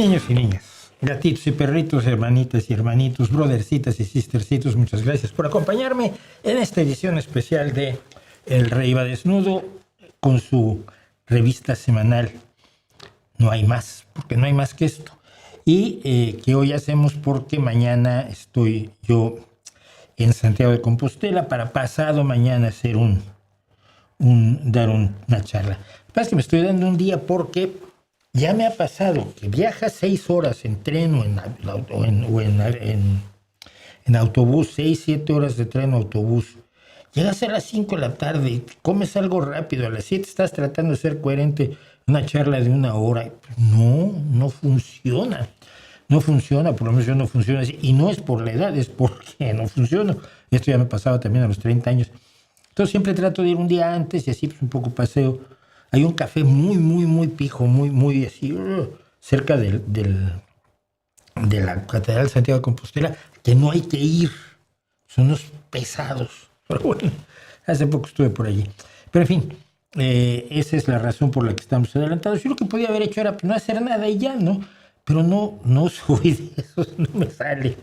Niños y niñas, gatitos y perritos, hermanitas y hermanitos, brothercitas y sistercitos, muchas gracias por acompañarme en esta edición especial de El Rey va desnudo con su revista semanal No hay más, porque no hay más que esto. Y que hoy hacemos porque mañana estoy yo en Santiago de Compostela para pasado mañana hacer dar una charla. Lo que pasa es que me estoy dando un día porque ya me ha pasado que viajas 6 horas en tren en autobús, 6, 7 horas de tren o autobús. Llegas a las 5 de la tarde, comes algo rápido, a las 7 estás tratando de ser coherente, una charla de 1 hora. No funciona. No funciona, por lo menos yo no funciona así. Y no es por la edad, es porque no funciona. Esto ya me pasaba también a los 30 años. Entonces siempre trato de ir un día antes y así pues un poco paseo. Hay un café muy pijo, muy así, cerca de la Catedral de Santiago de Compostela, que no hay que ir. Son unos pesados. Pero bueno, hace poco estuve por allí. Pero en fin, esa es la razón por la que estamos adelantados. Yo lo que podía haber hecho era no hacer nada y ya, ¿no? Pero no soy de esos, no me sale.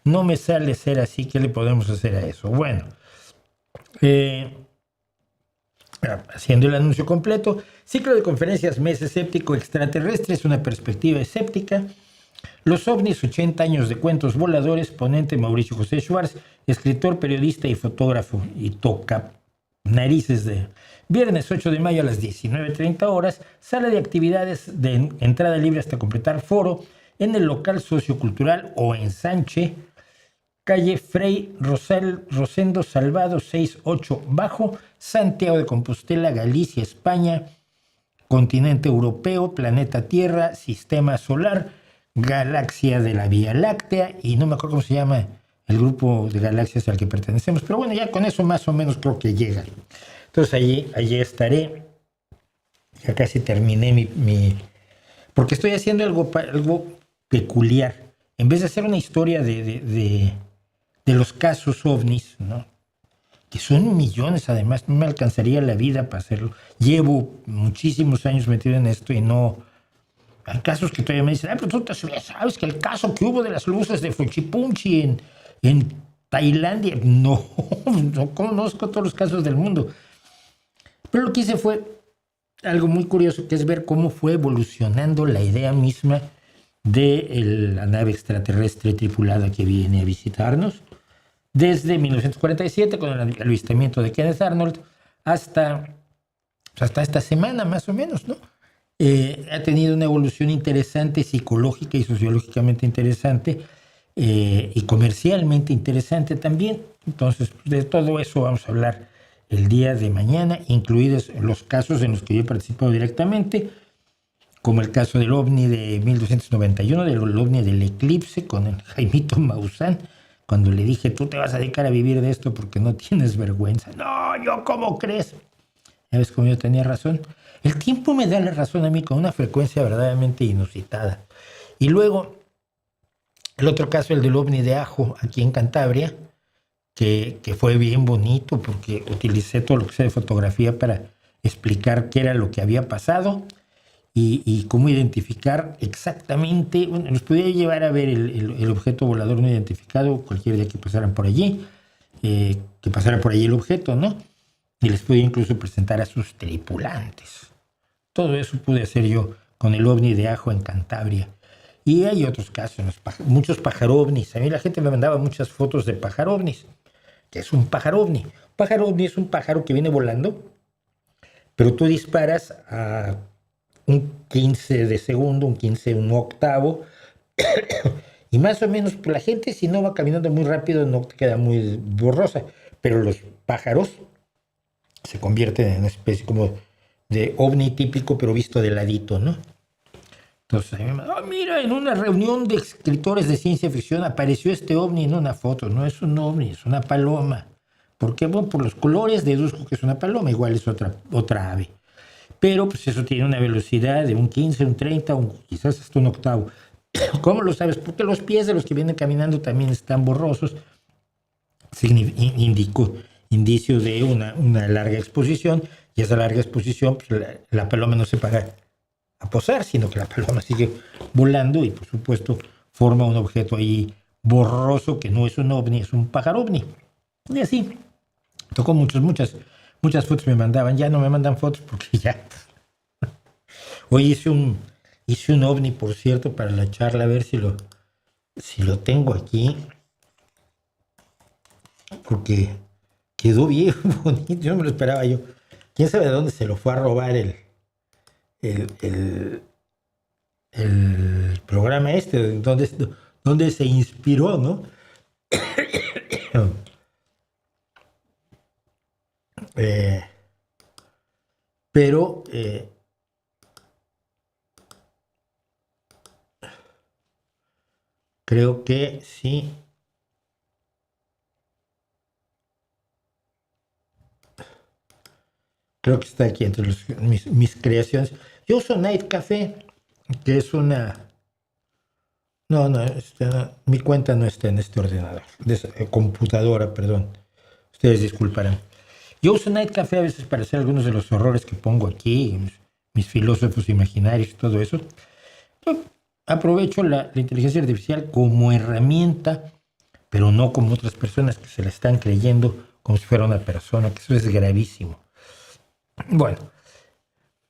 No me sale ser así. ¿Qué le podemos hacer a eso? Bueno, haciendo el anuncio completo, ciclo de conferencias Mes Escéptico Extraterrestre es una perspectiva escéptica. Los ovnis, 80 años de cuentos voladores, ponente Mauricio José Schwartz, escritor, periodista y fotógrafo, y toca narices de viernes 8 de mayo a las 19:30 horas, sala de actividades de entrada libre hasta completar foro en el local sociocultural o ensanche, calle Frei Rosendo Salvado 68 Bajo, Santiago de Compostela, Galicia, España, continente europeo, planeta Tierra, sistema solar, galaxia de la Vía Láctea, y no me acuerdo cómo se llama el grupo de galaxias al que pertenecemos, pero bueno, ya con eso más o menos creo que llega. Entonces allí estaré. Ya casi terminé porque estoy haciendo algo peculiar. En vez de hacer una historia de los casos ovnis, ¿no?, que son millones, además no me alcanzaría la vida para hacerlo. Llevo muchísimos años metido en esto y no. Hay casos que todavía me dicen, pero tú ya sabes que el caso que hubo de las luces de Fuchipunchi en Tailandia. No conozco todos los casos del mundo. Pero lo que hice fue algo muy curioso, que es ver cómo fue evolucionando la idea misma de la nave extraterrestre tripulada que viene a visitarnos. Desde 1947, con el avistamiento de Kenneth Arnold, hasta esta semana más o menos, ¿no? Ha tenido una evolución interesante, psicológica y sociológicamente interesante, y comercialmente interesante también. Entonces, de todo eso vamos a hablar el día de mañana, incluidos los casos en los que yo he participado directamente, como el caso del OVNI de 1291, del OVNI del eclipse, con el Jaimito Maussan, cuando le dije, tú te vas a dedicar a vivir de esto porque no tienes vergüenza. No, ¿yo cómo crees? Ya ves cómo yo tenía razón. El tiempo me da la razón a mí con una frecuencia verdaderamente inusitada. Y luego, el otro caso, el del OVNI de Ajo, aquí en Cantabria, que fue bien bonito porque utilicé todo lo que sé de fotografía para explicar qué era lo que había pasado y cómo identificar exactamente. Bueno, nos podía llevar a ver el objeto volador no identificado cualquier día que pasaran por allí, que pasara por allí el objeto, ¿no? Y les podía incluso presentar a sus tripulantes. Todo eso pude hacer yo con el OVNI de Ajo en Cantabria. Y hay otros casos, muchos pajarovnis. A mí la gente me mandaba muchas fotos de pajarovnis. ¿Qué es un pajarovni? Un pajarovni es un pájaro que viene volando, pero tú disparas a un 15 de segundo, un octavo, y más o menos la gente, si no va caminando muy rápido, no te queda muy borrosa, pero los pájaros se convierten en una especie como de ovni típico, pero visto de ladito, ¿no? Entonces, mira, en una reunión de escritores de ciencia ficción apareció este ovni en una foto. No es un ovni, es una paloma. ¿Por qué? Bueno, por los colores deduzco que es una paloma, igual es otra ave. Pero pues eso tiene una velocidad de un 15, un 30, quizás hasta un octavo. ¿Cómo lo sabes? Porque los pies de los que vienen caminando también están borrosos. Indicio de una larga exposición, y esa larga exposición, pues la paloma no se para a posar, sino que la paloma sigue volando y por supuesto forma un objeto ahí borroso que no es un ovni, es un pájaro ovni. Y así, tocó muchas fotos me mandaban, ya no me mandan fotos porque ya. Hoy hice un ovni, por cierto, para la charla, a ver si lo tengo aquí, porque quedó bien bonito, yo no me lo esperaba yo. ¿Quién sabe de dónde se lo fue a robar el programa este, donde se inspiró, ¿no? Eh, pero creo que sí. Creo que está aquí entre mis creaciones. Yo uso Night Café, que es una... No, mi cuenta no está en este ordenador, computadora, perdón. Ustedes disculparán. Yo uso Night Café a veces para hacer algunos de los horrores que pongo aquí, mis filósofos imaginarios y todo eso. Yo aprovecho la inteligencia artificial como herramienta, pero no como otras personas que se la están creyendo como si fuera una persona, que eso es gravísimo. Bueno,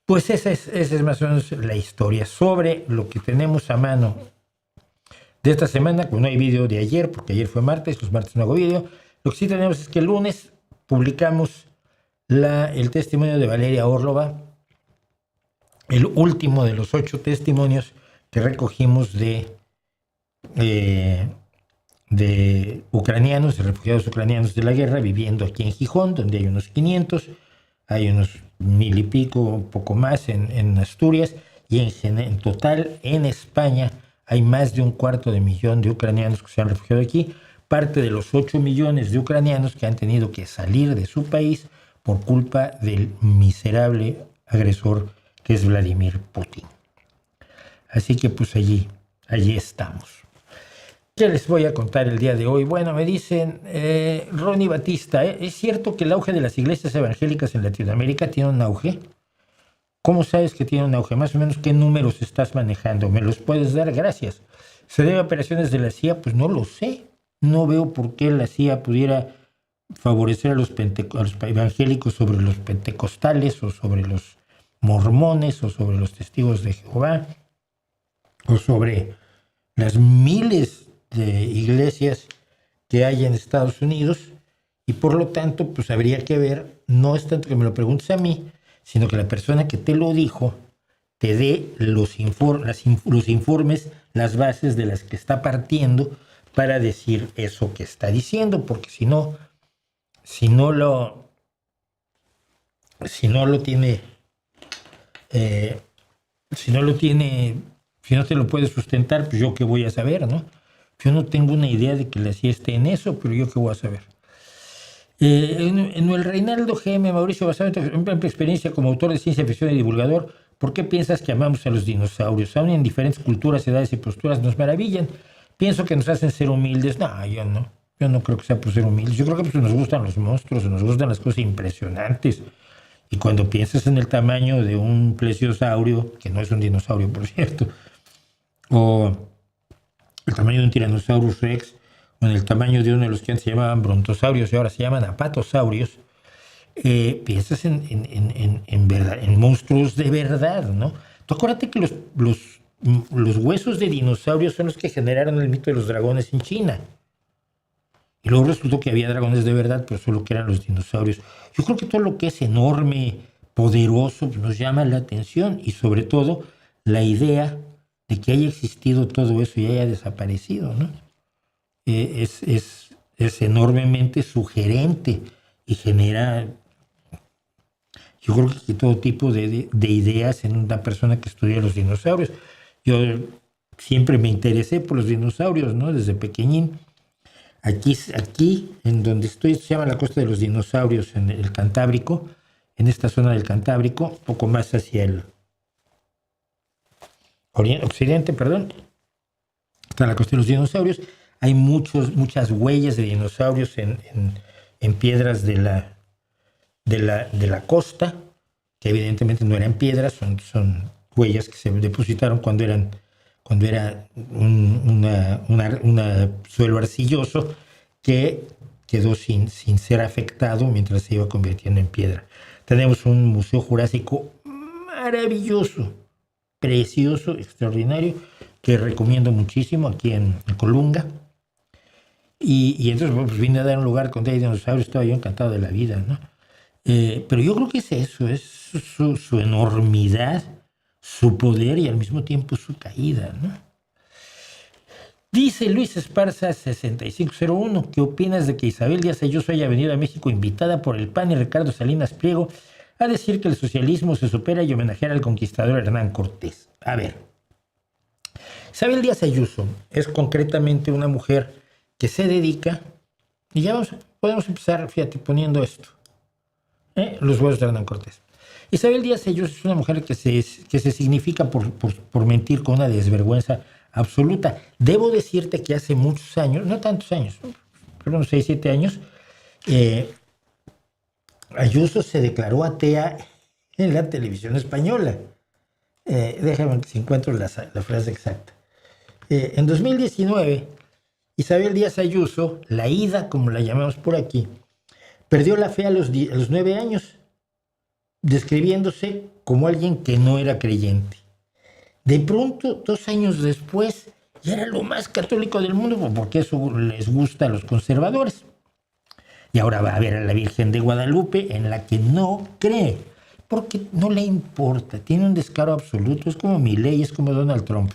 pues esa es más o menos la historia sobre lo que tenemos a mano de esta semana, pues no hay vídeo de ayer, porque ayer fue martes, los martes no hago vídeo. Lo que sí tenemos es que el lunes publicamos el testimonio de Valeria Orlova, el último de los 8 testimonios que recogimos de ucranianos, de refugiados ucranianos de la guerra, viviendo aquí en Gijón, donde hay unos 500, hay unos 1000 y pico, un poco más en Asturias, y en total en España hay más de 250.000 de ucranianos que se han refugiado aquí, parte de los 8 millones de ucranianos que han tenido que salir de su país por culpa del miserable agresor que es Vladimir Putin. Así que pues allí estamos. ¿Qué les voy a contar el día de hoy? Bueno, me dicen, Ronnie Batista, ¿es cierto que el auge de las iglesias evangélicas en Latinoamérica tiene un auge? ¿Cómo sabes que tiene un auge? Más o menos, ¿qué números estás manejando? ¿Me los puedes dar? Gracias. ¿Se debe a operaciones de la CIA? Pues no lo sé. No veo por qué la CIA pudiera favorecer a los evangélicos sobre los pentecostales o sobre los mormones o sobre los testigos de Jehová o sobre las miles de iglesias que hay en Estados Unidos, y por lo tanto pues habría que ver, no es tanto que me lo preguntes a mí, sino que la persona que te lo dijo te dé los informes, las bases de las que está partiendo para decir eso que está diciendo, porque si no te lo puedes sustentar, pues yo qué voy a saber, ¿no? Yo no tengo una idea de que la CIA esté en eso, pero yo qué voy a saber. En el Reinaldo GM, Mauricio, basado en tu amplia experiencia como autor de ciencia ficción y divulgador, ¿por qué piensas que amamos a los dinosaurios? Aún en diferentes culturas, edades y posturas nos maravillan. Pienso que nos hacen ser humildes. No, yo no. Yo no creo que sea por ser humildes. Yo creo que pues, nos gustan los monstruos, nos gustan las cosas impresionantes. Y cuando piensas en el tamaño de un plesiosaurio, que no es un dinosaurio, por cierto, o el tamaño de un Tyrannosaurus Rex, o en el tamaño de uno de los que antes se llamaban brontosaurios y ahora se llaman apatosaurios, piensas en verdad, en monstruos de verdad, ¿no? Tú acuérdate que los huesos de dinosaurios son los que generaron el mito de los dragones en China. Y luego resultó que había dragones de verdad, pero solo que eran los dinosaurios. Yo creo que todo lo que es enorme, poderoso, nos llama la atención, y sobre todo la idea de que haya existido todo eso y haya desaparecido, ¿no? Es enormemente sugerente y genera, yo creo que todo tipo de ideas en una persona que estudia los dinosaurios. Yo siempre me interesé por los dinosaurios, ¿no? Desde pequeñín. Aquí en donde estoy, se llama la Costa de los Dinosaurios, en el Cantábrico, en esta zona del Cantábrico, un poco más hacia el occidente, está la Costa de los Dinosaurios. Hay muchas huellas de dinosaurios en piedras de la costa, que evidentemente no eran piedras, son huellas que se depositaron cuando era un suelo arcilloso que quedó sin ser afectado mientras se iba convirtiendo en piedra. Tenemos un museo jurásico maravilloso, precioso, extraordinario, que recomiendo muchísimo aquí en Colunga. Y entonces pues, vine a dar un lugar con dinosaurios, estaba yo encantado de la vida, ¿no? Pero yo creo que es eso, es su enormidad, su poder y al mismo tiempo su caída, ¿no? Dice Luis Esparza 6501, ¿qué opinas de que Isabel Díaz Ayuso haya venido a México invitada por el PAN y Ricardo Salinas Pliego a decir que el socialismo se supera y homenajear al conquistador Hernán Cortés? A ver, Isabel Díaz Ayuso es concretamente una mujer que se dedica, y ya podemos empezar, fíjate, poniendo esto, los huesos de Hernán Cortés. Isabel Díaz Ayuso es una mujer que se significa por mentir con una desvergüenza absoluta. Debo decirte que hace muchos años, no tantos años, pero unos 6, 7 años, Ayuso se declaró atea en la televisión española. Déjame ver si encuentro la frase exacta. En 2019, Isabel Díaz Ayuso, la ida, como la llamamos por aquí, perdió la fe a los 9 años, describiéndose como alguien que no era creyente. De pronto, 2 años después, ya era lo más católico del mundo, porque eso les gusta a los conservadores. Y ahora va a ver a la Virgen de Guadalupe, en la que no cree, porque no le importa, tiene un descaro absoluto, es como Milei, es como Donald Trump.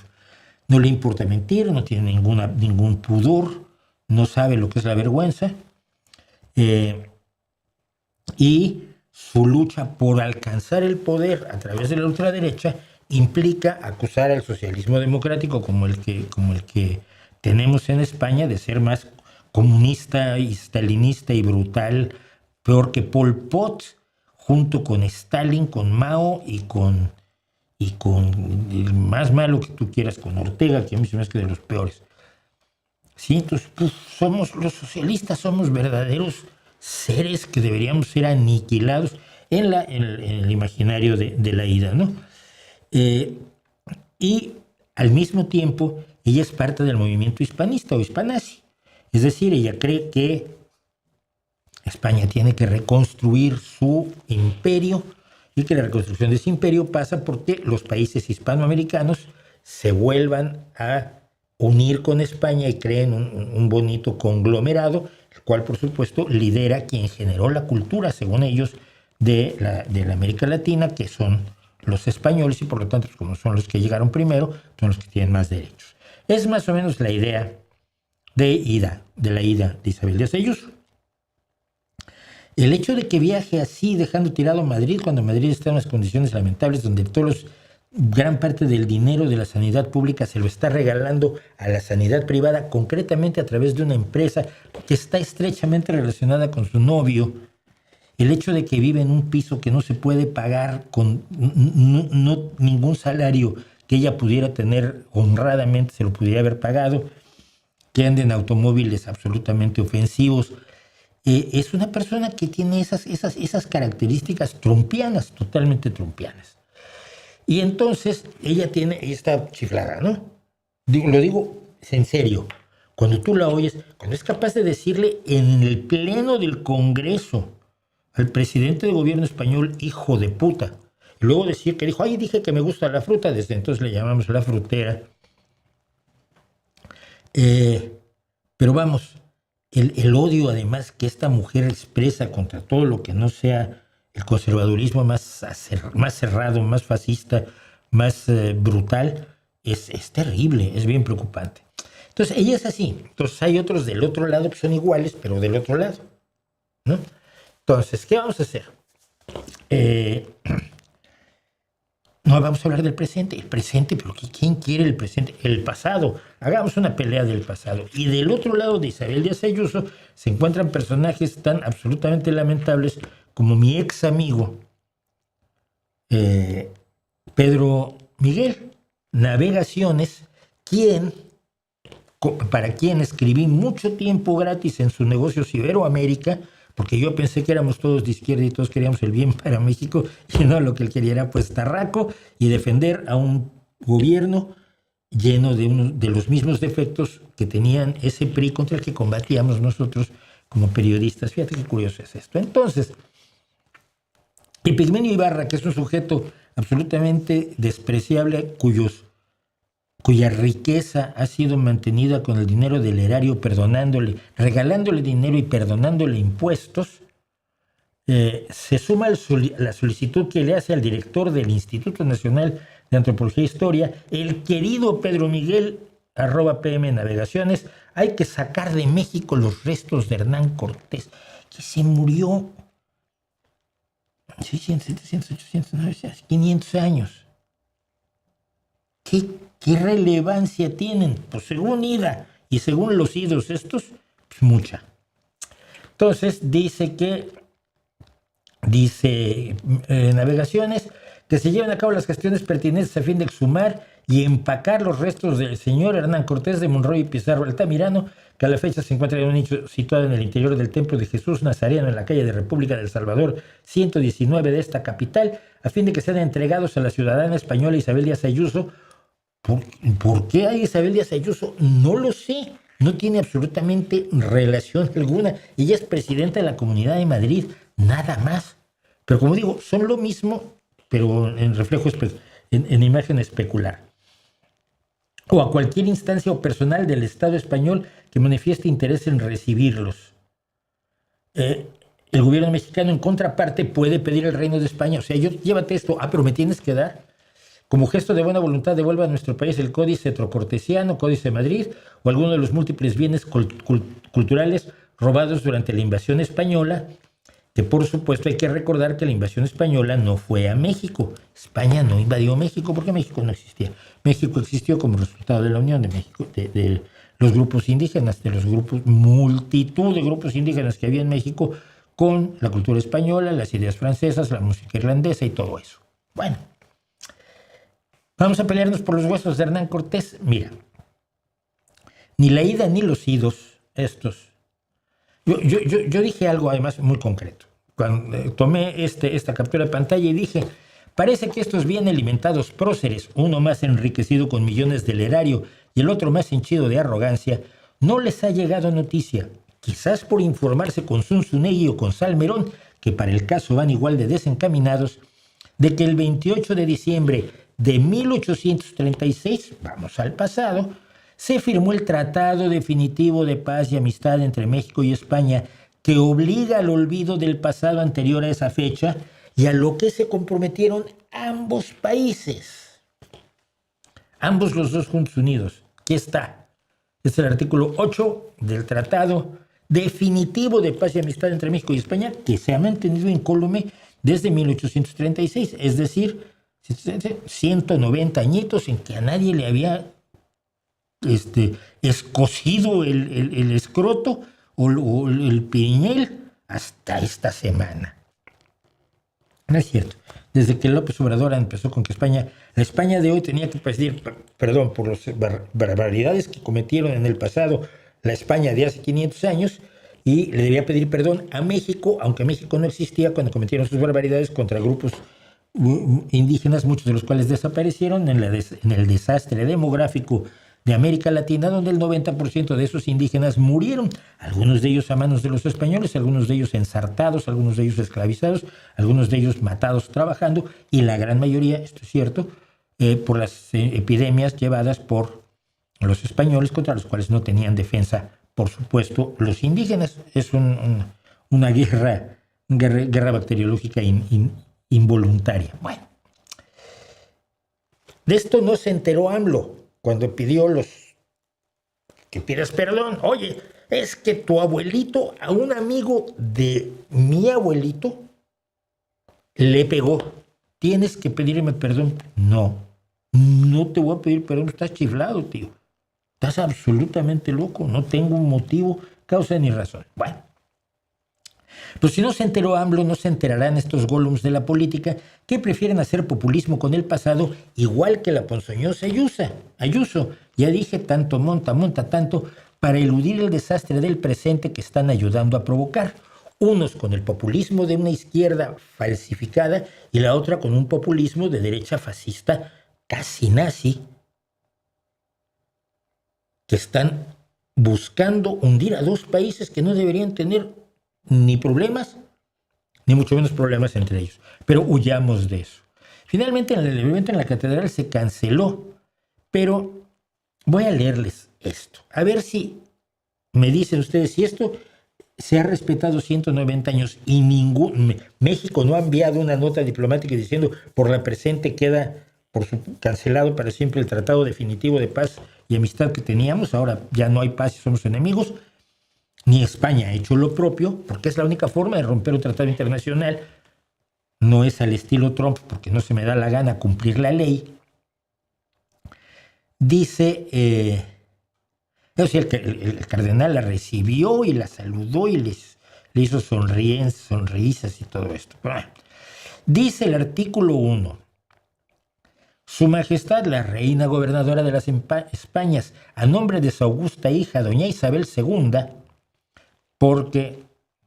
No le importa mentir, no tiene ningún pudor, no sabe lo que es la vergüenza. Y su lucha por alcanzar el poder a través de la ultraderecha implica acusar al socialismo democrático como el que tenemos en España de ser más comunista y stalinista y brutal, peor que Pol Pot, junto con Stalin, con Mao y con el más malo que tú quieras, con Ortega, que a mí se me hace que de los peores. Sí, entonces pues, los socialistas somos verdaderos seres que deberíamos ser aniquilados en el imaginario de la ida, ¿no? Y al mismo tiempo, ella es parte del movimiento hispanista o hispanazi. Es decir, ella cree que España tiene que reconstruir su imperio y que la reconstrucción de ese imperio pasa porque los países hispanoamericanos se vuelvan a unir con España y creen un bonito conglomerado, el cual por supuesto lidera quien generó la cultura, según ellos, de la América Latina, que son los españoles, y por lo tanto, como son los que llegaron primero, son los que tienen más derechos. Es más o menos la idea de la ida de Isabel Díaz Ayuso. El hecho de que viaje así, dejando tirado Madrid, cuando Madrid está en unas condiciones lamentables, donde gran parte del dinero de la sanidad pública se lo está regalando a la sanidad privada, concretamente a través de una empresa que está estrechamente relacionada con su novio. El hecho de que vive en un piso que no se puede pagar con ningún salario que ella pudiera tener honradamente, se lo pudiera haber pagado, que ande en automóviles absolutamente ofensivos. Es una persona que tiene esas características trumpianas, totalmente trumpianas. Y entonces ella está chiflada, ¿no? Lo digo en serio. Cuando tú la oyes, cuando es capaz de decirle en el pleno del Congreso al presidente de gobierno español, hijo de puta, y luego decir que dijo, ay, dije que me gusta la fruta, desde entonces le llamamos la frutera. Pero vamos, el odio además que esta mujer expresa contra todo lo que no sea el conservadurismo más cerrado, más fascista, más brutal, es terrible, es bien preocupante. Entonces ella es así. Entonces hay otros del otro lado que son iguales, pero del otro lado, ¿no? Entonces, ¿qué vamos a hacer? No vamos a hablar del presente. El presente, pero ¿quién quiere el presente? El pasado. Hagamos una pelea del pasado. Y del otro lado de Isabel Díaz Ayuso se encuentran personajes tan absolutamente lamentables como mi ex amigo Pedro Miguel Navegaciones, para quien escribí mucho tiempo gratis en su negocio Iberoamérica, porque yo pensé que éramos todos de izquierda y todos queríamos el bien para México, y no, lo que él quería era pues tarraco y defender a un gobierno lleno de los mismos defectos que tenían ese PRI contra el que combatíamos nosotros como periodistas. Fíjate qué curioso es esto. Entonces, Epigmenio Ibarra, que es un sujeto absolutamente despreciable, cuya riqueza ha sido mantenida con el dinero del erario, regalándole dinero y perdonándole impuestos, se suma a la solicitud que le hace al director del Instituto Nacional de Antropología e Historia, el querido Pedro Miguel, @PM Navegaciones. Hay que sacar de México los restos de Hernán Cortés, que se murió 600, 700, 800, 900, 500 años. ¿Qué relevancia tienen? Pues según IDA y según los idos estos, pues mucha. Entonces dice Navegaciones, que se lleven a cabo las gestiones pertinentes a fin de exhumar y empacar los restos del señor Hernán Cortés de Monroy y Pizarro Altamirano, que a la fecha se encuentra en un nicho situado en el interior del Templo de Jesús Nazareno en la calle de República del Salvador 119 de esta capital, a fin de que sean entregados a la ciudadana española Isabel Díaz Ayuso. ¿Por qué a Isabel Díaz Ayuso? No lo sé. No tiene absolutamente relación alguna. Ella es presidenta de la Comunidad de Madrid, nada más. Pero como digo, son lo mismo, pero en reflejo, en imagen especular. O a cualquier instancia o personal del Estado español que manifieste interés en recibirlos. El gobierno mexicano, en contraparte, puede pedir al Reino de España, o sea, llévate esto, pero me tienes que dar. Como gesto de buena voluntad, devuelva a nuestro país el Códice Trocortesiano, Códice de Madrid, o alguno de los múltiples bienes culturales robados durante la invasión española, que por supuesto hay que recordar que la invasión española no fue a México. España no invadió México porque México no existía. México existió como resultado de la unión de México, de los grupos indígenas, multitud de grupos indígenas que había en México, con la cultura española, las ideas francesas, la música irlandesa y todo eso. Bueno, vamos a pelearnos por los huesos de Hernán Cortés. Mira, ni la ida ni los idos, estos. Yo dije algo además muy concreto. Cuando tomé esta captura de pantalla y dije, parece que estos bien alimentados próceres, uno más enriquecido con millones del erario y el otro más henchido de arrogancia, no les ha llegado noticia, quizás por informarse con Zunzunegui o con Salmerón, que para el caso van igual de desencaminados, de que el 28 de diciembre de 1836, vamos al pasado, se firmó el Tratado Definitivo de Paz y Amistad entre México y España, que obliga al olvido del pasado anterior a esa fecha y a lo que se comprometieron ambos países. Ambos los dos juntos unidos. Aquí está. Es el artículo 8 del Tratado Definitivo de Paz y Amistad entre México y España, que se ha mantenido incólume desde 1836, es decir, 190 añitos en que a nadie le había escocido el escroto o el piñel hasta esta semana. No es cierto. Desde que López Obrador empezó con que la España de hoy tenía que pedir perdón por las barbaridades que cometieron en el pasado la España de hace 500 años, y le debía pedir perdón a México, aunque México no existía cuando cometieron sus barbaridades contra grupos indígenas, muchos de los cuales desaparecieron en el desastre demográfico de América Latina, donde el 90% de esos indígenas murieron, algunos de ellos a manos de los españoles, algunos de ellos ensartados, algunos de ellos esclavizados, algunos de ellos matados trabajando, y la gran mayoría, esto es cierto, por las epidemias llevadas por los españoles, contra los cuales no tenían defensa, por supuesto, los indígenas. Es una guerra bacteriológica involuntaria. Bueno, de esto no se enteró AMLO cuando pidió que pidas perdón. Oye, es que tu abuelito, a un amigo de mi abuelito, le pegó. Tienes que pedirme perdón. No te voy a pedir perdón. Estás chiflado, tío. Estás absolutamente loco. No tengo un motivo, causa ni razón. Bueno, pues si no se enteró AMLO, no se enterarán estos golems de la política que prefieren hacer populismo con el pasado, igual que la ponzoñosa Ayuso. Ya dije, tanto monta tanto, para eludir el desastre del presente que están ayudando a provocar. Unos con el populismo de una izquierda falsificada y la otra con un populismo de derecha fascista casi nazi, que están buscando hundir a dos países que no deberían tener ni problemas, ni mucho menos problemas entre ellos. Pero huyamos de eso. Finalmente, el evento en la catedral se canceló, pero voy a leerles esto. A ver si me dicen ustedes si esto se ha respetado 190 años y México no ha enviado una nota diplomática diciendo por la presente queda cancelado para siempre el tratado definitivo de paz y amistad que teníamos. Ahora ya no hay paz y somos enemigos. Ni España ha hecho lo propio, porque es la única forma de romper un tratado internacional. No es al estilo Trump, porque no se me da la gana cumplir la ley. Dice, el cardenal la recibió y la saludó y le hizo sonrisas y todo esto. Dice el artículo 1. Su Majestad, la Reina Gobernadora de las Españas, a nombre de su augusta hija, doña Isabel II, porque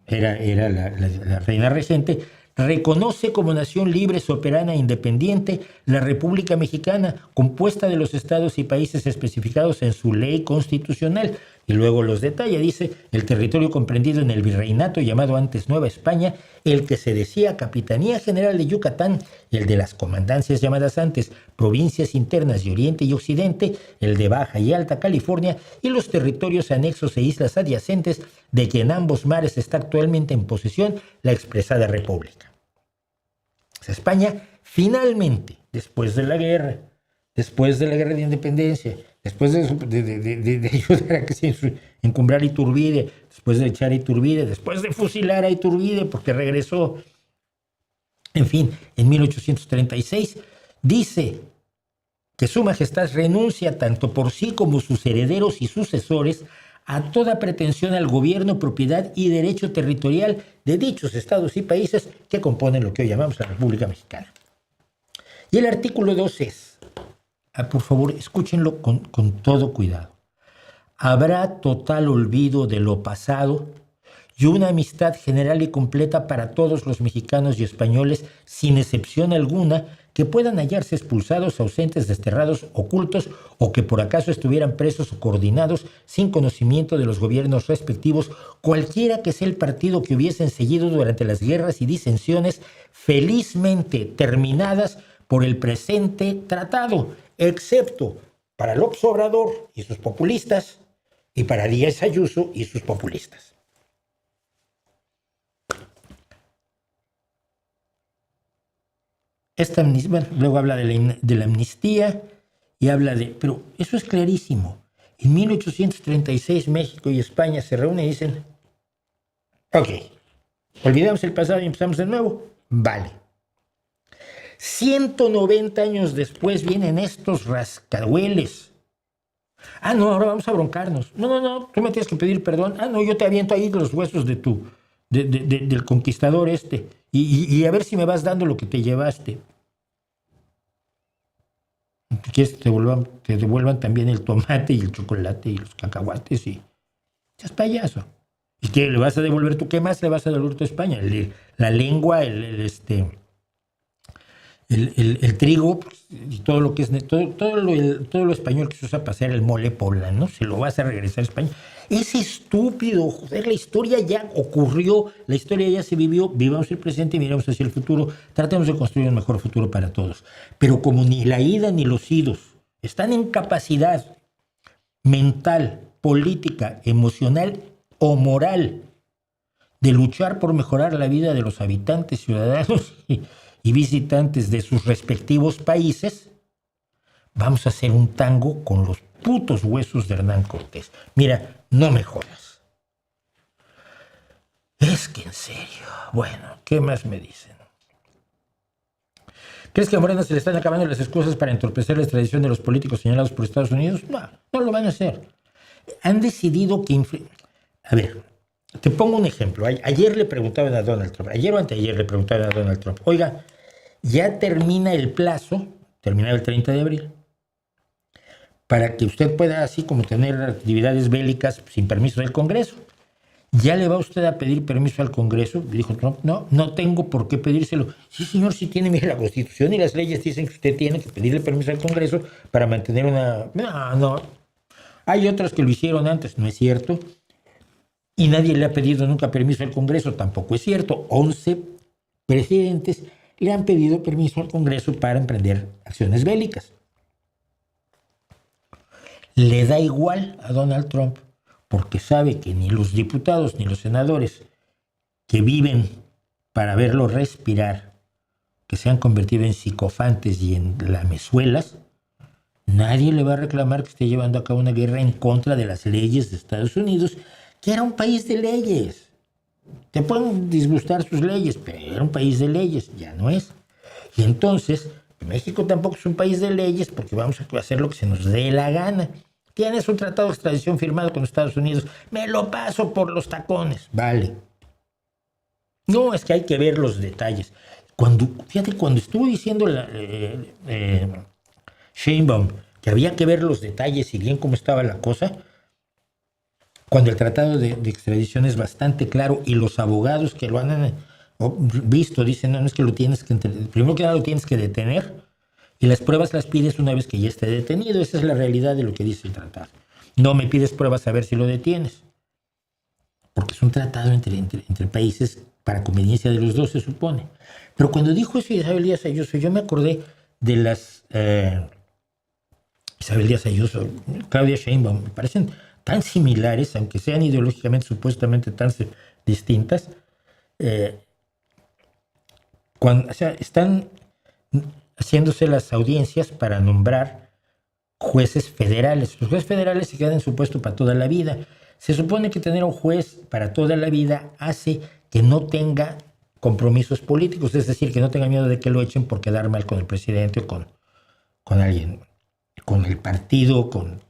era la reina regente, reconoce como nación libre, soberana e independiente la República Mexicana, compuesta de los estados y países especificados en su ley constitucional. Y luego los detalla, dice, el territorio comprendido en el virreinato llamado antes Nueva España, el que se decía Capitanía General de Yucatán, el de las comandancias llamadas antes Provincias Internas de Oriente y Occidente, el de Baja y Alta California y los territorios anexos e islas adyacentes de que en ambos mares está actualmente en posesión la expresada República. España finalmente, después de la guerra de independencia, después de ayudar a que se encumbrar Iturbide, después de echar a Iturbide, después de fusilar a Iturbide porque regresó, en fin, en 1836, dice que Su Majestad renuncia tanto por sí como sus herederos y sucesores a toda pretensión al gobierno, propiedad y derecho territorial de dichos estados y países que componen lo que hoy llamamos la República Mexicana. Y el artículo 2 es, por favor, escúchenlo con todo cuidado. Habrá total olvido de lo pasado y una amistad general y completa para todos los mexicanos y españoles, sin excepción alguna, que puedan hallarse expulsados, ausentes, desterrados, ocultos o que por acaso estuvieran presos o coordinados sin conocimiento de los gobiernos respectivos, cualquiera que sea el partido que hubiesen seguido durante las guerras y disensiones felizmente terminadas por el presente tratado, excepto para López Obrador y sus populistas y para Díaz Ayuso y sus populistas. Luego habla de la amnistía y habla pero eso es clarísimo. En 1836 México y España se reúnen y dicen, ok, olvidamos el pasado y empezamos de nuevo. Vale. 190 años después vienen estos rascahueles. No, ahora vamos a broncarnos. No, tú me tienes que pedir perdón. No, yo te aviento ahí los huesos del conquistador y a ver si me vas dando lo que te llevaste. ¿Quieres que te devuelvan también el tomate y el chocolate y los cacahuates? Y seas payaso. ¿Y qué le vas a devolver tú? ¿Qué más le vas a devolver tú a España? La lengua, el trigo y todo lo que es todo lo español que se usa para hacer el mole poblano, se lo vas a regresar a España. Es estúpido, joder, la historia ya ocurrió, la historia ya se vivió, vivamos el presente y miramos hacia el futuro, tratemos de construir un mejor futuro para todos. Pero como ni la ida ni los idos están en capacidad mental, política, emocional o moral de luchar por mejorar la vida de los habitantes, ciudadanos y visitantes de sus respectivos países, vamos a hacer un tango con los putos huesos de Hernán Cortés. Mira, no me jodas. Es que en serio. Bueno, ¿qué más me dicen? ¿Crees que a Morena se le están acabando las excusas para entorpecer la extradición de los políticos señalados por Estados Unidos? No lo van a hacer. Han decidido que... A ver, te pongo un ejemplo. Ayer le preguntaban a Donald Trump, ayer o anteayer le preguntaban a Donald Trump, oiga, ya termina el plazo, terminaba el 30 de abril, para que usted pueda así como tener actividades bélicas sin permiso del Congreso. ¿Ya le va usted a pedir permiso al Congreso? Dijo Trump, no, no tengo por qué pedírselo. Sí, señor, sí tiene, mire, la Constitución y las leyes dicen que usted tiene que pedirle permiso al Congreso para mantener una... No, no. Hay otras que lo hicieron antes, no es cierto. Y nadie le ha pedido nunca permiso al Congreso, tampoco es cierto. 11 presidentes le han pedido permiso al Congreso para emprender acciones bélicas. Le da igual a Donald Trump porque sabe que ni los diputados ni los senadores que viven para verlo respirar, que se han convertido en psicofantes y en lamezuelas, nadie le va a reclamar que esté llevando a cabo una guerra en contra de las leyes de Estados Unidos, que era un país de leyes. Te pueden disgustar sus leyes, pero era un país de leyes, ya no es. Y entonces, México tampoco es un país de leyes porque vamos a hacer lo que se nos dé la gana. Tienes un tratado de extradición firmado con Estados Unidos, me lo paso por los tacones, vale. No, es que hay que ver los detalles. Fíjate, cuando estuvo diciendo Sheinbaum que había que ver los detalles y bien cómo estaba la cosa, cuando el tratado de extradición es bastante claro y los abogados que lo han visto dicen, no, no es que lo tienes que, primero que nada lo tienes que detener y las pruebas las pides una vez que ya esté detenido. Esa es la realidad de lo que dice el tratado. No me pides pruebas a ver si lo detienes, porque es un tratado entre países para conveniencia de los dos, se supone. Pero cuando dijo eso Isabel Díaz Ayuso, yo me acordé de las Isabel Díaz Ayuso, Claudia Sheinbaum, me parecen tan similares, aunque sean ideológicamente supuestamente tan distintas. O sea, están haciéndose las audiencias para nombrar jueces federales. Los jueces federales se quedan en su puesto para toda la vida. Se supone que tener un juez para toda la vida hace que no tenga compromisos políticos, es decir, que no tenga miedo de que lo echen por quedar mal con el presidente o con alguien, con el partido, con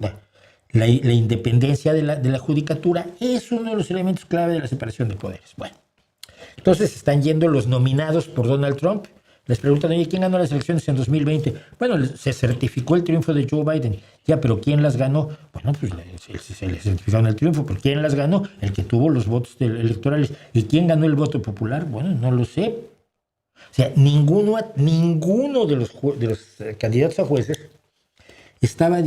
la independencia de la judicatura. Es uno de los elementos clave de la separación de poderes. Bueno, entonces están yendo los nominados por Donald Trump. Les preguntan, oye, ¿quién ganó las elecciones en 2020? Bueno, se certificó el triunfo de Joe Biden. Ya, pero ¿quién las ganó? Bueno, pues se le certificaron el triunfo, pero ¿quién las ganó? El que tuvo los votos electorales. ¿Y quién ganó el voto popular? Bueno, no lo sé. O sea, ninguno de los candidatos a jueces ha estado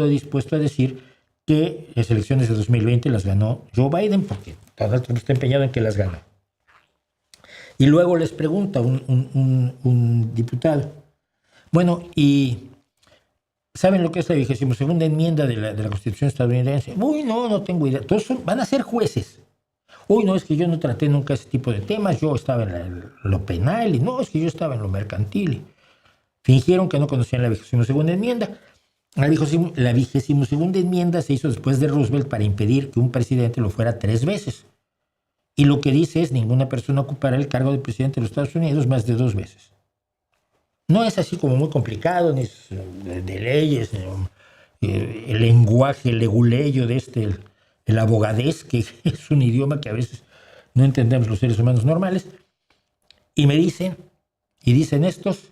dispuesto a decir que las elecciones de 2020 las ganó Joe Biden, porque Donald Trump está empeñado en que las ganó. Y luego les pregunta un diputado, bueno, ¿y saben lo que es la 22ª enmienda de la Constitución estadounidense? Uy, no tengo idea. Todos van a ser jueces. Uy, no, es que yo no traté nunca ese tipo de temas. Yo estaba en lo penal y no, es que yo estaba en lo mercantil. Fingieron que no conocían la 22ª enmienda. La 22ª enmienda se hizo después de Roosevelt para impedir que un presidente lo fuera 3 veces. Y lo que dice es ninguna persona ocupará el cargo de presidente de los Estados Unidos más de 2 veces. No es así como muy complicado, ni es de leyes, el lenguaje leguleyo de el abogadez, que es un idioma que a veces no entendemos los seres humanos normales. Y dicen estos,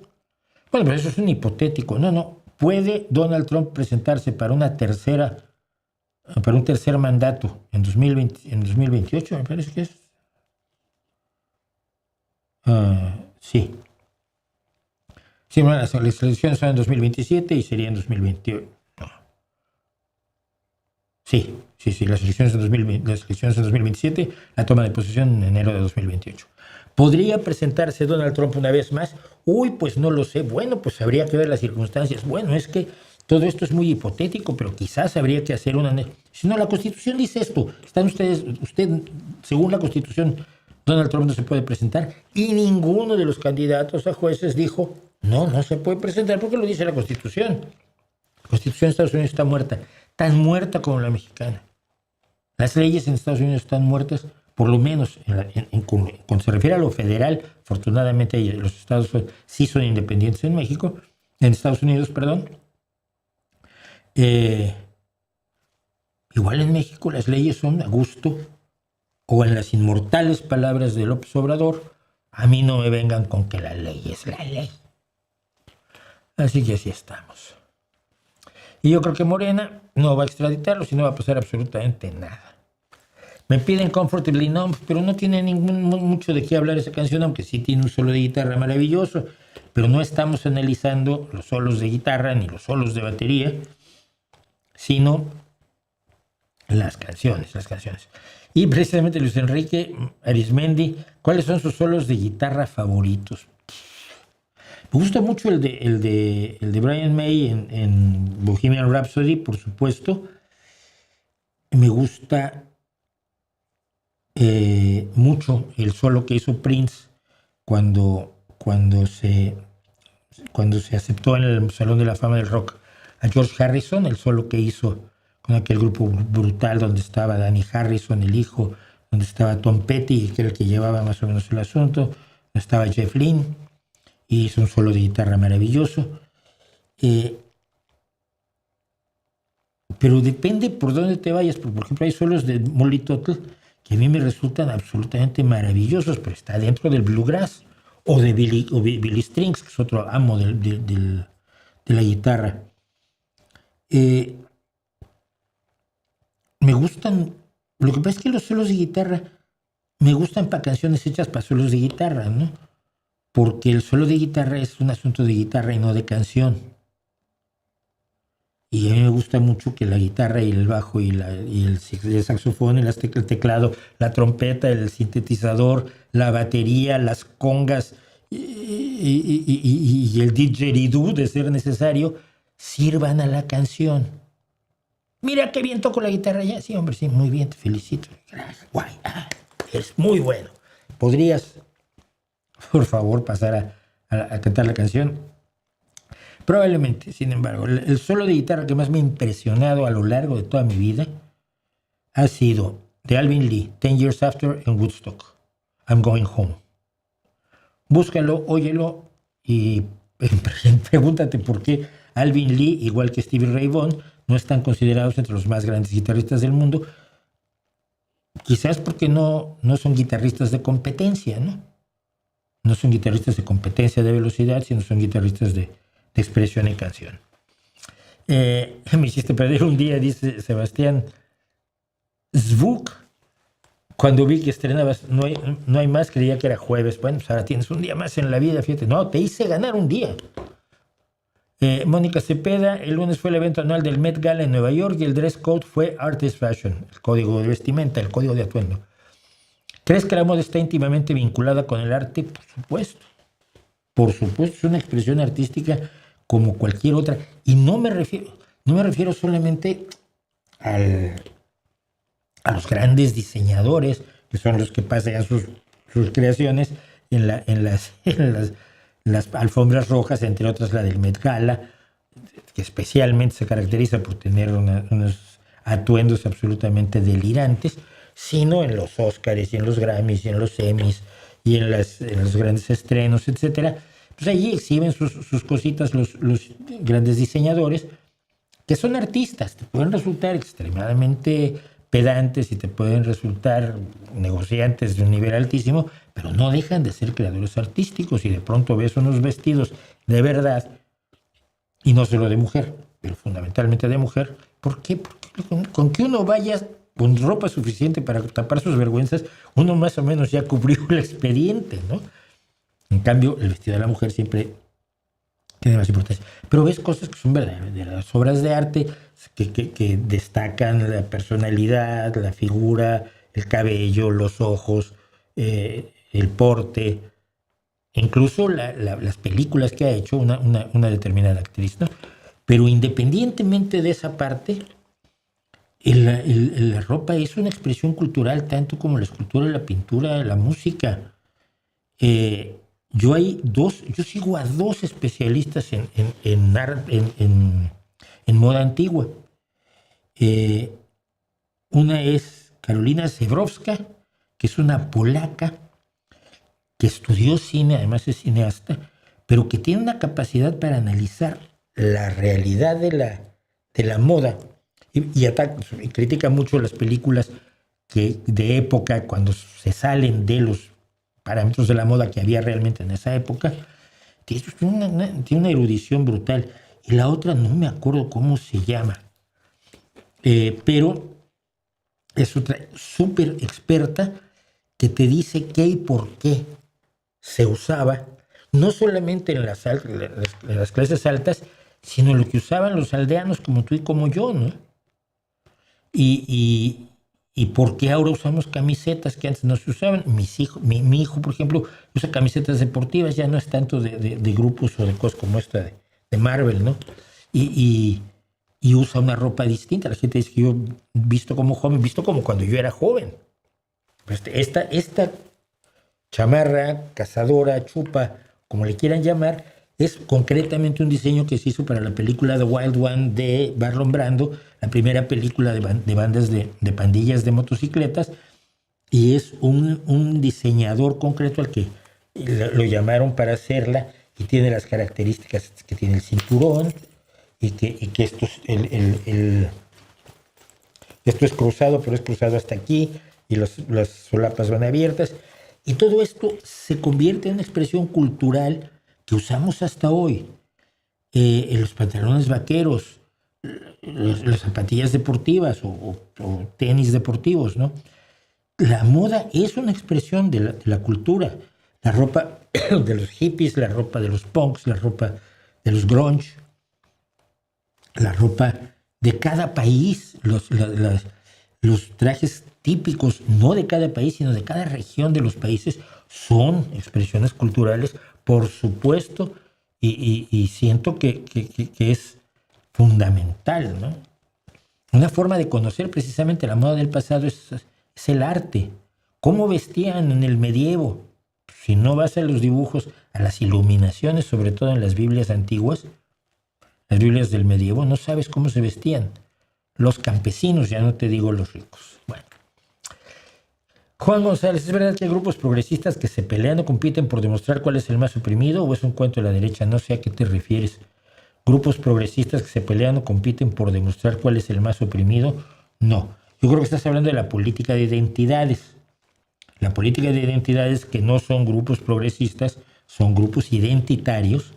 bueno, pero eso es un hipotético. No, ¿puede Donald Trump presentarse para un tercer mandato en 2028, me parece que es? Sí. Sí, bueno, las elecciones son en 2027 y sería en 2028. Sí, las elecciones en 2027, la toma de posesión en enero de 2028. ¿Podría presentarse Donald Trump una vez más? Uy, pues no lo sé. Bueno, pues habría que ver las circunstancias. Bueno, es que todo esto es muy hipotético, pero quizás habría que hacer Si no, la Constitución dice esto. Según la Constitución, Donald Trump no se puede presentar. Y ninguno de los candidatos a jueces dijo, no se puede presentar porque lo dice la Constitución. La Constitución de Estados Unidos está muerta. Tan muerta como la mexicana. Las leyes en Estados Unidos están muertas, por lo menos cuando se refiere a lo federal. Afortunadamente los estados sí son independientes en Estados Unidos, perdón. Igual en México las leyes son a gusto, o en las inmortales palabras de López Obrador, a mí no me vengan con que la ley es la ley. Así que así estamos. Y yo creo que Morena no va a extraditarlo, si no va a pasar absolutamente nada. Me piden Comfortably Numb, pero no tiene mucho de qué hablar esa canción, aunque sí tiene un solo de guitarra maravilloso. Pero no estamos analizando los solos de guitarra ni los solos de batería, sino las canciones. Y precisamente Luis Enrique Arizmendi, ¿cuáles son sus solos de guitarra favoritos? Me gusta mucho el de Brian May en Bohemian Rhapsody, por supuesto. Me gusta mucho el solo que hizo Prince cuando se aceptó en el Salón de la Fama del Rock a George Harrison, el solo que hizo con aquel grupo brutal donde estaba Danny Harrison, el hijo, donde estaba Tom Petty, que era el que llevaba más o menos el asunto, donde estaba Jeff Lynne, y hizo un solo de guitarra maravilloso. Pero depende por dónde te vayas. Por ejemplo, hay solos de Molly Tuttle que a mí me resultan absolutamente maravillosos, pero está dentro del bluegrass, o de Billy Strings, que es otro amo de la guitarra. Me gustan, lo que pasa es que los solos de guitarra me gustan para canciones hechas para solos de guitarra, ¿no? Porque el solo de guitarra es un asunto de guitarra y no de canción. Y a mí me gusta mucho que la guitarra y el bajo y el saxofón, el teclado, la trompeta, el sintetizador, la batería, las congas y el didgeridoo, de ser necesario, sirvan a la canción. Mira qué bien toco la guitarra ya. Sí, hombre, sí, muy bien, te felicito. Guay, es muy bueno. ¿Podrías, por favor, pasar a cantar la canción? Probablemente, sin embargo, el solo de guitarra que más me ha impresionado a lo largo de toda mi vida ha sido de Alvin Lee, 10 Years After en Woodstock, I'm Going Home. Búscalo, óyelo y pregúntate por qué Alvin Lee, igual que Stevie Ray Vaughan, no están considerados entre los más grandes guitarristas del mundo. Quizás porque no son guitarristas de competencia, ¿no? No son guitarristas de competencia de velocidad, sino son guitarristas de expresión en canción. Me hiciste perder un día, dice Sebastián Zvuk. Cuando vi que estrenabas No hay más, creía que era jueves. Bueno, pues ahora tienes un día más en la vida, fíjate. No, te hice ganar un día. Mónica Cepeda, el lunes fue el evento anual del Met Gala en Nueva York y el dress code fue Artist Fashion, el código de vestimenta, el código de atuendo. ¿Crees que la moda está íntimamente vinculada con el arte? Por supuesto. Por supuesto, es una expresión artística como cualquier otra. Y no me refiero solamente a los grandes diseñadores, que son los que pasean sus creaciones en las alfombras rojas, entre otras la del Met Gala, que especialmente se caracteriza por tener unos atuendos absolutamente delirantes, sino en los Óscares y en los Grammys y en los Emmys y en los grandes estrenos, etcétera. Pues allí exhiben sus cositas los grandes diseñadores, que son artistas. Te pueden resultar extremadamente pedantes y te pueden resultar negociantes de un nivel altísimo, pero no dejan de ser creadores artísticos. Y de pronto ves unos vestidos de verdad, y no solo de mujer, pero fundamentalmente de mujer. ¿Por qué? Porque con que uno vaya con ropa suficiente para tapar sus vergüenzas, uno más o menos ya cubrió el expediente, ¿no? En cambio, el vestido de la mujer siempre tiene más importancia. Pero ves cosas que son verdaderas obras de arte que destacan la personalidad, la figura, el cabello, los ojos, el porte, incluso las películas que ha hecho una determinada actriz, ¿no? Pero independientemente de esa parte, la ropa es una expresión cultural tanto como la escultura, la pintura, la música. Yo sigo a dos especialistas en moda antigua. Una es Karolina Zebrowska, que es una polaca que estudió cine, además es cineasta, pero que tiene una capacidad para analizar la realidad de la moda y critica mucho las películas de época cuando se salen de los parámetros de la moda que había realmente en esa época. Tiene una erudición brutal. Y la otra no me acuerdo cómo se llama, pero es otra súper experta que te dice qué y por qué se usaba, no solamente en las clases altas, sino lo que usaban los aldeanos como tú y como yo, ¿no? Y por qué ahora usamos camisetas que antes no se usaban. Mi hijo, por ejemplo, usa camisetas deportivas, ya no es tanto de grupos o de cosas como esta de Marvel, ¿no? Y usa una ropa distinta. La gente dice que yo visto como joven, visto como cuando yo era joven. Pues esta chamarra, cazadora, chupa, como le quieran llamar, es concretamente un diseño que se hizo para la película The Wild One de Marlon Brando, la primera película de bandas de pandillas de motocicletas, y es un diseñador concreto al que lo llamaron para hacerla, y tiene las características que tiene el cinturón, y que esto es cruzado, pero es cruzado hasta aquí, y las solapas van abiertas, y todo esto se convierte en una expresión cultural que usamos hasta hoy. En los pantalones vaqueros, las zapatillas deportivas o tenis deportivos, ¿no? La moda es una expresión de la cultura. La ropa de los hippies, la ropa de los punks, la ropa de los grunge, la ropa de cada país, los trajes típicos, no de cada país, sino de cada región de los países, son expresiones culturales, por supuesto, y siento que es fundamental, ¿no? Una forma de conocer precisamente la moda del pasado es el arte. ¿Cómo vestían en el medievo? Si no vas a los dibujos, a las iluminaciones, sobre todo en las Biblias antiguas, las Biblias del medievo, no sabes cómo se vestían. Los campesinos, ya no te digo los ricos. Bueno. Juan González, ¿es verdad que hay grupos progresistas que se pelean o compiten por demostrar cuál es el más oprimido o es un cuento de la derecha? No sé a qué te refieres. Grupos progresistas que se pelean o compiten por demostrar cuál es el más oprimido. No, yo creo que estás hablando de la política de identidades. La política de identidades que no son grupos progresistas, son grupos identitarios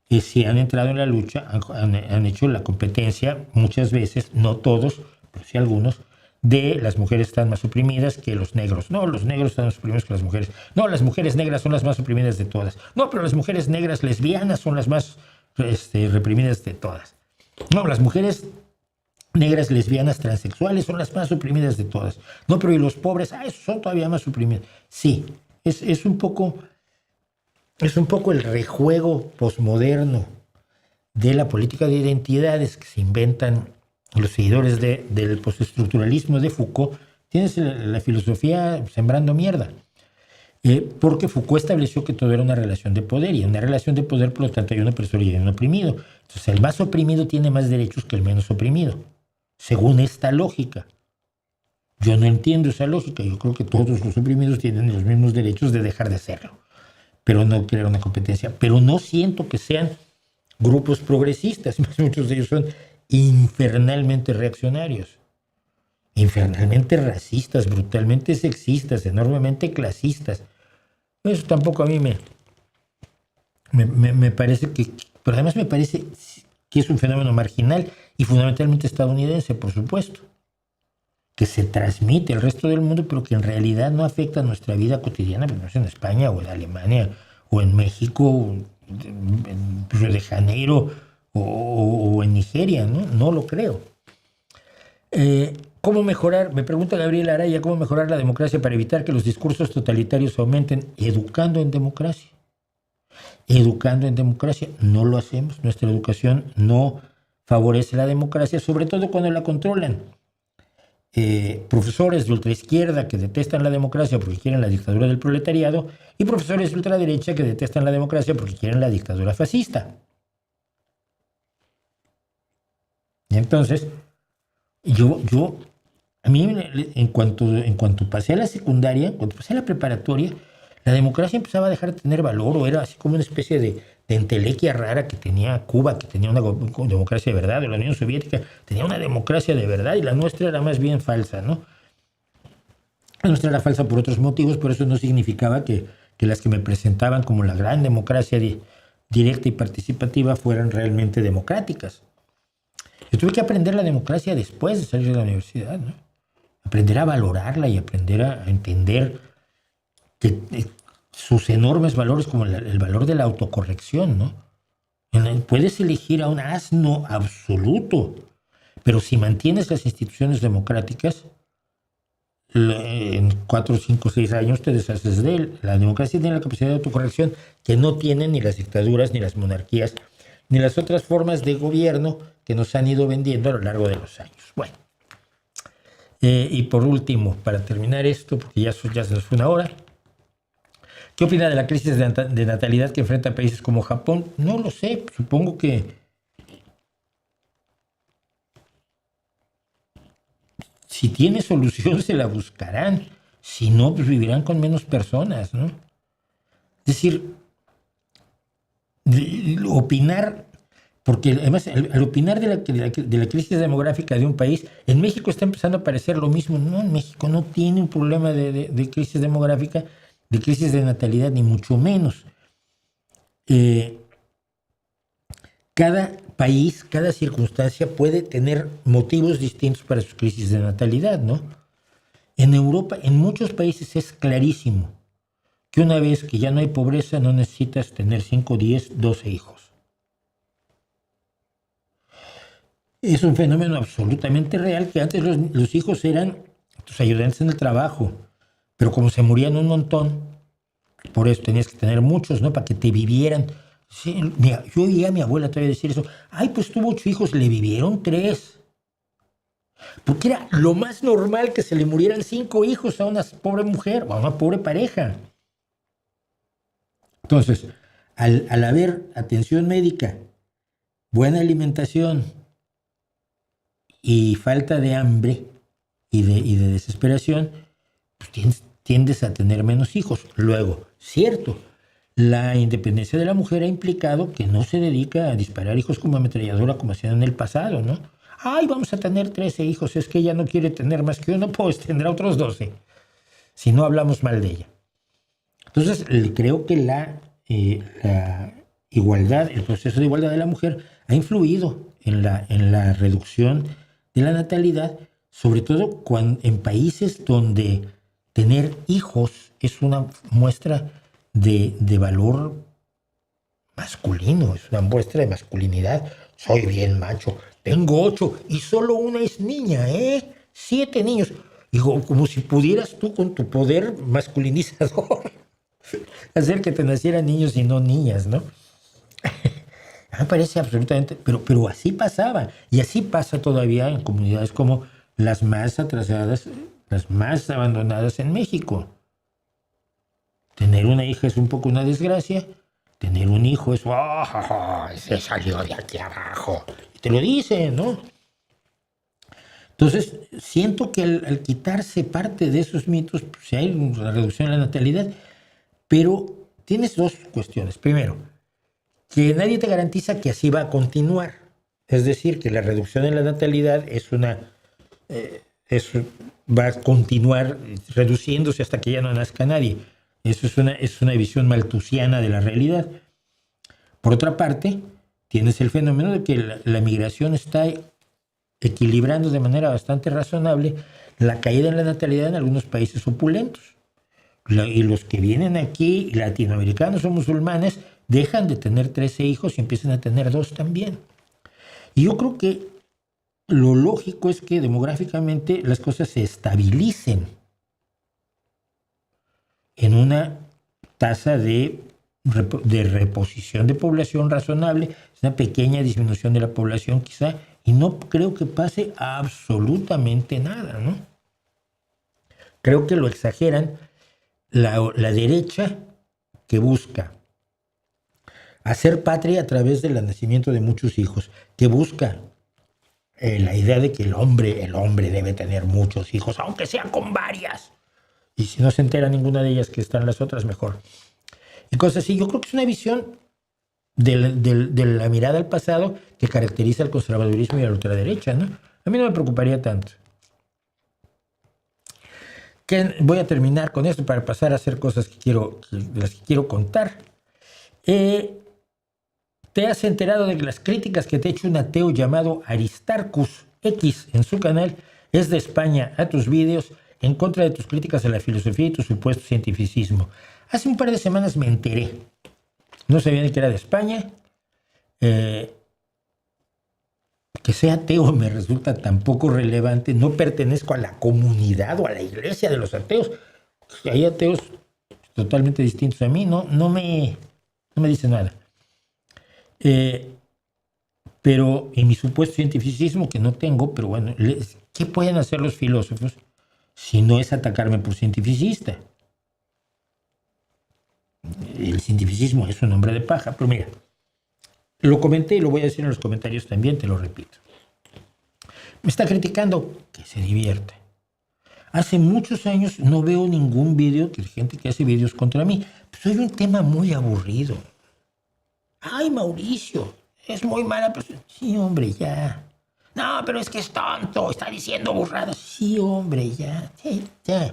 que sí han entrado en la lucha, han hecho la competencia muchas veces, no todos, pero sí algunos, de las mujeres están más oprimidas que los negros. No, los negros están más oprimidos que las mujeres. No, las mujeres negras son las más oprimidas de todas. No, pero las mujeres negras lesbianas son las más reprimidas de todas. No, las mujeres negras, lesbianas, transexuales son las más oprimidas de todas. No, pero y los pobres, esos son todavía más oprimidos. Sí, es un poco el rejuego posmoderno de la política de identidades que se inventan los seguidores del postestructuralismo de Foucault. Tienes la filosofía sembrando mierda. Porque Foucault estableció que todo era una relación de poder, y en una relación de poder, por lo tanto, hay un opresor y hay un oprimido. Entonces, el más oprimido tiene más derechos que el menos oprimido, según esta lógica. Yo no entiendo esa lógica. Yo creo que todos los oprimidos tienen los mismos derechos de dejar de hacerlo, pero no crear una competencia. Pero no siento que sean grupos progresistas, muchos de ellos son infernalmente reaccionarios, infernalmente racistas, brutalmente sexistas, enormemente clasistas. Eso tampoco a mí me parece que, pero además me parece que es un fenómeno marginal y fundamentalmente estadounidense, por supuesto, que se transmite al resto del mundo, pero que en realidad no afecta a nuestra vida cotidiana, pero no es en España o en Alemania o en México, en Río de Janeiro o en Nigeria, ¿no? No lo creo. ¿Cómo mejorar? Me pregunta Gabriel Araya, ¿cómo mejorar la democracia para evitar que los discursos totalitarios aumenten? Educando en democracia. Educando en democracia. No lo hacemos. Nuestra educación no favorece la democracia, sobre todo cuando la controlan. Profesores de ultraizquierda que detestan la democracia porque quieren la dictadura del proletariado, y profesores de ultraderecha que detestan la democracia porque quieren la dictadura fascista. Y entonces, a mí, en cuanto pasé a la secundaria, cuando pasé a la preparatoria, la democracia empezaba a dejar de tener valor, o era así como una especie de entelequia rara que tenía Cuba, que tenía una democracia de verdad, o la Unión Soviética tenía una democracia de verdad, y la nuestra era más bien falsa, ¿no? La nuestra era falsa por otros motivos, pero eso no significaba que las que me presentaban como la gran democracia directa y participativa fueran realmente democráticas. Yo tuve que aprender la democracia después de salir de la universidad, ¿no? aprender a valorarla y aprender a entender que sus enormes valores, como el valor de la autocorrección, ¿no? Puedes elegir a un asno absoluto, pero si mantienes las instituciones democráticas, en 4, 5, 6 años te deshaces de él. La democracia tiene la capacidad de autocorrección que no tienen ni las dictaduras, ni las monarquías, ni las otras formas de gobierno que nos han ido vendiendo a lo largo de los años. Bueno, y por último, para terminar esto, porque ya se nos fue una hora, ¿qué opina de la crisis de natalidad que enfrentan países como Japón? No lo sé, supongo que si tiene solución se la buscarán, si no, pues vivirán con menos personas, ¿no? Es decir, opinar, porque además al opinar de la crisis demográfica de un país, en México está empezando a parecer lo mismo. No, en México no tiene un problema de crisis demográfica, de crisis de natalidad, ni mucho menos. Cada país, cada circunstancia puede tener motivos distintos para su crisis de natalidad, ¿no? En Europa, en muchos países es clarísimo que una vez que ya no hay pobreza, no necesitas tener 5, 10, 12 hijos. Es un fenómeno absolutamente real, que antes los hijos eran tus ayudantes en el trabajo, pero como se morían un montón, por eso tenías que tener muchos, ¿no? Para que te vivieran. Sí, mira, yo oía a mi abuela todavía decir eso. Ay, pues tuvo 8 hijos, le vivieron 3. Porque era lo más normal que se le murieran 5 hijos a una pobre mujer o a una pobre pareja. Entonces, al haber atención médica, buena alimentación y falta de hambre y de desesperación, pues tiendes a tener menos hijos. Luego, cierto, la independencia de la mujer ha implicado que no se dedica a disparar hijos como ametralladora como hacían en el pasado, ¿no? Ay, vamos a tener 13 hijos, es que ella no quiere tener más que uno, pues tendrá otros 12, si no hablamos mal de ella. Entonces, creo que la igualdad, el proceso de igualdad de la mujer ha influido en la reducción de la natalidad, sobre todo en países donde tener hijos es una muestra de valor masculino, es una muestra de masculinidad. Soy bien macho, tengo 8 y solo una es niña, 7 niños. Digo, como si pudieras tú con tu poder masculinizador hacer que te nacieran niños y no niñas, ¿no? Me parece absolutamente, pero así pasaba, y así pasa todavía en comunidades como las más atrasadas, las más abandonadas en México. Tener una hija es un poco una desgracia, tener un hijo es, se salió de aquí abajo, y te lo dicen, ¿no? Entonces, siento que al quitarse parte de esos mitos, pues hay una reducción en la natalidad, pero tienes dos cuestiones. Primero, que nadie te garantiza que así va a continuar. Es decir, que la reducción en la natalidad va a continuar reduciéndose hasta que ya no nazca nadie. Eso es una visión malthusiana de la realidad. Por otra parte, tienes el fenómeno de que la migración está equilibrando de manera bastante razonable la caída en la natalidad en algunos países opulentos. Y los que vienen aquí, latinoamericanos o musulmanes, dejan de tener 13 hijos y empiezan a tener 2 también. Y yo creo que lo lógico es que demográficamente las cosas se estabilicen en una tasa de reposición de población razonable, una pequeña disminución de la población quizá, y no creo que pase absolutamente nada, ¿no? Creo que lo exageran la derecha, que busca hacer patria a través del nacimiento de muchos hijos, que busca la idea de que el hombre debe tener muchos hijos, aunque sean con varias. Y si no se entera ninguna de ellas que están las otras, mejor. Y cosas así. Yo creo que es una visión de la mirada al pasado que caracteriza al conservadurismo y a la ultraderecha, ¿no? A mí no me preocuparía tanto. Voy a terminar con esto para pasar a hacer cosas de las que quiero contar. ¿Te has enterado de las críticas que te ha hecho un ateo llamado Aristarchus X en su canal, Es de España a tus vídeos en contra de tus críticas a la filosofía y tu supuesto cientificismo. Hace un par de semanas me enteré. No sabía ni que era de España. Que sea ateo me resulta tan poco relevante. No pertenezco a la comunidad o a la iglesia de los ateos. Hay ateos totalmente distintos a mí. No me dice nada. Pero en mi supuesto cientificismo, que no tengo, pero bueno, ¿qué pueden hacer los filósofos si no es atacarme por cientificista? El cientificismo es un hombre de paja, pero mira, lo comenté y lo voy a decir en los comentarios también, te lo repito. Me está criticando, que se divierta. Hace muchos años no veo ningún video de gente que hace videos contra mí. Pues soy un tema muy aburrido. Ay, Mauricio, es muy mala persona. Sí, hombre, ya. No, pero es que es tonto, está diciendo burradas. Sí, hombre, ya. Sí, ya.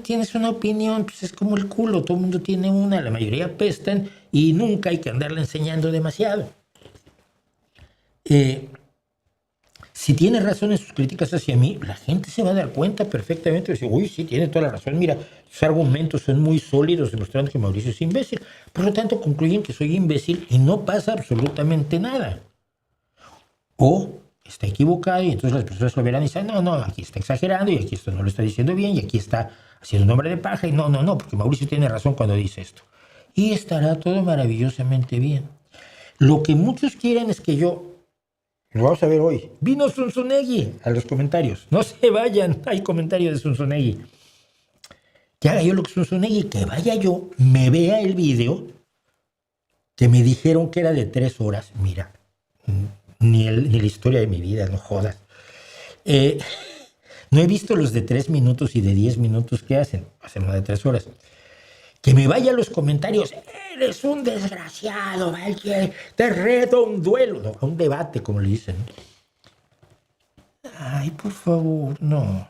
Tienes una opinión, pues es como el culo, todo el mundo tiene una, la mayoría apestan y nunca hay que andarla enseñando demasiado. Si tiene razón en sus críticas hacia mí, la gente se va a dar cuenta perfectamente. Dice, uy, sí, tiene toda la razón. Mira, sus argumentos son muy sólidos, demostrando que Mauricio es imbécil. Por lo tanto, concluyen que soy imbécil y no pasa absolutamente nada. O está equivocado y entonces las personas lo verán y dicen, no, aquí está exagerando y aquí esto no lo está diciendo bien y aquí está haciendo un hombre de paja y no, porque Mauricio tiene razón cuando dice esto. Y estará todo maravillosamente bien. Lo que muchos quieren es que yo... Lo vamos a ver hoy. Vino Zunzunegui a los comentarios. No se vayan, hay comentarios de Zunzunegui. Que haga yo lo que Zunzunegui, que vaya yo, me vea el video, que me dijeron que era de 3 horas. Mira, ni la historia de mi vida, no jodas. No he visto los de 3 minutos y de 10 minutos que hacen uno de 3 horas. Que me vaya a los comentarios, eres un desgraciado, te reto a un duelo, no, a un debate, como le dicen. Ay, por favor, no.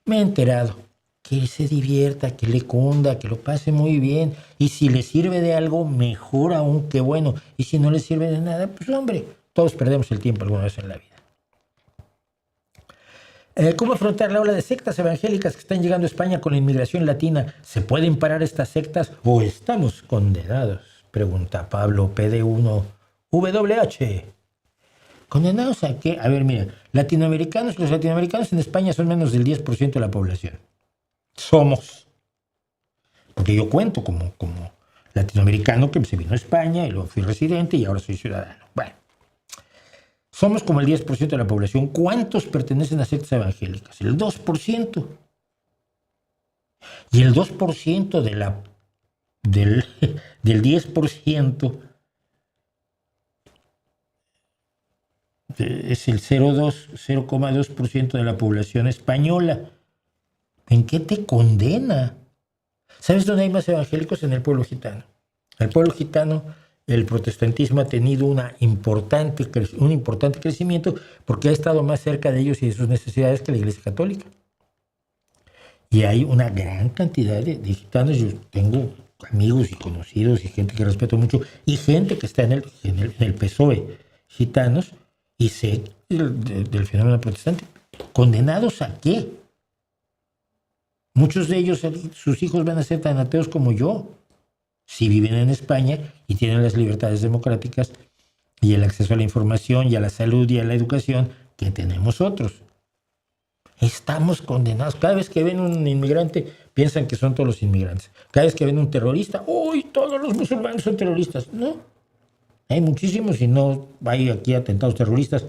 Me he enterado. Que se divierta, que le cunda, que lo pase muy bien. Y si le sirve de algo, mejor aún, que bueno. Y si no le sirve de nada, pues hombre, todos perdemos el tiempo alguna vez en la vida. ¿Cómo afrontar la ola de sectas evangélicas que están llegando a España con la inmigración latina? ¿Se pueden parar estas sectas o estamos condenados? Pregunta Pablo PD1WH. ¿Condenados a qué? A ver, mira, los latinoamericanos en España son menos del 10% de la población. Somos. Porque yo cuento como latinoamericano que se vino a España y luego fui residente y ahora soy ciudadano. Bueno. Somos como el 10% de la población. ¿Cuántos pertenecen a sectas evangélicas? El 2%. Y el 2% del 10% es el 0,2% de la población española. ¿En qué te condena? ¿Sabes dónde hay más evangélicos? En el pueblo gitano. El pueblo gitano, el protestantismo ha tenido un importante crecimiento porque ha estado más cerca de ellos y de sus necesidades que la Iglesia Católica. Y hay una gran cantidad de gitanos. Yo tengo amigos y conocidos y gente que respeto mucho y gente que está en el PSOE, gitanos, y sé del fenómeno protestante. ¿Condenados a qué? Muchos de ellos, sus hijos van a ser tan ateos como yo, si viven en España y tienen las libertades democráticas y el acceso a la información y a la salud y a la educación que tenemos otros. Estamos condenados. Cada vez que ven un inmigrante, piensan que son todos los inmigrantes. Cada vez que ven un terrorista, ¡uy, todos los musulmanes son terroristas! No, hay muchísimos y no hay aquí atentados terroristas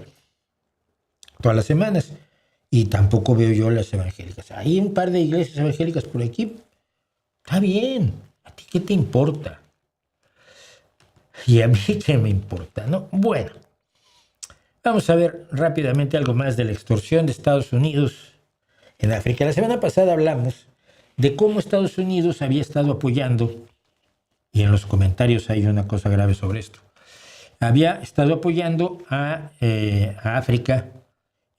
todas las semanas. Y tampoco veo yo las evangélicas. Hay un par de iglesias evangélicas por aquí. Está bien. ¿A ti qué te importa? Y a mí qué me importa, ¿no? Bueno, vamos a ver rápidamente algo más de la extorsión de Estados Unidos en África. La semana pasada hablamos de cómo Estados Unidos había estado apoyando, y en los comentarios hay una cosa grave sobre esto, había estado apoyando a África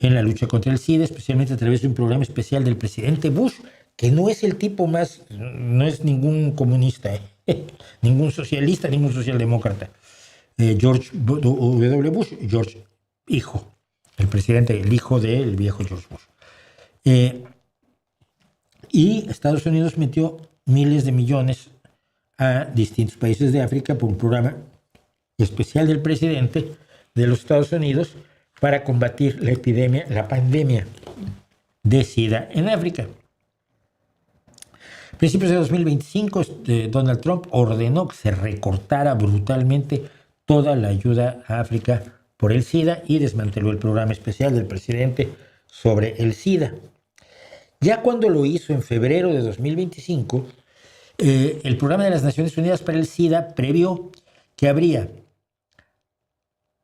en la lucha contra el SIDA, especialmente a través de un programa especial del presidente Bush, que no es el tipo más, no es ningún comunista, ningún socialista, ningún socialdemócrata. George W. Bush, George, hijo. el presidente, el hijo del viejo George Bush. Y Estados Unidos metió miles de millones a distintos países de África por un programa especial del presidente de los Estados Unidos para combatir la pandemia de SIDA en África. A principios de 2025, Donald Trump ordenó que se recortara brutalmente toda la ayuda a África por el SIDA y desmanteló el programa especial del presidente sobre el SIDA. Ya cuando lo hizo en febrero de 2025, el programa de las Naciones Unidas para el SIDA previó que habría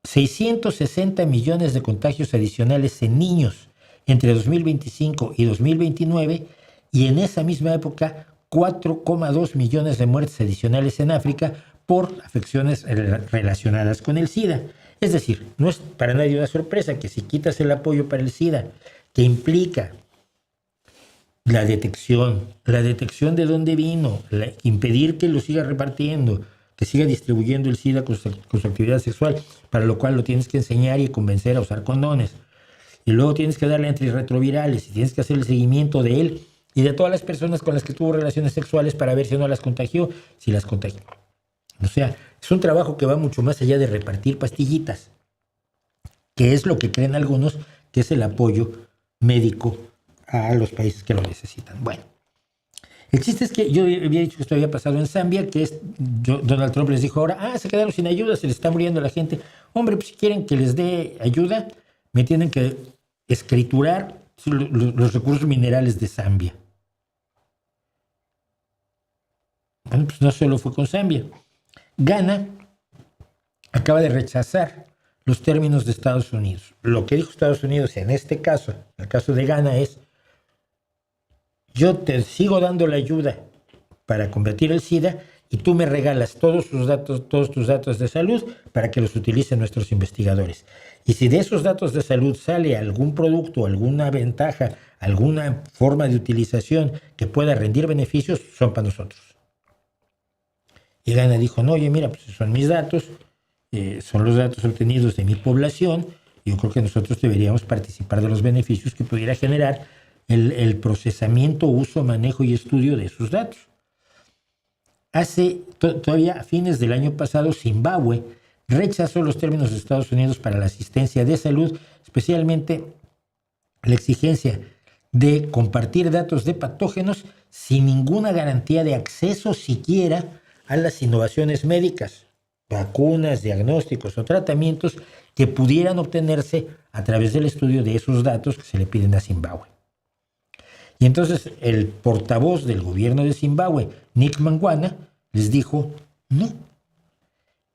660 millones de contagios adicionales en niños entre 2025 y 2029 y en esa misma época 4,2 millones de muertes adicionales en África por afecciones relacionadas con el SIDA. Es decir, no es para nadie una sorpresa que si quitas el apoyo para el SIDA, que implica la detección de dónde vino, impedir que lo siga repartiendo, que siga distribuyendo el SIDA con su actividad sexual, para lo cual lo tienes que enseñar y convencer a usar condones. Y luego tienes que darle antirretrovirales y tienes que hacer el seguimiento de él y de todas las personas con las que tuvo relaciones sexuales para ver si no las contagió, si las contagió. O sea, es un trabajo que va mucho más allá de repartir pastillitas, que es lo que creen algunos que es el apoyo médico a los países que lo necesitan. Bueno, el chiste es que yo había dicho que esto había pasado en Zambia, Donald Trump les dijo ahora, se quedaron sin ayuda, se les está muriendo la gente. Hombre, pues si quieren que les dé ayuda, me tienen que escriturar los recursos minerales de Zambia. Bueno, pues no solo fue con Zambia. Ghana acaba de rechazar los términos de Estados Unidos. Lo que dijo Estados Unidos en este caso, en el caso de Ghana, es: yo te sigo dando la ayuda para combatir el SIDA y tú me regalas todos tus datos de salud para que los utilicen nuestros investigadores. Y si de esos datos de salud sale algún producto, alguna ventaja, alguna forma de utilización que pueda rendir beneficios, son para nosotros. Y Ghana dijo, no, oye, mira, pues son mis datos, son los datos obtenidos de mi población, y yo creo que nosotros deberíamos participar de los beneficios que pudiera generar el procesamiento, uso, manejo y estudio de esos datos. Todavía a fines del año pasado, Zimbabue rechazó los términos de Estados Unidos para la asistencia de salud, especialmente la exigencia de compartir datos de patógenos sin ninguna garantía de acceso siquiera a las innovaciones médicas, vacunas, diagnósticos o tratamientos que pudieran obtenerse a través del estudio de esos datos que se le piden a Zimbabue. Y entonces el portavoz del gobierno de Zimbabue, Nick Mangwana, les dijo no.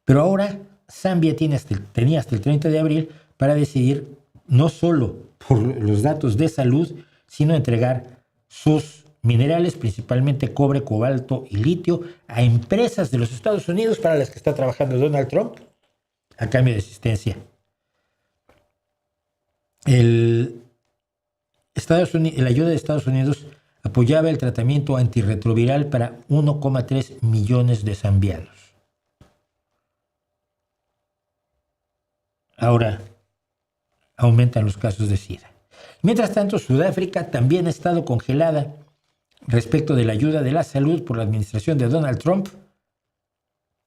Pero ahora Zambia tenía hasta el 30 de abril para decidir no solo por los datos de salud, sino entregar sus minerales, principalmente cobre, cobalto y litio, a empresas de los Estados Unidos para las que está trabajando Donald Trump a cambio de asistencia. La ayuda de Estados Unidos apoyaba el tratamiento antirretroviral para 1,3 millones de zambianos. Ahora aumentan los casos de SIDA. Mientras tanto, Sudáfrica también ha estado congelada respecto de la ayuda de la salud por la administración de Donald Trump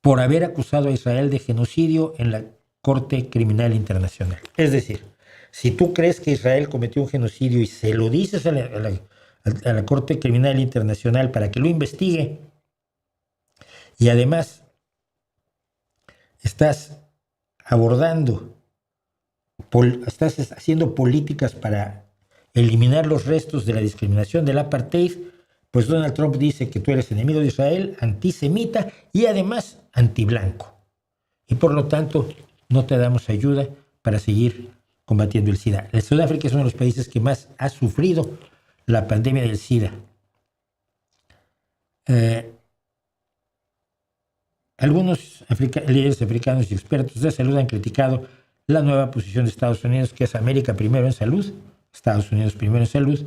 por haber acusado a Israel de genocidio en la Corte Criminal Internacional. Es decir, si tú crees que Israel cometió un genocidio y se lo dices a la Corte Criminal Internacional para que lo investigue, y además estás haciendo políticas para eliminar los restos de la discriminación del apartheid, pues Donald Trump dice que tú eres enemigo de Israel, antisemita y además antiblanco. Y por lo tanto no te damos ayuda para seguir combatiendo el SIDA. Sudáfrica es uno de los países que más ha sufrido la pandemia del SIDA. Algunos líderes africanos y expertos de salud han criticado la nueva posición de Estados Unidos, que es América primero en salud, Estados Unidos primero en salud,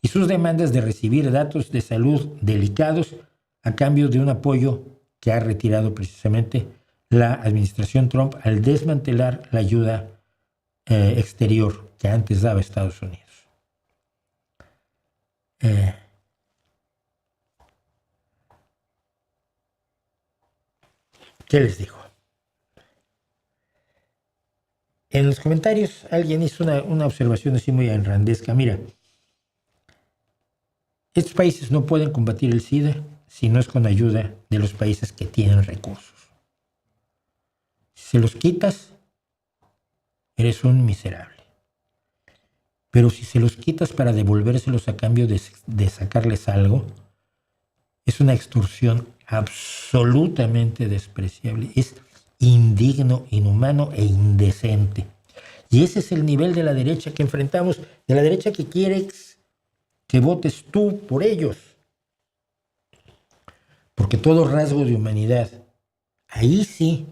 y sus demandas de recibir datos de salud delicados a cambio de un apoyo que ha retirado precisamente la administración Trump al desmantelar la ayuda exterior que antes daba Estados Unidos. ¿Qué les digo? En los comentarios alguien hizo una observación así muy enrandesca. Mira, estos países no pueden combatir el SIDA si no es con ayuda de los países que tienen recursos. Si se los quitas, eres un miserable. Pero si se los quitas para devolvérselos a cambio de sacarles algo, es una extorsión absolutamente despreciable. Es indigno, inhumano e indecente. Y ese es el nivel de la derecha que enfrentamos, de la derecha que quiere que votes tú por ellos. Porque todo rasgo de humanidad, ahí sí,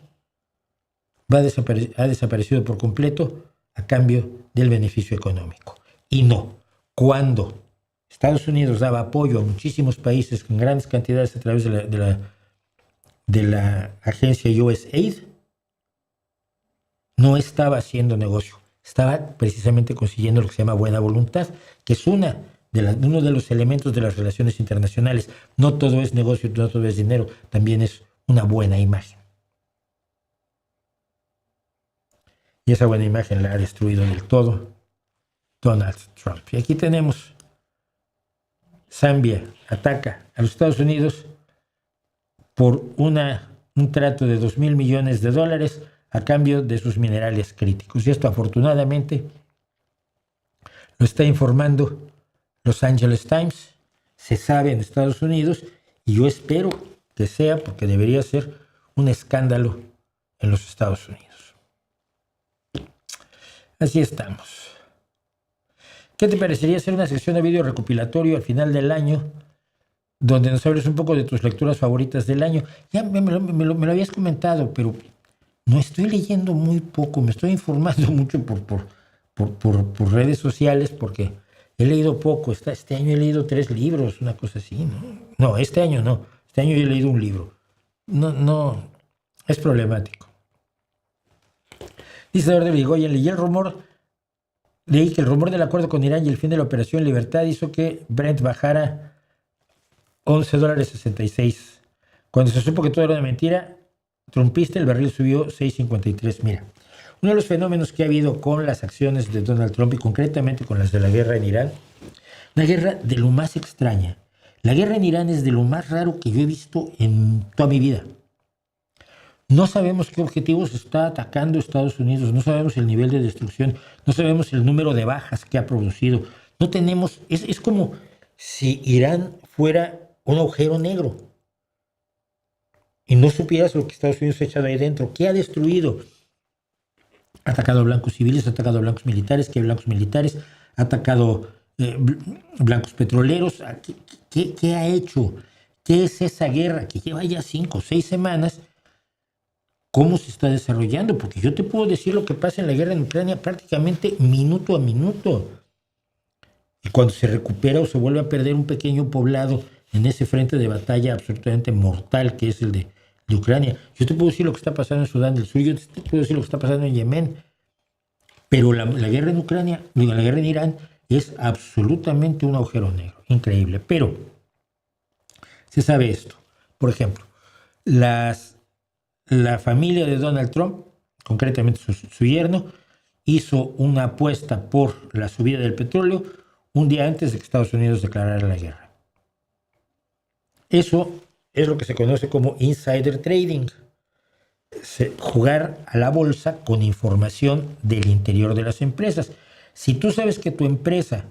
ha desaparecido por completo a cambio del beneficio económico. Y no, cuando Estados Unidos daba apoyo a muchísimos países con grandes cantidades a través de la agencia USAID, no estaba haciendo negocio, estaba precisamente consiguiendo lo que se llama buena voluntad, que es uno de los elementos de las relaciones internacionales. No todo es negocio, no todo es dinero, también es una buena imagen. Y esa buena imagen la ha destruido del todo Donald Trump. Y aquí tenemos Zambia ataca a los Estados Unidos por un trato de $2,000 millones a cambio de sus minerales críticos. Y esto afortunadamente lo está informando Los Angeles Times. Se sabe en Estados Unidos y yo espero que sea, porque debería ser un escándalo en los Estados Unidos. Así estamos. ¿Qué te parecería hacer una sección de video recopilatorio al final del año donde nos hables un poco de tus lecturas favoritas del año? Ya me lo habías comentado, pero no estoy leyendo muy poco, me estoy informando mucho por redes sociales porque he leído poco. Este año he leído 3 libros, una cosa así, ¿no? No, este año no. Este año he leído un libro. No, es problemático. Dice Eduardo Vigoyen, leí que el rumor del acuerdo con Irán y el fin de la Operación Libertad hizo que Brent bajara $11.66. Cuando se supo que todo era una mentira trumpista, el barril subió 6.53. Mira, uno de los fenómenos que ha habido con las acciones de Donald Trump y concretamente con las de la guerra en Irán, una guerra de lo más extraña. La guerra en Irán es de lo más raro que yo he visto en toda mi vida. No sabemos qué objetivos está atacando Estados Unidos, no sabemos el nivel de destrucción, no sabemos el número de bajas que ha producido. No tenemos, es como si Irán fuera un agujero negro y no supieras lo que Estados Unidos ha echado ahí dentro. ¿Qué ha destruido? Ha atacado a blancos civiles, ha atacado a blancos militares, ¿qué blancos militares? Ha atacado blancos petroleros. ¿Qué ha hecho? ¿Qué es esa guerra que lleva ya 5 o 6 semanas? ¿Cómo se está desarrollando? Porque yo te puedo decir lo que pasa en la guerra en Ucrania prácticamente minuto a minuto. Y cuando se recupera o se vuelve a perder un pequeño poblado en ese frente de batalla absolutamente mortal que es el de Ucrania. Yo te puedo decir lo que está pasando en Sudán del Sur, yo te puedo decir lo que está pasando en Yemen. Pero la guerra en Ucrania, la guerra en Irán es absolutamente un agujero negro. Increíble. Pero se sabe esto. Por ejemplo, la familia de Donald Trump, concretamente su yerno, hizo una apuesta por la subida del petróleo un día antes de que Estados Unidos declarara la guerra. Eso es lo que se conoce como insider trading. Jugar a la bolsa con información del interior de las empresas. Si tú sabes que tu empresa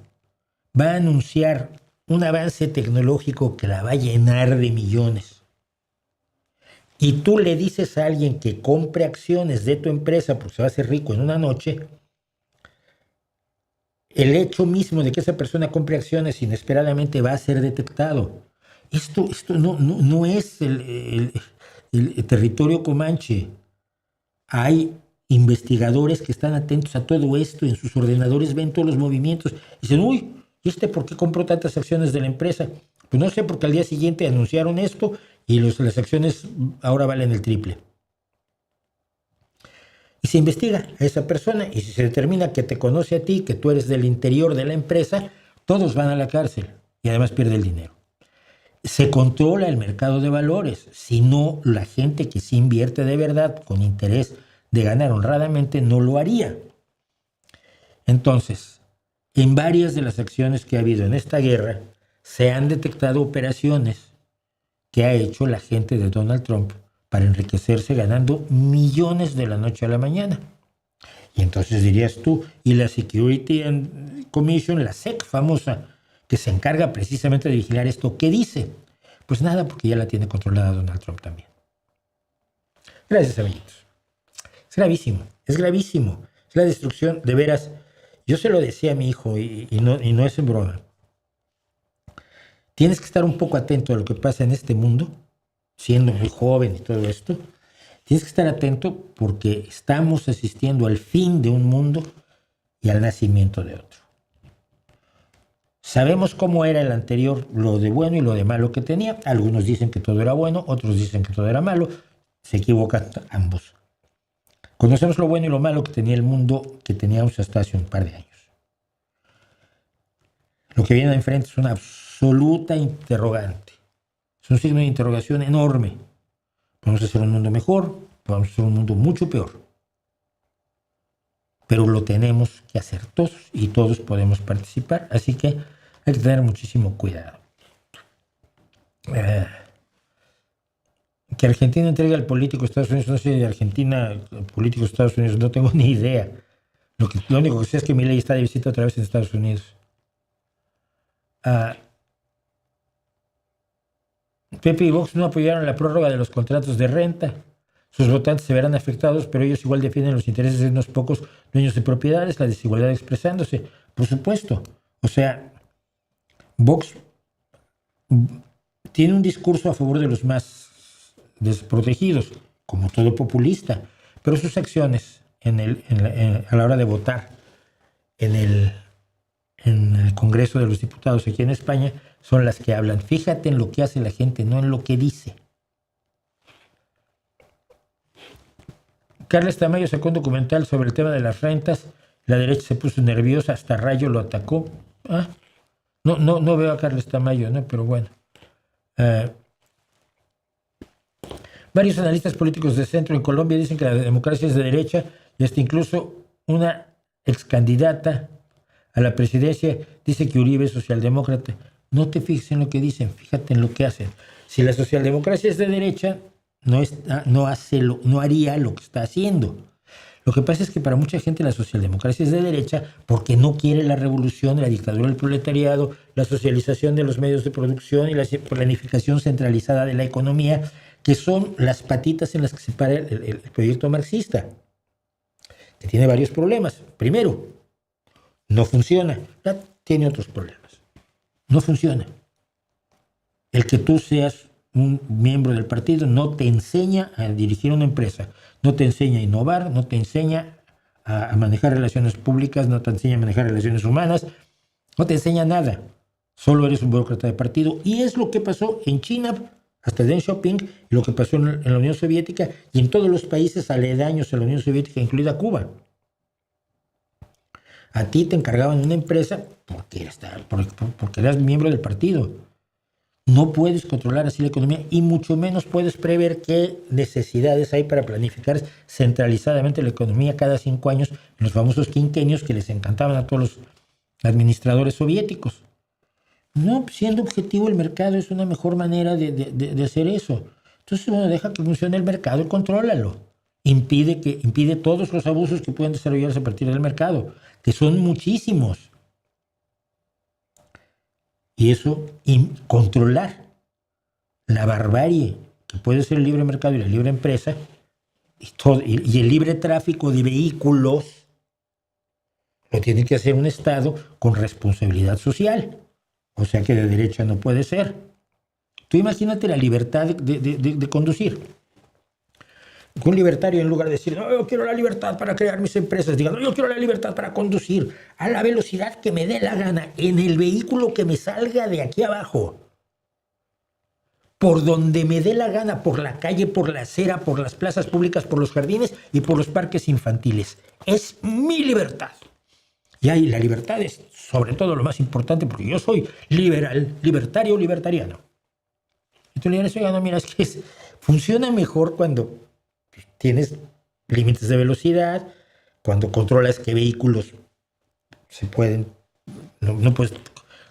va a anunciar un avance tecnológico que la va a llenar de millones, y tú le dices a alguien que compre acciones de tu empresa porque se va a hacer rico en una noche, el hecho mismo de que esa persona compre acciones inesperadamente va a ser detectado. Esto no es el territorio comanche. Hay investigadores que están atentos a todo esto, en sus ordenadores ven todos los movimientos y dicen, uy, ¿y por qué compró tantas acciones de la empresa? Pues no sé, porque al día siguiente anunciaron esto y las acciones ahora valen el triple. Y y se investiga a esa persona, y si se determina que te conoce a ti, que tú eres del interior de la empresa, todos van a la cárcel y además pierde el dinero. Se controla el mercado de valores, si no, la gente que sí invierte de verdad con interés de ganar honradamente no lo haría. Entonces, en varias de las acciones que ha habido en esta guerra, se han detectado operaciones que ha hecho la gente de Donald Trump para enriquecerse ganando millones de la noche a la mañana. Y entonces dirías tú, y la Security Commission, la SEC famosa, que se encarga precisamente de vigilar esto, ¿qué dice? Pues nada, porque ya la tiene controlada Donald Trump también. Gracias, amiguitos. Es gravísimo, es gravísimo. Es la destrucción, de veras. Yo se lo decía a mi hijo, y no es en broma. Tienes que estar un poco atento a lo que pasa en este mundo, siendo muy joven y todo esto. Tienes que estar atento porque estamos asistiendo al fin de un mundo y al nacimiento de otro. Sabemos cómo era el anterior, lo de bueno y lo de malo que tenía. Algunos dicen que todo era bueno, otros dicen que todo era malo. Se equivocan ambos. Conocemos lo bueno y lo malo que tenía el mundo que teníamos hasta hace un par de años. Lo que viene de enfrente es una absoluta interrogante. Es un signo de interrogación enorme. Podemos hacer un mundo mejor, podemos hacer un mundo mucho peor. Pero lo tenemos que hacer todos y todos podemos participar. Así que hay que tener muchísimo cuidado. Que Argentina entregue al político de Estados Unidos, no sé de Argentina, el político de Estados Unidos, no tengo ni idea. Lo único que sé es que Milei está de visita otra vez en Estados Unidos. Pepe y Vox no apoyaron la prórroga de los contratos de renta. Sus votantes se verán afectados, pero ellos igual defienden los intereses de unos pocos dueños de propiedades, la desigualdad expresándose. Por supuesto. O sea, Vox tiene un discurso a favor de los más desprotegidos, como todo populista, pero sus acciones a la hora de votar en el Congreso de los Diputados aquí en España son las que hablan. Fíjate en lo que hace la gente, no en lo que dice. Carles Tamayo sacó un documental sobre el tema de las rentas. La derecha se puso nerviosa, hasta Rayo lo atacó. No veo a Carles Tamayo, ¿no? Pero bueno. Varios analistas políticos de centro en Colombia dicen que la democracia es de derecha y hasta incluso una excandidata a la presidencia dice que Uribe es socialdemócrata. No te fijes en lo que dicen, fíjate en lo que hacen. Si la socialdemocracia es de derecha, no haría lo que está haciendo. Lo que pasa es que para mucha gente la socialdemocracia es de derecha porque no quiere la revolución, la dictadura del proletariado, la socialización de los medios de producción y la planificación centralizada de la economía, que son las patitas en las que se para el proyecto marxista, que tiene varios problemas. Primero, no funciona. Tiene otros problemas. No funciona. El que tú seas un miembro del partido no te enseña a dirigir una empresa, no te enseña a innovar, no te enseña a manejar relaciones públicas, no te enseña a manejar relaciones humanas, no te enseña nada. Solo eres un burócrata de partido. Y es lo que pasó en China, hasta Deng Xiaoping, y lo que pasó en la Unión Soviética y en todos los países aledaños a la Unión Soviética, incluida Cuba. A ti te encargaban una empresa porque eras miembro del partido. No puedes controlar así la economía y mucho menos puedes prever qué necesidades hay para planificar centralizadamente la economía cada 5 años en los famosos quinquenios que les encantaban a todos los administradores soviéticos. No, siendo objetivo el mercado es una mejor manera de hacer eso. Entonces, bueno, deja que funcione el mercado y contrólalo. Impide todos los abusos que pueden desarrollarse a partir del mercado, que son muchísimos. Y eso, controlar la barbarie que puede ser el libre mercado y la libre empresa y el libre tráfico de vehículos, lo tiene que hacer un Estado con responsabilidad social. O sea que de derecha no puede ser. Tú imagínate la libertad de conducir. Un libertario, en lugar de decir, no, yo quiero la libertad para crear mis empresas, diga, no, yo quiero la libertad para conducir a la velocidad que me dé la gana en el vehículo que me salga de aquí abajo. por donde me dé la gana, por la calle, por la acera, por las plazas públicas, por los jardines y por los parques infantiles. Es mi libertad. Y ahí la libertad es sobre todo lo más importante, porque yo soy liberal, libertario, libertariano. Y tú le dices, oiga, no, mira, es que funciona mejor cuando tienes límites de velocidad, cuando controlas qué vehículos se pueden, no puedes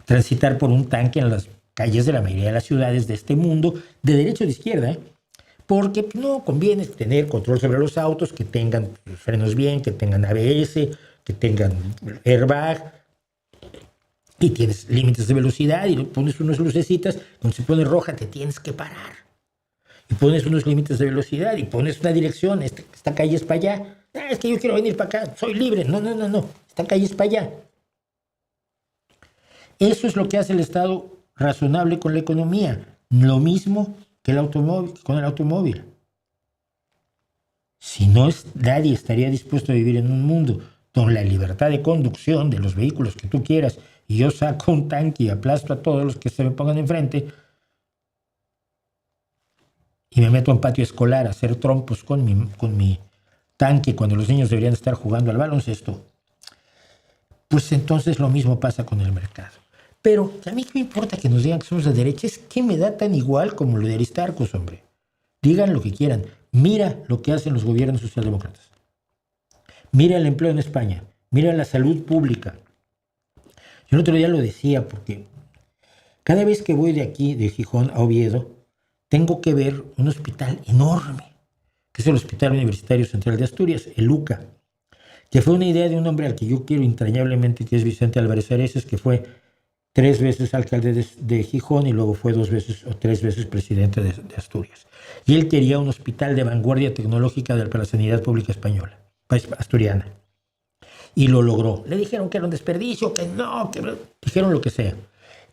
transitar por un tanque en las calles de la mayoría de las ciudades de este mundo, de derecha o de izquierda, porque no conviene tener control sobre los autos, que tengan frenos bien, que tengan ABS, que tengan airbag, y tienes límites de velocidad y pones unas lucecitas, cuando se pone roja te tienes que parar. Y pones unos límites de velocidad y pones una dirección, esta calle es para allá. Ah, es que yo quiero venir para acá, soy libre. No, esta calle es para allá. Eso es lo que hace el Estado razonable con la economía. Lo mismo que el automóvil, con el automóvil. Si no, nadie estaría dispuesto a vivir en un mundo donde la libertad de conducción de los vehículos que tú quieras y yo saco un tanque y aplasto a todos los que se me pongan enfrente y me meto a un patio escolar a hacer trompos con mi tanque cuando los niños deberían estar jugando al baloncesto, pues entonces lo mismo pasa con el mercado. Pero a mí qué me importa que nos digan que somos de derecha, es que me da tan igual como lo de Aristarcos, hombre. Digan lo que quieran. Mira lo que hacen los gobiernos socialdemócratas. Mira el empleo en España. Mira la salud pública. Yo el otro día lo decía porque cada vez que voy de aquí, de Gijón a Oviedo, tengo que ver un hospital enorme, que es el Hospital Universitario Central de Asturias, el UCA, que fue una idea de un hombre al que yo quiero entrañablemente, que es Vicente Álvarez Areces, que fue 3 veces alcalde de Gijón y luego fue 2 veces o 3 veces presidente de Asturias. Y él quería un hospital de vanguardia tecnológica para la sanidad pública española, asturiana. Y lo logró. Le dijeron que era un desperdicio, que no, que dijeron lo que sea.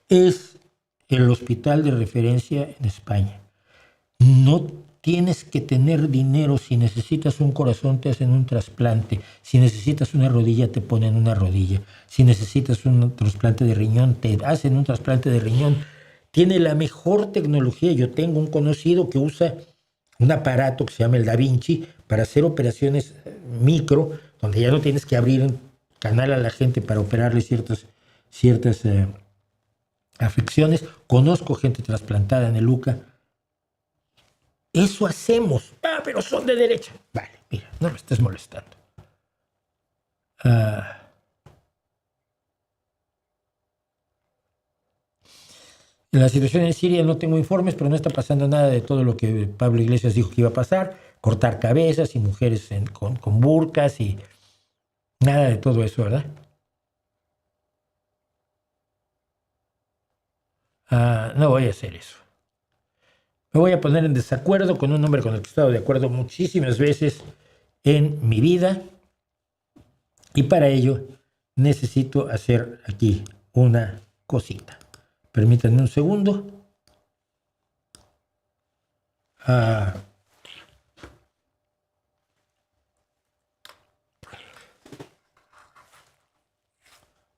Es el hospital de referencia en España. No tienes que tener dinero. Si necesitas un corazón, te hacen un trasplante. Si necesitas una rodilla, te ponen una rodilla. Si necesitas un trasplante de riñón, te hacen un trasplante de riñón. Tiene la mejor tecnología. Yo tengo un conocido que usa un aparato que se llama el Da Vinci para hacer operaciones micro, donde ya no tienes que abrir un canal a la gente para operarle ciertas afecciones. Conozco gente trasplantada en el UCA. Eso hacemos. Ah, pero son de derecha. Vale, mira, no me estés molestando. En la situación en Siria no tengo informes, pero no está pasando nada de todo lo que Pablo Iglesias dijo que iba a pasar. Cortar cabezas y mujeres con burkas y nada de todo eso, ¿verdad? No voy a hacer eso. Me voy a poner en desacuerdo con un hombre con el que he estado de acuerdo muchísimas veces en mi vida. Y para ello necesito hacer aquí una cosita. Permítanme un segundo.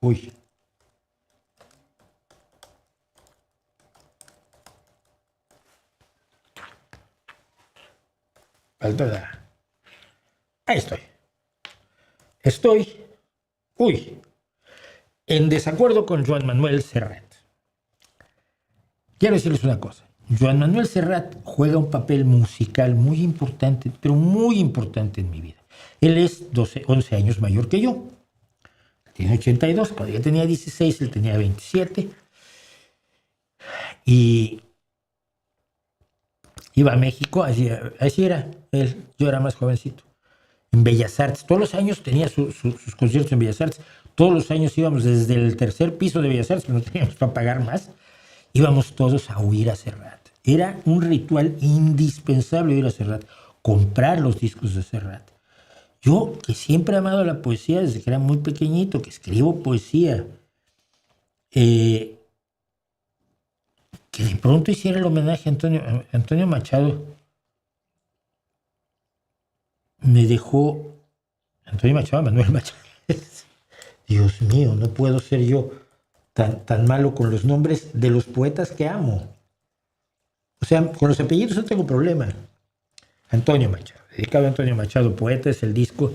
Uy. Ahí estoy. En desacuerdo con Joan Manuel Serrat. Quiero decirles una cosa. Joan Manuel Serrat juega un papel musical muy importante, pero muy importante en mi vida. Él es 11 años mayor que yo. Tiene 82, cuando yo tenía 16, él tenía 27. Y iba a México, así era él, yo era más jovencito. En Bellas Artes, todos los años tenía sus conciertos en Bellas Artes. Todos los años íbamos desde el tercer piso de Bellas Artes, que no teníamos para pagar más. Íbamos todos a oír a Serrat. Era un ritual indispensable oír a Serrat, comprar los discos de Serrat. Yo, que siempre he amado la poesía desde que era muy pequeñito, que escribo poesía, que de pronto hiciera el homenaje a Antonio Machado, me dejó Antonio Machado, Manuel Machado. Dios mío, no puedo ser yo tan malo con los nombres de los poetas que amo. O sea, con los apellidos no tengo problema. Antonio Machado, dedicado a Antonio Machado, Poeta, es el disco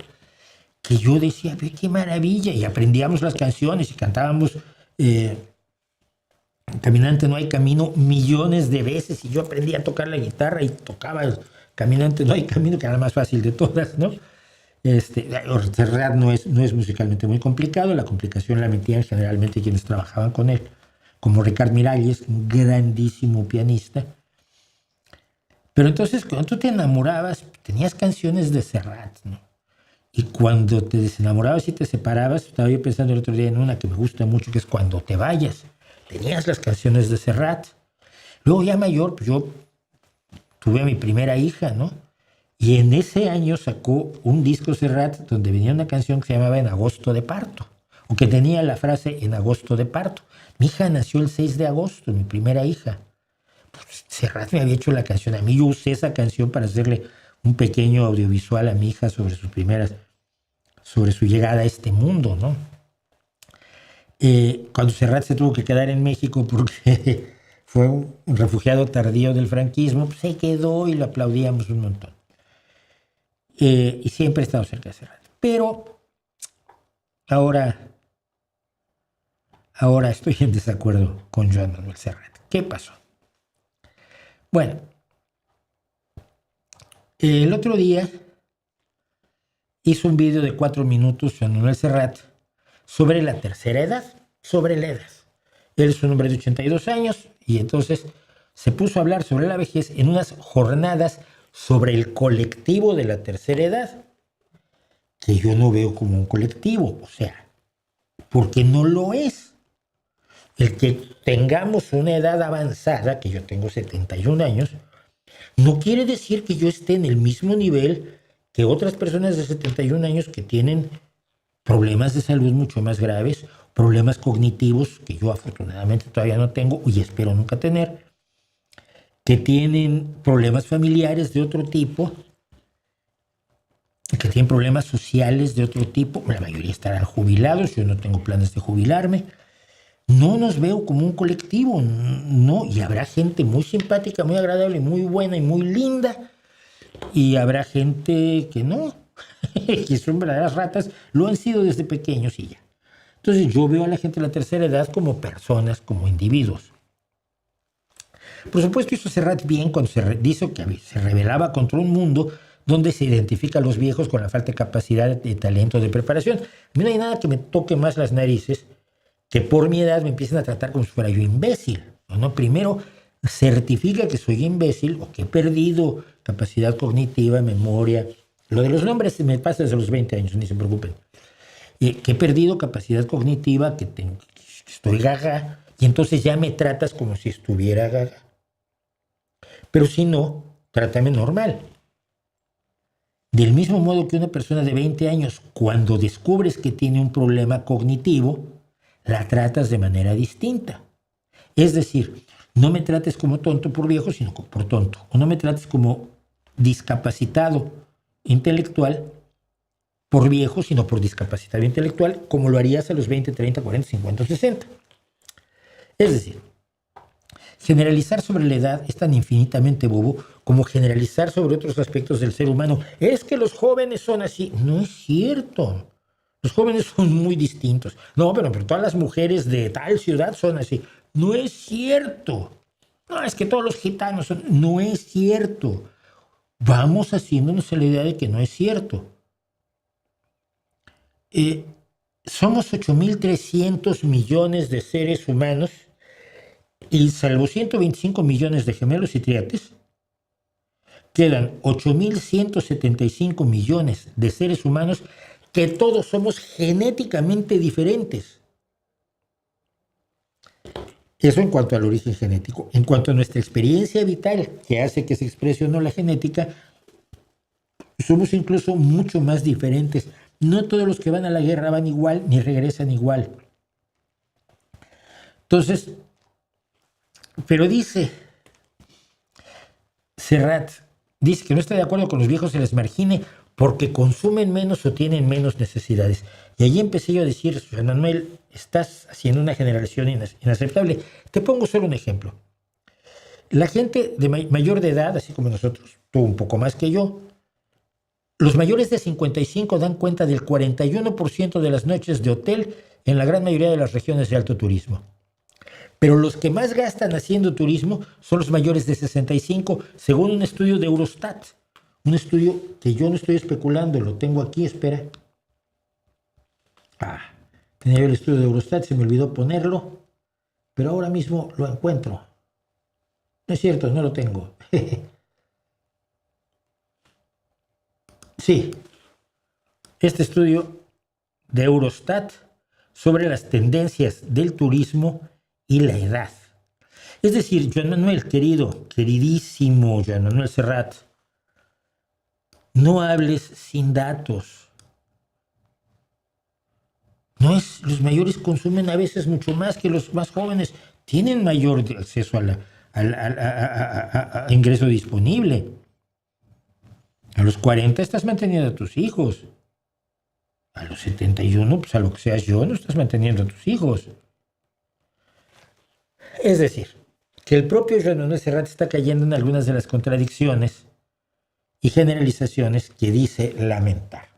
que yo decía, ve qué maravilla, y aprendíamos las canciones y cantábamos Caminante no hay camino millones de veces, y yo aprendí a tocar la guitarra y tocaba Caminante no hay camino, que era la más fácil de todas, ¿no? Serrat no es musicalmente muy complicado, la complicación la metían generalmente quienes trabajaban con él, como Ricard Miralles, un grandísimo pianista. Pero entonces, cuando tú te enamorabas, tenías canciones de Serrat, ¿no? Y cuando te desenamorabas y te separabas, estaba yo pensando el otro día en una que me gusta mucho, que es Cuando te vayas. Tenías las canciones de Serrat. Luego ya mayor, pues yo tuve a mi primera hija, ¿no? Y en ese año sacó un disco Serrat donde venía una canción que se llamaba En agosto de parto, o que tenía la frase En agosto de parto. Mi hija nació el 6 de agosto, mi primera hija. Pues Serrat me había hecho la canción a mí. Yo usé esa canción para hacerle un pequeño audiovisual a mi hija sobre su llegada a este mundo, ¿no? Cuando Serrat se tuvo que quedar en México porque fue un refugiado tardío del franquismo, pues se quedó y lo aplaudíamos un montón. Y siempre he estado cerca de Serrat. Pero ahora estoy en desacuerdo con Joan Manuel Serrat. ¿Qué pasó? Bueno, el otro día hizo un video de 4 minutos Joan Manuel Serrat sobre la tercera edad, sobre la edad. Él es un hombre de 82 años y entonces se puso a hablar sobre la vejez en unas jornadas sobre el colectivo de la tercera edad, que yo no veo como un colectivo, o sea, porque no lo es. El que tengamos una edad avanzada, que yo tengo 71 años, no quiere decir que yo esté en el mismo nivel que otras personas de 71 años que tienen problemas de salud mucho más graves, problemas cognitivos que yo afortunadamente todavía no tengo y espero nunca tener, que tienen problemas familiares de otro tipo, que tienen problemas sociales de otro tipo. La mayoría estarán jubilados, yo no tengo planes de jubilarme. No nos veo como un colectivo, no, y habrá gente muy simpática, muy agradable, muy buena y muy linda, y habrá gente que no, que son verdaderas ratas, lo han sido desde pequeños y ya. Entonces yo veo a la gente de la tercera edad como personas, como individuos. Por supuesto hizo Serrat bien cuando dijo que se rebelaba contra un mundo donde se identifica a los viejos con la falta de capacidad, de talento, de preparación. A mí no hay nada que me toque más las narices que por mi edad me empiecen a tratar como si fuera yo imbécil. ¿No? Primero certifica que soy imbécil o que he perdido capacidad cognitiva, memoria. Lo de los nombres me pasa desde los 20 años, ni se preocupen. Que he perdido capacidad cognitiva, que estoy gaga, y entonces ya me tratas como si estuviera gaga. Pero si no, trátame normal. Del mismo modo que una persona de 20 años, cuando descubres que tiene un problema cognitivo, la tratas de manera distinta. Es decir, no me trates como tonto por viejo, sino por tonto. O no me trates como discapacitado intelectual por viejo, sino por discapacitado intelectual, como lo harías a los 20, 30, 40, 50 o 60. Es decir, generalizar sobre la edad es tan infinitamente bobo como generalizar sobre otros aspectos del ser humano. Es que los jóvenes son así. No es cierto. Los jóvenes son muy distintos. No, pero todas las mujeres de tal ciudad son así. No es cierto. No, es que todos los gitanos son... No es cierto. Vamos haciéndonos la idea de que no es cierto. Somos 8.300 millones de seres humanos y salvo 125 millones de gemelos y triates, quedan 8.175 millones de seres humanos que todos somos genéticamente diferentes. Eso en cuanto al origen genético. En cuanto a nuestra experiencia vital, que hace que se exprese o no la genética, somos incluso mucho más diferentes. No todos los que van a la guerra van igual ni regresan igual. Entonces, pero dice Serrat, dice que no está de acuerdo con los viejos se les margine porque consumen menos o tienen menos necesidades. Y ahí empecé yo a decir, Juan Manuel, estás haciendo una generación inaceptable. Te pongo solo un ejemplo. La gente de mayor de edad, así como nosotros, tú un poco más que yo, los mayores de 55 dan cuenta del 41% de las noches de hotel en la gran mayoría de las regiones de alto turismo. Pero los que más gastan haciendo turismo son los mayores de 65, según un estudio de Eurostat. Un estudio que yo no estoy especulando, lo tengo aquí, espera. Tenía yo el estudio de Eurostat, se me olvidó ponerlo, pero ahora mismo lo encuentro. No es cierto, no lo tengo. Sí, este estudio de Eurostat sobre las tendencias del turismo y la edad. Es decir, Joan Manuel, queridísimo Joan Manuel Serrat, no hables sin datos. Los mayores consumen a veces mucho más que los más jóvenes. Tienen mayor acceso a ingreso disponible. A los 40 estás manteniendo a tus hijos. A los 71, pues a lo que seas yo, no estás manteniendo a tus hijos. Es decir, que el propio Joan Manuel Serrat está cayendo en algunas de las contradicciones y generalizaciones que dice lamentar.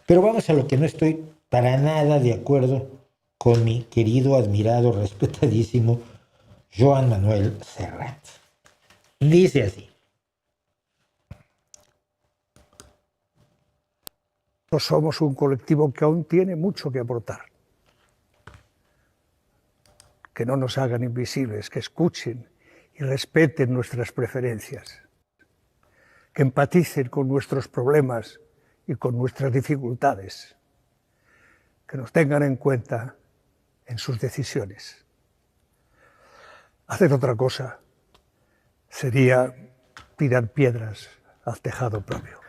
Pero vamos a lo que no estoy para nada de acuerdo con mi querido, admirado, respetadísimo Joan Manuel Serrat. Dice así. Somos un colectivo que aún tiene mucho que aportar. Que no nos hagan invisibles, que escuchen y respeten nuestras preferencias, que empaticen con nuestros problemas y con nuestras dificultades, que nos tengan en cuenta en sus decisiones. Hacer otra cosa sería tirar piedras al tejado propio.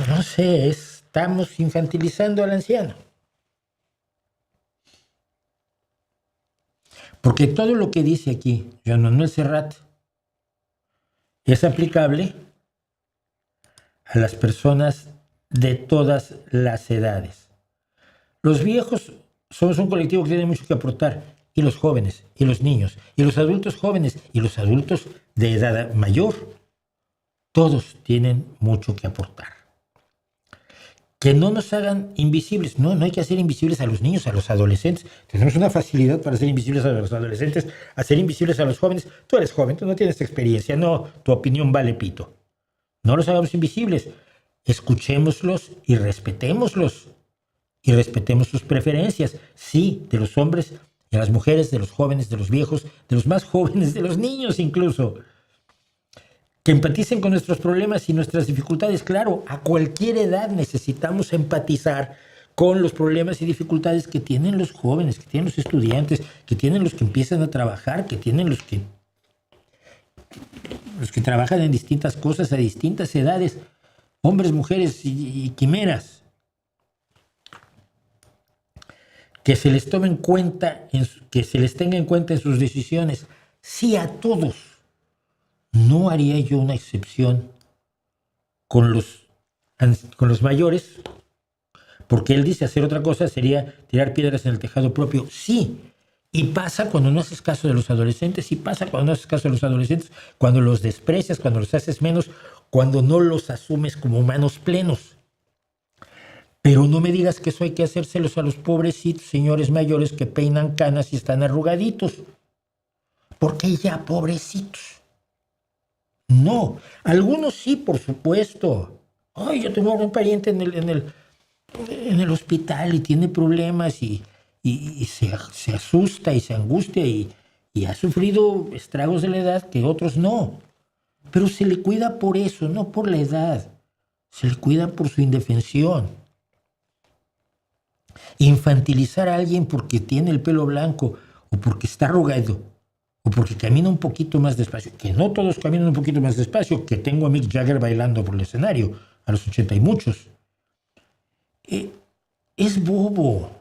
No sé, estamos infantilizando al anciano. Porque todo lo que dice aquí Joan Manuel Serrat es aplicable a las personas de todas las edades. Los viejos somos un colectivo que tiene mucho que aportar, y los jóvenes, y los niños, y los adultos jóvenes, y los adultos de edad mayor. Todos tienen mucho que aportar. Que no nos hagan invisibles. No hay que hacer invisibles a los niños, a los adolescentes. Tenemos una facilidad para hacer invisibles a los adolescentes, hacer invisibles a los jóvenes. Tú eres joven, tú no tienes experiencia, no, tu opinión vale pito. No los hagamos invisibles. Escuchémoslos y respetémoslos. Y respetemos sus preferencias, sí, de los hombres, de las mujeres, de los jóvenes, de los viejos, de los más jóvenes, de los niños incluso. Que empaticen con nuestros problemas y nuestras dificultades. Claro, a cualquier edad necesitamos empatizar con los problemas y dificultades que tienen los jóvenes, que tienen los estudiantes, que tienen los que empiezan a trabajar, que tienen los que trabajan en distintas cosas a distintas edades, hombres, mujeres y quimeras. Que se les tome en cuenta, que se les tenga en cuenta en sus decisiones. Sí, a todos. No haría yo una excepción con los mayores, porque él dice hacer otra cosa sería tirar piedras en el tejado propio. Sí, y pasa cuando no haces caso de los adolescentes, y pasa cuando no haces caso de los adolescentes, cuando los desprecias, cuando los haces menos, cuando no los asumes como humanos plenos. Pero no me digas que eso hay que hacérselos a los pobrecitos señores mayores que peinan canas y están arrugaditos. Porque ya, pobrecitos. No, algunos sí, por supuesto. Ay, yo tengo un pariente en el hospital y tiene problemas y se asusta y se angustia y ha sufrido estragos de la edad que otros no. Pero se le cuida por eso, no por la edad. Se le cuida por su indefensión. Infantilizar a alguien porque tiene el pelo blanco o porque está arrugado o porque camina un poquito más despacio, que no todos caminan un poquito más despacio, que tengo a Mick Jagger bailando por el escenario a los 80 y muchos. Es bobo.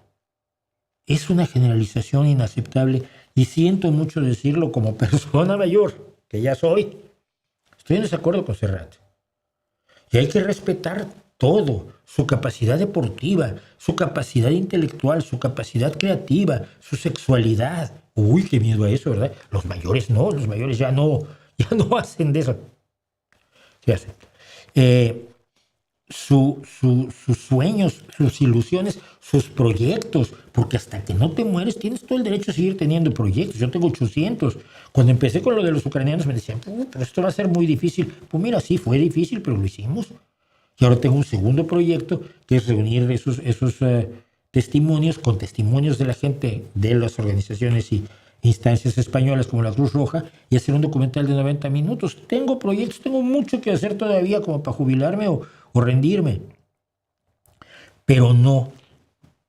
Es una generalización inaceptable y siento mucho decirlo como persona mayor, que ya soy. Estoy en desacuerdo con Serrat. Y hay que respetar todo, su capacidad deportiva, su capacidad intelectual, su capacidad creativa, su sexualidad. Uy, qué miedo a eso, ¿verdad? Los mayores no, los mayores ya no hacen de eso. ¿Qué hacen? Sus sueños, sus ilusiones, sus proyectos, porque hasta que no te mueres tienes todo el derecho a seguir teniendo proyectos. Yo tengo 800. Cuando empecé con lo de los ucranianos me decían, pero esto va a ser muy difícil. Pues mira, sí, fue difícil, pero lo hicimos. Y ahora tengo un segundo proyecto que es reunir esos testimonios con testimonios de la gente, de las organizaciones y instancias españolas como la Cruz Roja, y hacer un documental de 90 minutos. Tengo proyectos, tengo mucho que hacer todavía como para jubilarme o rendirme. Pero no.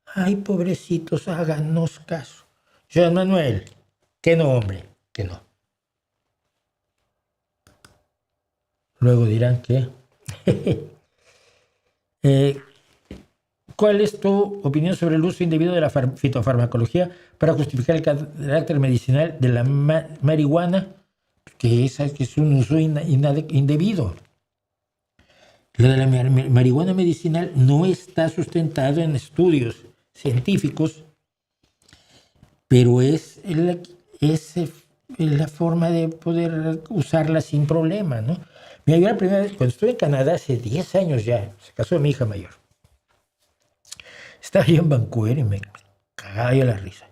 Ay, pobrecitos, háganos caso. Joan Manuel, que no, hombre, que no. Luego dirán que... ¿Cuál es tu opinión sobre el uso indebido de la fitofarmacología para justificar el carácter medicinal de la marihuana? Que es un uso indebido. Lo de la marihuana medicinal no está sustentado en estudios científicos, pero es la forma de poder usarla sin problema, ¿no? Mira, yo la primera vez, cuando estuve en Canadá hace 10 años ya, se casó mi hija mayor. Estaba yo en Vancouver y me cagaba yo la risa.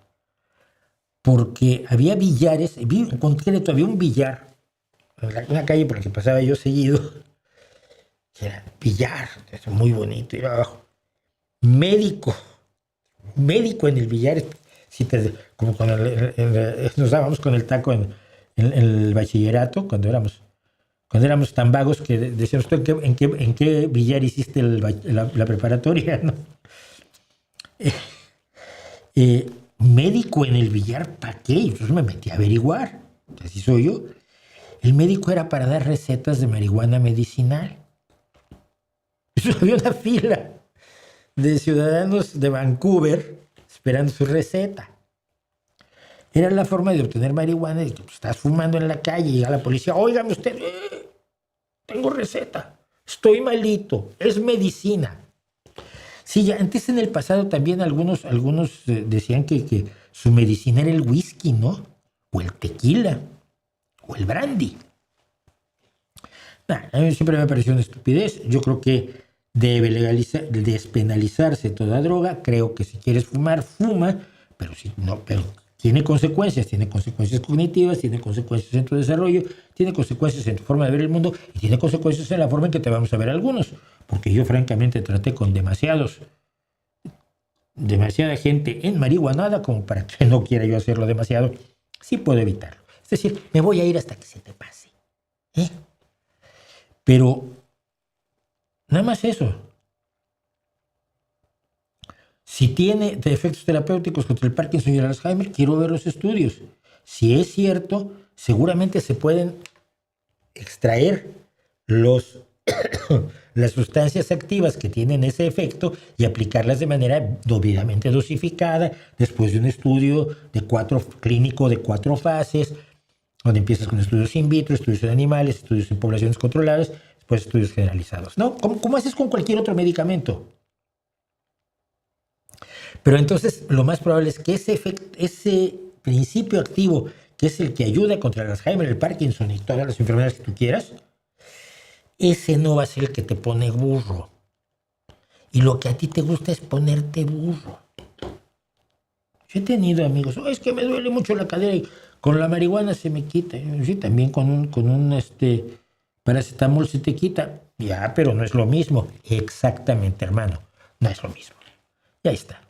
Porque había billares, en concreto había un billar, en una calle por la que pasaba yo seguido, que era billar, muy bonito, y abajo. Médico en el billar, como cuando nos dábamos con el taco en el bachillerato, cuando éramos tan vagos que decíamos, ¿tú en qué billar hiciste la preparatoria? ¿No? Médico en el billar, ¿para qué? Entonces me metí a averiguar, así soy yo. El médico era para dar recetas de marihuana medicinal. Entonces había una fila de ciudadanos de Vancouver esperando su receta. Era la forma de obtener marihuana, y pues, estás fumando en la calle y llega la policía, óigame usted, tengo receta, estoy malito, es medicina. Sí, ya antes en el pasado también algunos decían que su medicina era el whisky, ¿no? O el tequila, o el brandy. A mí siempre me ha parecido una estupidez. Yo creo que debe despenalizarse toda droga. Creo que si quieres fumar, fuma, pero tiene consecuencias cognitivas, tiene consecuencias en tu desarrollo, tiene consecuencias en tu forma de ver el mundo y tiene consecuencias en la forma en que te vamos a ver algunos. Porque yo francamente traté con demasiada gente enmarihuanada como para que no quiera yo hacerlo demasiado. Sí puedo evitarlo. Es decir, me voy a ir hasta que se te pase. Pero nada más eso. Si tiene efectos terapéuticos contra el Parkinson y el Alzheimer, quiero ver los estudios. Si es cierto, seguramente se pueden extraer las sustancias activas que tienen ese efecto y aplicarlas de manera debidamente dosificada después de un estudio clínico de 4 fases, donde empiezas con estudios in vitro, estudios en animales, estudios en poblaciones controladas, después estudios generalizados, ¿no? Como haces con cualquier otro medicamento. Pero entonces lo más probable es que ese principio activo, que es el que ayuda contra el Alzheimer, el Parkinson y todas las enfermedades que tú quieras, ese no va a ser el que te pone burro. Y lo que a ti te gusta es ponerte burro. Yo he tenido amigos, es que me duele mucho la cadera y con la marihuana se me quita. Sí, también con un paracetamol se te quita. Ya, pero no es lo mismo. Exactamente, hermano. No es lo mismo. Y ahí está.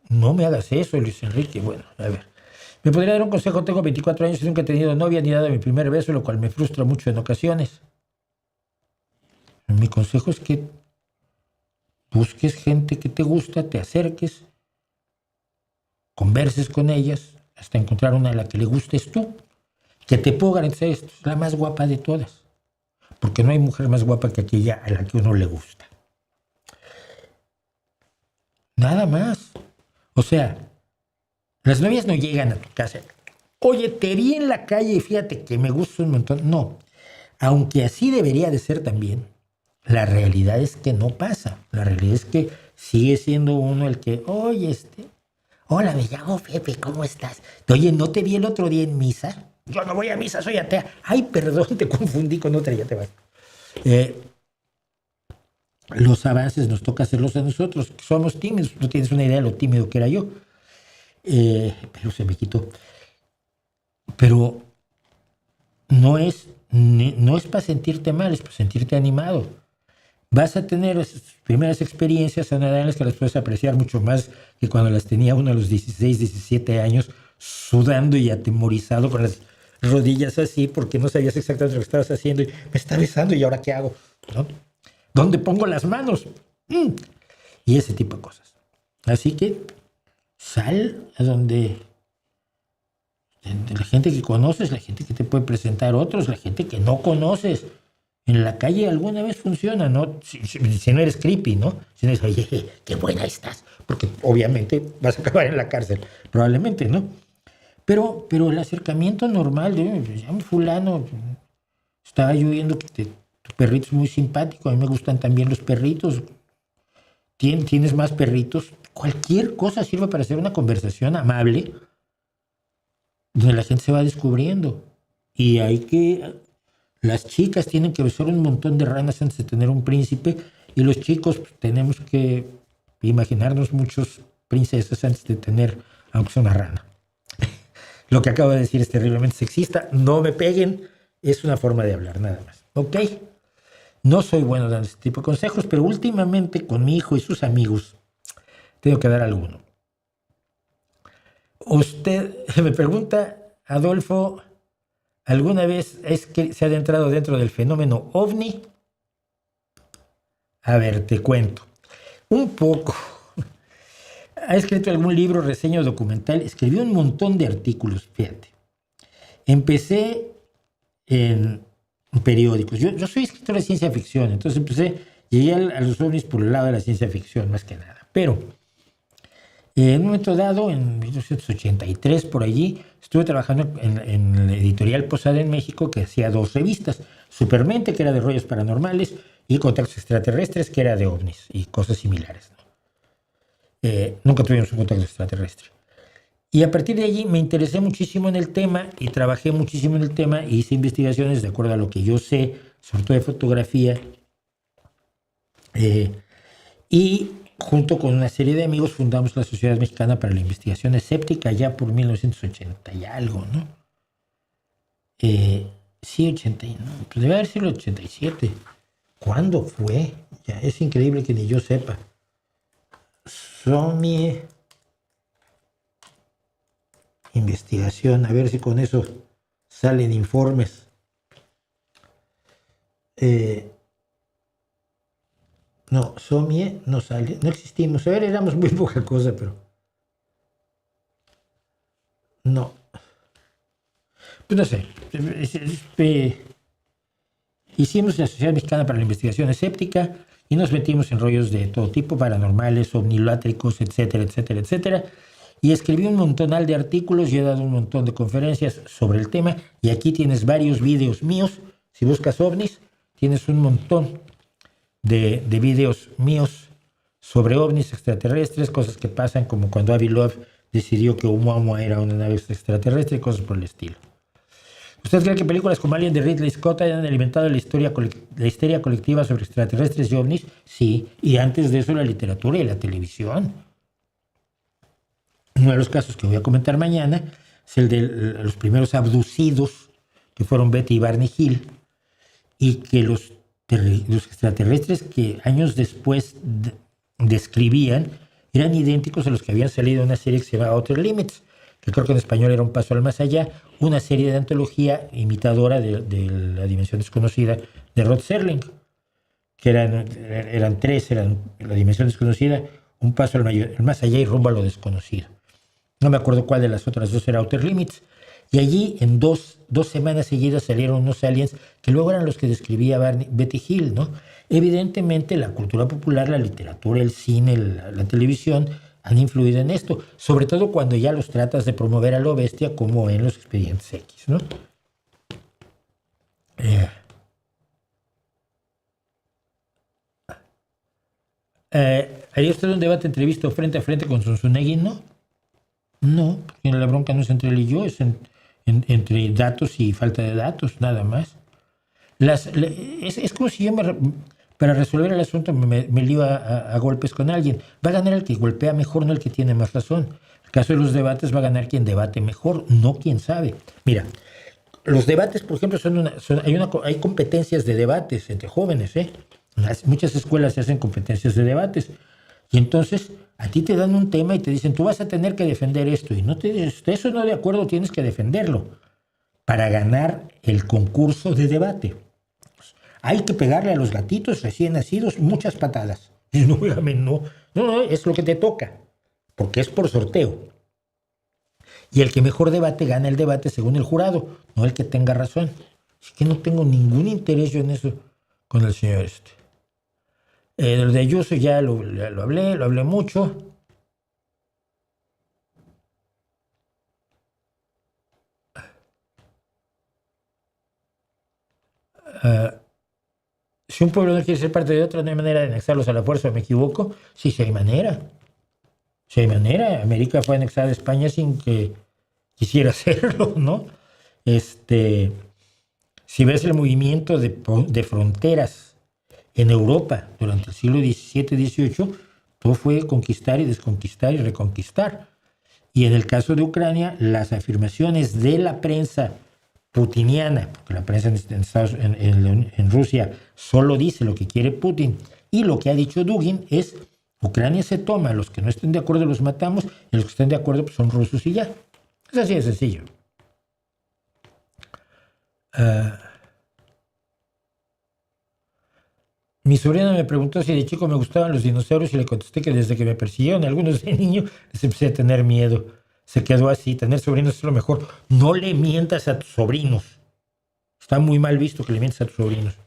No me hagas eso, Luis Enrique. Bueno, a ver. ¿Me podría dar un consejo? Tengo 24 años y nunca he tenido novia ni dado mi primer beso, lo cual me frustra mucho en ocasiones. Mi consejo es que busques gente que te gusta, te acerques, converses con ellas, hasta encontrar una a la que le gustes tú. Que te puedo garantizar, esto es la más guapa de todas. Porque no hay mujer más guapa que aquella a la que uno le gusta. Nada más. O sea, las novias no llegan a tu casa. Oye, te vi en la calle y fíjate que me gusta un montón. No. Aunque así debería de ser también. La realidad es que no pasa. La realidad es que sigue siendo uno el que, oye, hola, me llamo Pepe, ¿cómo estás? Oye, ¿no te vi el otro día en misa? Yo no voy a misa, soy atea. Ay, perdón, te confundí con otra, ya te vas. Los avances nos toca hacerlos a nosotros, que somos tímidos. No tienes una idea de lo tímido que era yo. Pero se me quitó. Pero no es para sentirte mal, es para sentirte animado. Vas a tener esas primeras experiencias anodales que las puedes apreciar mucho más que cuando las tenía uno a los 16, 17 años, sudando y atemorizado con las rodillas así, porque no sabías exactamente lo que estabas haciendo. Y me está besando, ¿y ahora qué hago? ¿No? ¿Dónde pongo las manos? Y ese tipo de cosas. Así que sal a donde la gente que conoces, la gente que te puede presentar otros, la gente que no conoces. En la calle alguna vez funciona, ¿no? Si no eres creepy, ¿no? Si no es, oye, qué buena estás. Porque obviamente vas a acabar en la cárcel. Probablemente, ¿no? Pero el acercamiento normal de, ya un fulano, estaba yo viendo que tu perrito es muy simpático, a mí me gustan también los perritos. ¿Tienes más perritos? Cualquier cosa sirve para hacer una conversación amable donde la gente se va descubriendo. Y las chicas tienen que besar un montón de ranas antes de tener un príncipe, y los chicos pues, tenemos que imaginarnos muchas princesas antes de tener, aunque sea una rana. Lo que acabo de decir es terriblemente sexista. No me peguen, es una forma de hablar, nada más. ¿Ok? No soy bueno dando este tipo de consejos, pero últimamente con mi hijo y sus amigos tengo que dar alguno. Usted me pregunta, Adolfo, ¿alguna vez se ha adentrado dentro del fenómeno OVNI? A ver, te cuento. Un poco. ¿Ha escrito algún libro, reseña o documental? Escribió un montón de artículos, fíjate. Empecé en periódicos. Yo soy escritor de ciencia ficción, entonces llegué a los ovnis por el lado de la ciencia ficción, más que nada. Pero en un momento dado, en 1983, por allí, estuve trabajando en la editorial Posada en México, que hacía 2 revistas. Supermente, que era de rollos paranormales, y Contactos Extraterrestres, que era de ovnis y cosas similares, ¿no? Nunca tuvimos un contacto extraterrestre. Y a partir de allí me interesé muchísimo en el tema y trabajé muchísimo en el tema e hice investigaciones de acuerdo a lo que yo sé, sobre todo de fotografía. Y junto con una serie de amigos fundamos la Sociedad Mexicana para la Investigación Escéptica ya por 1980 y algo, ¿no? Sí, 80, no, pues debe haber sido el 87. ¿Cuándo fue? Ya es increíble que ni yo sepa. SOMIE Investigación, a ver si con eso salen informes. No, SOMIE no sale, no existimos. A ver, éramos muy poca cosa, pero no. Pues no sé. Hicimos la Sociedad Mexicana para la Investigación Escéptica y nos metimos en rollos de todo tipo, paranormales, omnilátricos, etcétera, etcétera, etcétera. Y escribí un montonal de artículos y he dado un montón de conferencias sobre el tema. Y aquí tienes varios videos míos. Si buscas ovnis, tienes un montón de videos míos sobre ovnis extraterrestres, cosas que pasan, como cuando Avi Loeb decidió que Oumuamua era una nave extraterrestre y cosas por el estilo. ¿Usted cree que películas como Alien de Ridley Scott hayan alimentado la histeria colectiva sobre extraterrestres y ovnis? Sí, y antes de eso la literatura y la televisión. Uno de los casos que voy a comentar mañana es el de los primeros abducidos, que fueron Betty y Barney Hill, y que los extraterrestres que años después describían eran idénticos a los que habían salido en una serie que se llama Outer Limits, que creo que en español era Un Paso al Más Allá, una serie de antología imitadora de La Dimensión Desconocida de Rod Serling, que eran 3, eran La Dimensión Desconocida, Un Paso al Más Allá y Rumbo a lo Desconocido. No me acuerdo cuál de las otras 2 era Outer Limits. Y allí en dos semanas seguidas salieron unos aliens que luego eran los que describía Betty Hill, ¿no? Evidentemente la cultura popular, la literatura, el cine, la televisión han influido en esto, sobre todo cuando ya los tratas de promover a lo bestia, como en los Expedientes X, ¿no? ¿Haría usted un debate, entrevista frente a frente con Zunzunegui? No. No, porque la bronca no es entre él y yo, es entre datos y falta de datos, nada más. Es como si yo para resolver el asunto me lío a golpes con alguien. Va a ganar el que golpea mejor, no el que tiene más razón. En el caso de los debates va a ganar quien debate mejor, no quien sabe. Mira, los debates, por ejemplo, hay competencias de debates entre jóvenes, ¿eh? Muchas escuelas se hacen competencias de debates. Y entonces a ti te dan un tema y te dicen, tú vas a tener que defender esto. Y no te dices, eso no de acuerdo, tienes que defenderlo para ganar el concurso de debate. Hay que pegarle a los gatitos recién nacidos muchas patadas. Y no, es lo que te toca, porque es por sorteo. Y el que mejor debate gana el debate según el jurado, no el que tenga razón. Es que no tengo ningún interés yo en eso con el señor este. Lo de Ayuso ya lo hablé mucho. Si un pueblo no quiere ser parte de otro, no hay manera de anexarlos a la fuerza, ¿me equivoco? Sí, sí hay manera. Sí hay manera. América fue anexada a España sin que quisiera hacerlo, ¿no? Si ves el movimiento de fronteras en Europa durante el siglo XVII-XVIII, todo fue conquistar y desconquistar y reconquistar. Y en el caso de Ucrania, las afirmaciones de la prensa putiniana, porque la prensa en Rusia solo dice lo que quiere Putin, y lo que ha dicho Dugin es, Ucrania se toma, los que no estén de acuerdo los matamos, y los que estén de acuerdo pues, son rusos y ya. Es así de sencillo. Mi sobrina me preguntó si de chico me gustaban los dinosaurios y le contesté que desde que me persiguieron algunos de niño les empecé a tener miedo. Se quedó así. Tener sobrinos es lo mejor. No le mientas a tus sobrinos. Está muy mal visto que le mientas a tus sobrinos.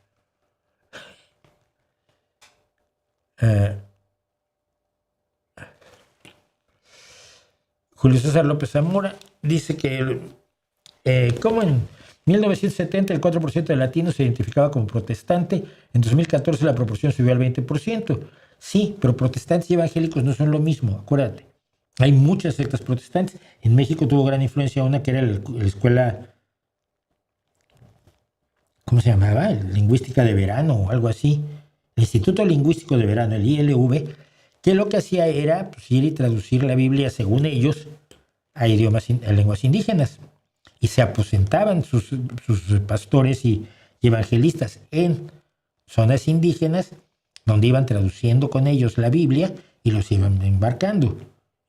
Julio César López Zamora dice que como en 1970 el 4% de latinos se identificaba como protestante, en 2014 la proporción subió al 20%. Sí, pero protestantes y evangélicos no son lo mismo, acuérdate. Hay muchas sectas protestantes. En México tuvo gran influencia una que era la escuela, ¿cómo se llamaba? Lingüística de verano o algo así. El Instituto Lingüístico de Verano, el ILV, que lo que hacía era pues, ir y traducir la Biblia, según ellos, a lenguas indígenas. Y se aposentaban sus pastores y evangelistas en zonas indígenas, donde iban traduciendo con ellos la Biblia y los iban embarcando,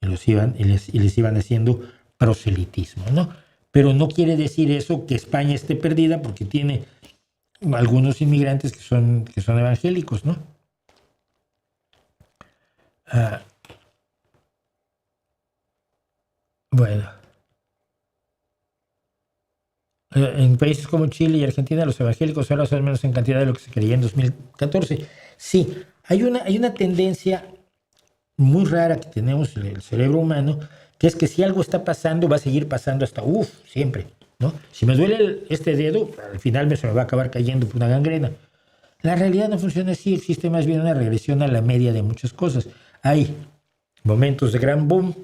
y les iban haciendo proselitismo, ¿no? Pero no quiere decir eso que España esté perdida, porque tiene algunos inmigrantes que son evangélicos, ¿no? Bueno. En países como Chile y Argentina, los evangélicos ahora son menos en cantidad de lo que se creía en 2014. Sí, hay una tendencia muy rara que tenemos en el cerebro humano, que es que si algo está pasando, va a seguir pasando hasta, siempre, ¿no? Si me duele este dedo, al final se me va a acabar cayendo por una gangrena. La realidad no funciona así, existe más bien una regresión a la media de muchas cosas. Hay momentos de gran boom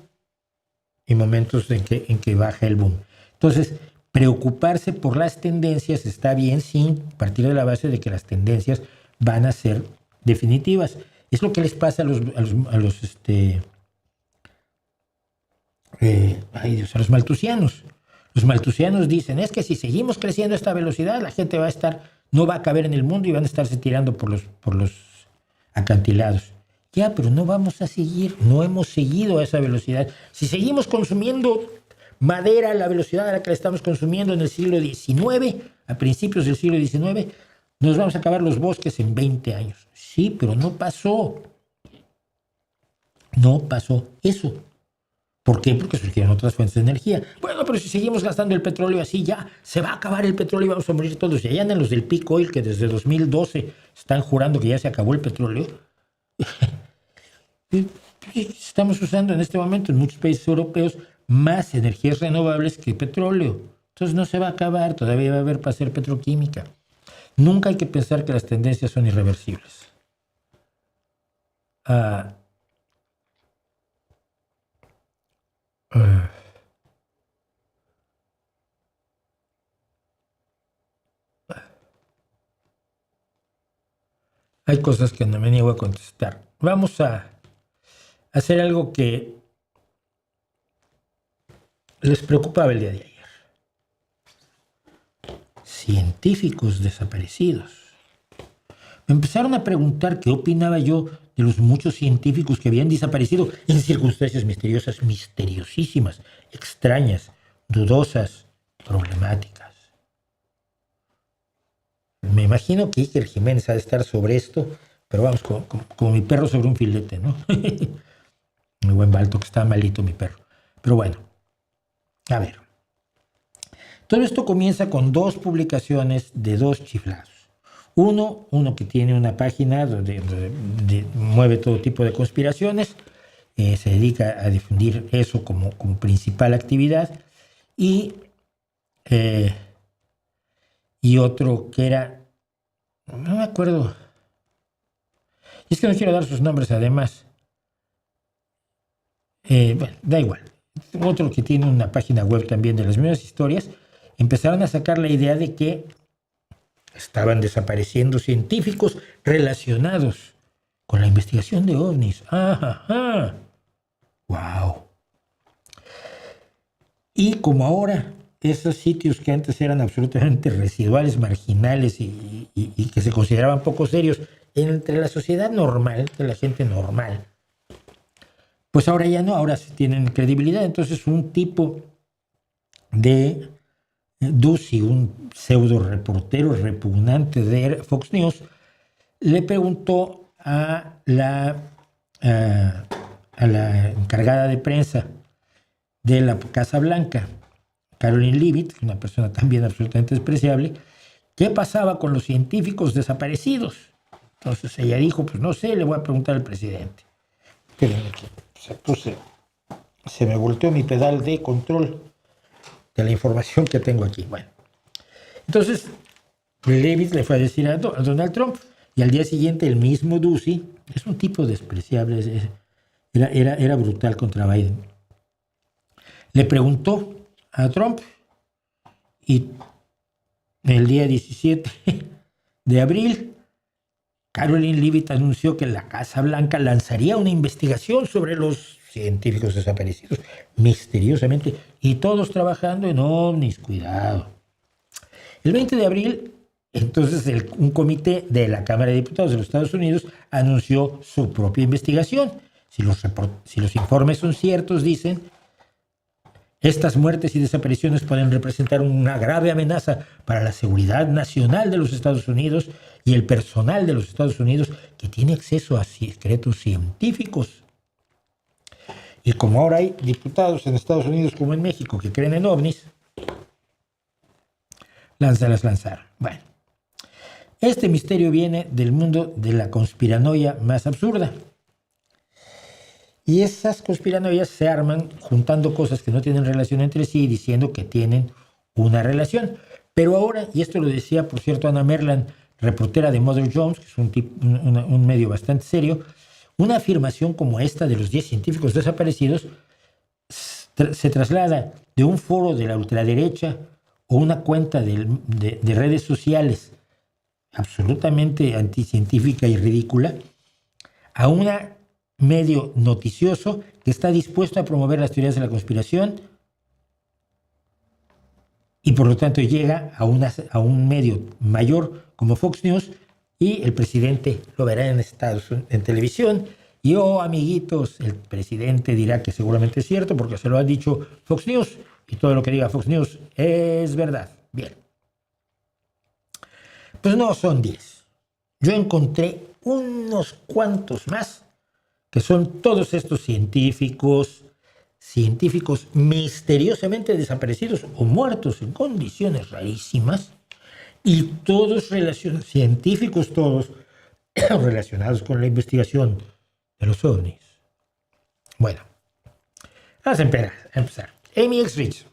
y momentos en que baja el boom. Entonces, preocuparse por las tendencias está bien sin partir de la base de que las tendencias van a ser definitivas. Es lo que les pasa a los maltusianos. Los maltusianos dicen, es que si seguimos creciendo a esta velocidad, la gente no va a caber en el mundo y van a estarse tirando por los acantilados. Ya, pero no vamos a seguir, no hemos seguido a esa velocidad. Si seguimos consumiendo madera a la velocidad a la que la estamos consumiendo en el siglo XIX, a principios del siglo XIX, nos vamos a acabar los bosques en 20 años. Sí, pero no pasó. No pasó eso. ¿Por qué? Porque surgieron otras fuentes de energía. Bueno, pero si seguimos gastando el petróleo así, ya se va a acabar el petróleo y vamos a morir todos. Y allá andan los del Peak Oil que desde 2012 están jurando que ya se acabó el petróleo. Estamos usando en este momento en muchos países europeos más energías renovables que petróleo. Entonces no se va a acabar, todavía va a haber para hacer petroquímica. Nunca hay que pensar que las tendencias son irreversibles. ah, ah, hay cosas que no me niego a contestar. Vamos a hacer algo que les preocupaba el día de ayer. Científicos desaparecidos. Me empezaron a preguntar qué opinaba yo de los muchos científicos que habían desaparecido en circunstancias misteriosas, misteriosísimas, extrañas, dudosas, problemáticas. Me imagino que Iker Jiménez ha de estar sobre esto, pero vamos, como mi perro sobre un filete, ¿no? Mi buen Balto, que está malito mi perro. Pero bueno, a ver. Todo esto comienza con 2 publicaciones de 2 chiflados. Uno que tiene una página donde mueve todo tipo de conspiraciones, se dedica a difundir eso como principal actividad, y otro que era, no me acuerdo, y es que no quiero dar sus nombres además, bueno, da igual, otro que tiene una página web también de las mismas historias. Empezaron a sacar la idea de que estaban desapareciendo científicos relacionados con la investigación de ovnis. ¡Ajá! ¡Wow! Y como ahora esos sitios que antes eran absolutamente residuales, marginales y que se consideraban poco serios entre la sociedad normal, entre la gente normal, pues ahora ya no, ahora sí tienen credibilidad. Entonces un tipo de Doocy, un pseudo reportero repugnante de Fox News, le preguntó a la encargada de prensa de la Casa Blanca, Caroline Leavitt, una persona también absolutamente despreciable, qué pasaba con los científicos desaparecidos. Entonces ella dijo, pues no sé, le voy a preguntar al presidente. Espérenme que se me volteó mi pedal de control de la información que tengo aquí. Bueno, entonces Leavitt le fue a decir a Donald Trump, y al día siguiente el mismo Doocy, es un tipo despreciable, era brutal contra Biden, le preguntó a Trump, y el día 17 de abril Caroline Leavitt anunció que la Casa Blanca lanzaría una investigación sobre los científicos desaparecidos, misteriosamente, y todos trabajando en ovnis, cuidado. El 20 de abril, entonces, un comité de la Cámara de Diputados de los Estados Unidos anunció su propia investigación. Si los informes son ciertos, dicen, estas muertes y desapariciones pueden representar una grave amenaza para la seguridad nacional de los Estados Unidos y el personal de los Estados Unidos que tiene acceso a secretos científicos. Y como ahora hay diputados en Estados Unidos como en México que creen en ovnis, las lanzaron. Bueno, este misterio viene del mundo de la conspiranoia más absurda. Y esas conspiranoias se arman juntando cosas que no tienen relación entre sí y diciendo que tienen una relación. Pero ahora, y esto lo decía, por cierto, Anna Merlan, reportera de Mother Jones, que es un medio bastante serio, una afirmación como esta de los 10 científicos desaparecidos se traslada de un foro de la ultraderecha o una cuenta de redes sociales absolutamente anticientífica y ridícula a un medio noticioso que está dispuesto a promover las teorías de la conspiración y por lo tanto llega a un medio mayor como Fox News, y el presidente lo verá en televisión y amiguitos, el presidente dirá que seguramente es cierto porque se lo ha dicho Fox News y todo lo que diga Fox News es verdad. Bien. Pues no son 10. Yo encontré unos cuantos más que son todos estos científicos misteriosamente desaparecidos o muertos en condiciones rarísimas, y todos científicos todos relacionados con la investigación de los ovnis. Bueno, vamos a empezar. Amy X. Rich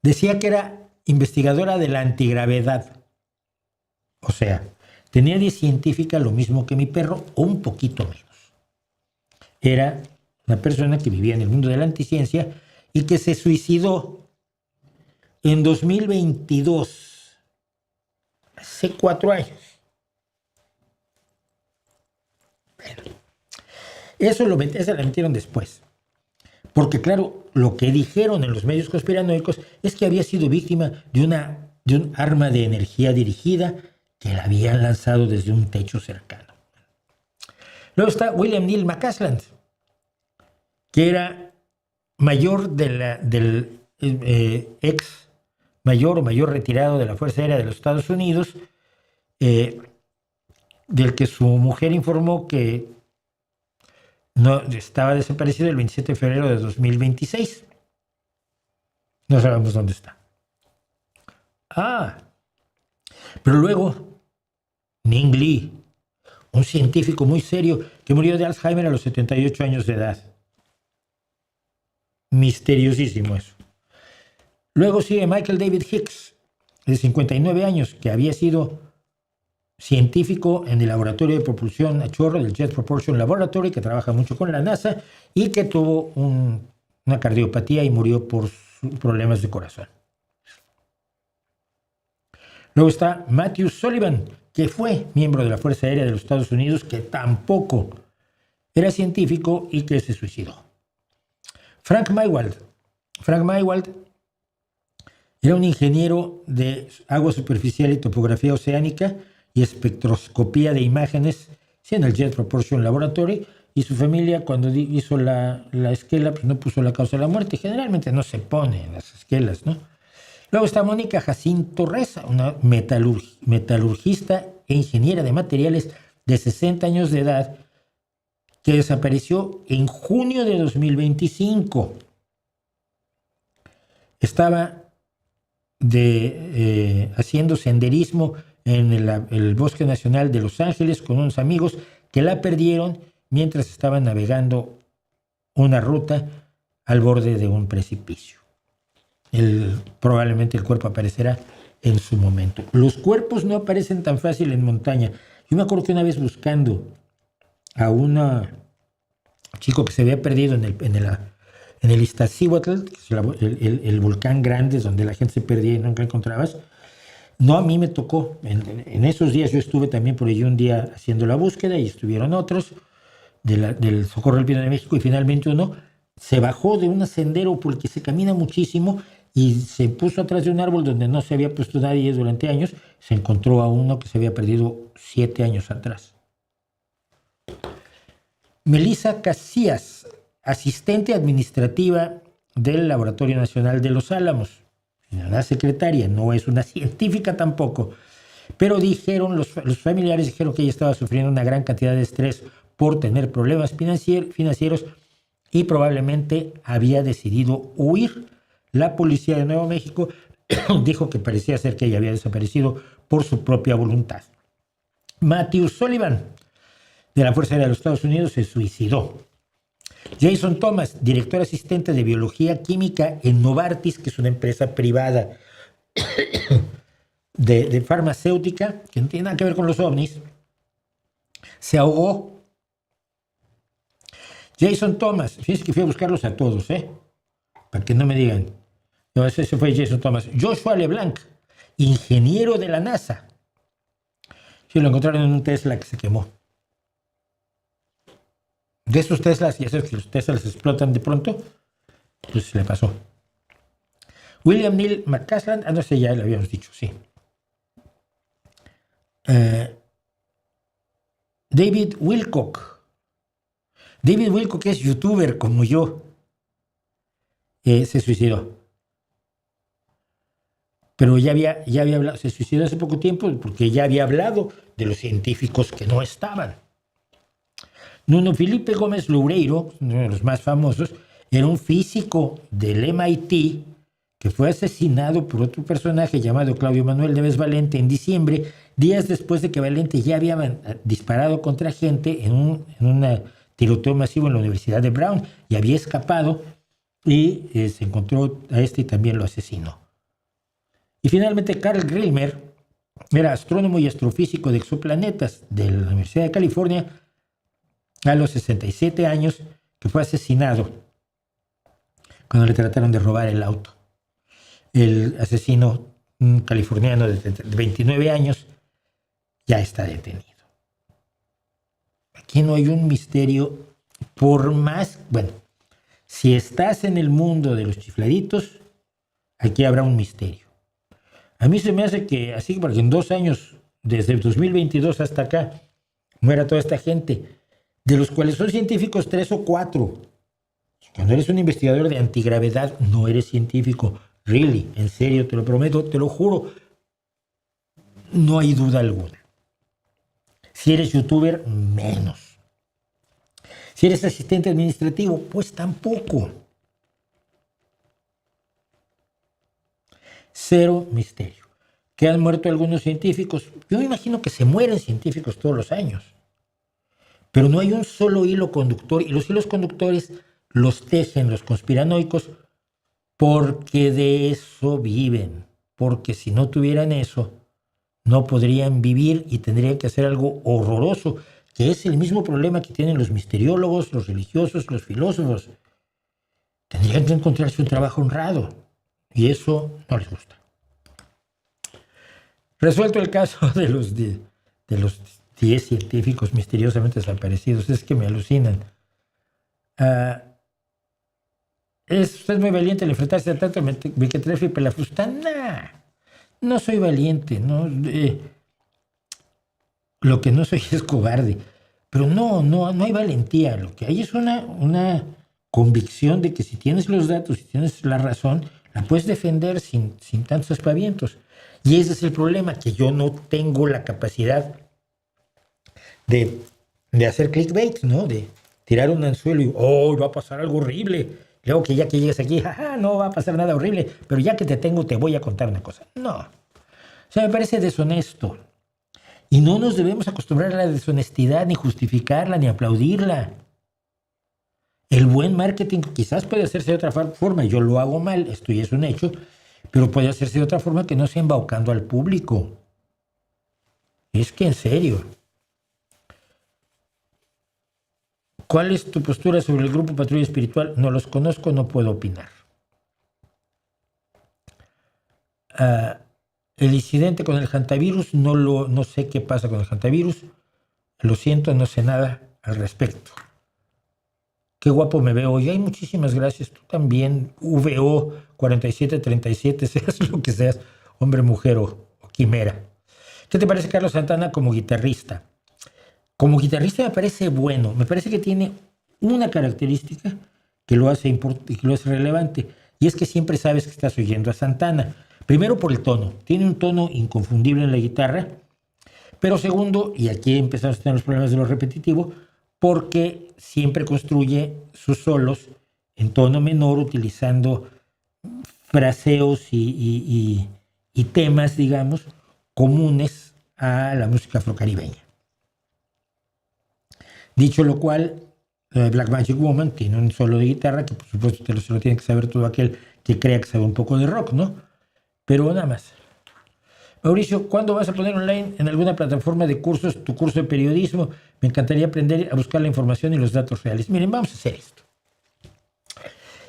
decía que era investigadora de la antigravedad. O sea, Tenía de científica lo mismo que mi perro, o un poquito menos. Era una persona que vivía en el mundo de la anticiencia y que se suicidó en 2022, hace 4 años. Bueno, esa la metieron después. Porque claro, lo que dijeron en los medios conspiranoicos es que había sido víctima de un arma de energía dirigida que la habían lanzado desde un techo cercano. Luego está William Neal McCasland, que era mayor del ex mayor o mayor retirado de la Fuerza Aérea de los Estados Unidos, del que su mujer informó que no estaba desaparecido el 27 de febrero de 2026. No sabemos dónde está. Pero luego, Ming Lee, un científico muy serio que murió de Alzheimer a los 78 años de edad. Misteriosísimo eso. Luego sigue Michael David Hicks, de 59 años, que había sido científico en el laboratorio de propulsión a chorro del Jet Propulsion Laboratory, que trabaja mucho con la NASA, y que tuvo una cardiopatía y murió por problemas de corazón. Luego está Matthew Sullivan, que fue miembro de la Fuerza Aérea de los Estados Unidos, que tampoco era científico y que se suicidó. Frank Mywald era un ingeniero de agua superficial y topografía oceánica y espectroscopía de imágenes en el Jet Propulsion Laboratory, y su familia, cuando hizo la esquela, pues no puso la causa de la muerte. Generalmente no se pone en las esquelas, ¿no? Luego está Mónica Jacinto Reza, una metalurgista e ingeniera de materiales de 60 años de edad, que desapareció en junio de 2025. Estaba haciendo senderismo en el Bosque Nacional de Los Ángeles con unos amigos que la perdieron mientras estaban navegando una ruta al borde de un precipicio. Probablemente el cuerpo aparecerá en su momento. Los cuerpos no aparecen tan fácil en montaña. Yo me acuerdo que una vez buscando a un chico que se había perdido en el Iztaccíhuatl, que es el volcán grande donde la gente se perdía y nunca encontrabas. No, a mí me tocó. En esos días yo estuve también por allí un día haciendo la búsqueda y estuvieron otros del Socorro del Pino de México, y finalmente uno se bajó de un sendero por el que se camina muchísimo y se puso atrás de un árbol donde no se había puesto nadie durante años. Se encontró a uno que se había perdido 7 años atrás. Melissa Casillas, asistente administrativa del Laboratorio Nacional de Los Álamos. Una secretaria, no es una científica tampoco. Pero los familiares dijeron que ella estaba sufriendo una gran cantidad de estrés por tener problemas financieros y probablemente había decidido huir. La policía de Nuevo México dijo que parecía ser que ella había desaparecido por su propia voluntad. Matthew Sullivan, de la Fuerza Aérea de los Estados Unidos, se suicidó. Jason Thomas, director asistente de biología química en Novartis, que es una empresa privada de farmacéutica, que no tiene nada que ver con los ovnis, se ahogó. Jason Thomas, fíjense que fui a buscarlos a todos, para que no me digan. No, ese fue Jason Thomas. Joshua LeBlanc, ingeniero de la NASA. Sí, lo encontraron en un Tesla que se quemó. De esos Teslas, ya sabes que los Teslas explotan de pronto, pues se le pasó. William Neal McCasland, no sé, ya lo habíamos dicho, sí. David Wilcock. David Wilcock es youtuber como yo. Se suicidó. Pero ya había hablado, se suicidó hace poco tiempo porque ya había hablado de los científicos que no estaban. Nuno Felipe Gómez Loureiro, uno de los más famosos, era un físico del MIT que fue asesinado por otro personaje llamado Claudio Manuel Neves Valente en diciembre, días después de que Valente ya había disparado contra gente en un tiroteo masivo en la Universidad de Brown y había escapado, y se encontró a y también lo asesinó. Y finalmente Carl Grillmer, era astrónomo y astrofísico de exoplanetas de la Universidad de California a los 67 años, que fue asesinado cuando le trataron de robar el auto. El asesino, un californiano de 29 años, ya está detenido. Aquí no hay un misterio, por más, bueno, si estás en el mundo de los chifladitos, aquí habrá un misterio. A mí se me hace que, así porque en 2 años, desde el 2022 hasta acá, muera toda esta gente, de los cuales son científicos 3 o 4. Cuando eres un investigador de antigravedad, no eres científico. Really, en serio, te lo prometo, te lo juro. No hay duda alguna. Si eres youtuber, menos. Si eres asistente administrativo, pues tampoco. Cero misterio. ¿Que han muerto algunos científicos? Yo me imagino que se mueren científicos todos los años. Pero no hay un solo hilo conductor, y los hilos conductores los tejen los conspiranoicos porque de eso viven. Porque si no tuvieran eso, no podrían vivir y tendrían que hacer algo horroroso, que es el mismo problema que tienen los misteriólogos, los religiosos, los filósofos. Tendrían que encontrarse un trabajo honrado, y eso no les gusta. Resuelto el caso de los 10 científicos misteriosamente desaparecidos, es que me alucinan. ¿Es muy valiente al enfrentarse a tanto mequetrefe y pelafustán? Nah, no soy valiente, no. Lo que no soy es cobarde. Pero no hay valentía. Lo que hay es una convicción de que si tienes los datos, si tienes la razón, la puedes defender sin tantos aspavientos. Y ese es el problema, que yo no tengo la capacidad de hacer clickbait, ¿no? De tirar un anzuelo y, va a pasar algo horrible. Luego que ya que llegues aquí, no va a pasar nada horrible, pero ya que te tengo te voy a contar una cosa. No. O sea, me parece deshonesto. Y no nos debemos acostumbrar a la deshonestidad, ni justificarla, ni aplaudirla. El buen marketing quizás puede hacerse de otra forma. Yo lo hago mal, esto ya es un hecho, pero puede hacerse de otra forma que no sea embaucando al público. Es que en serio. ¿Cuál es tu postura sobre el grupo Patrulla Espiritual? No los conozco, no puedo opinar. El incidente con el hantavirus, no sé qué pasa con el hantavirus. Lo siento, no sé nada al respecto. Qué guapo me veo hoy. Ay, muchísimas gracias. Tú también, VO 4737, seas lo que seas, hombre, mujer o quimera. ¿Qué te parece Carlos Santana como guitarrista? Como guitarrista me parece bueno. Me parece que tiene una característica que lo hace relevante. Y es que siempre sabes que estás oyendo a Santana. Primero por el tono. Tiene un tono inconfundible en la guitarra. Pero segundo, y aquí empezamos a tener los problemas de lo repetitivo, porque siempre construye sus solos en tono menor utilizando fraseos y temas, digamos, comunes a la música afrocaribeña. Dicho lo cual, Black Magic Woman tiene un solo de guitarra que por supuesto se lo tiene que saber todo aquel que crea que sabe un poco de rock, ¿no? Pero nada más. Mauricio, ¿cuándo vas a poner online en alguna plataforma de cursos tu curso de periodismo? Me encantaría aprender a buscar la información y los datos reales. Miren, vamos a hacer esto.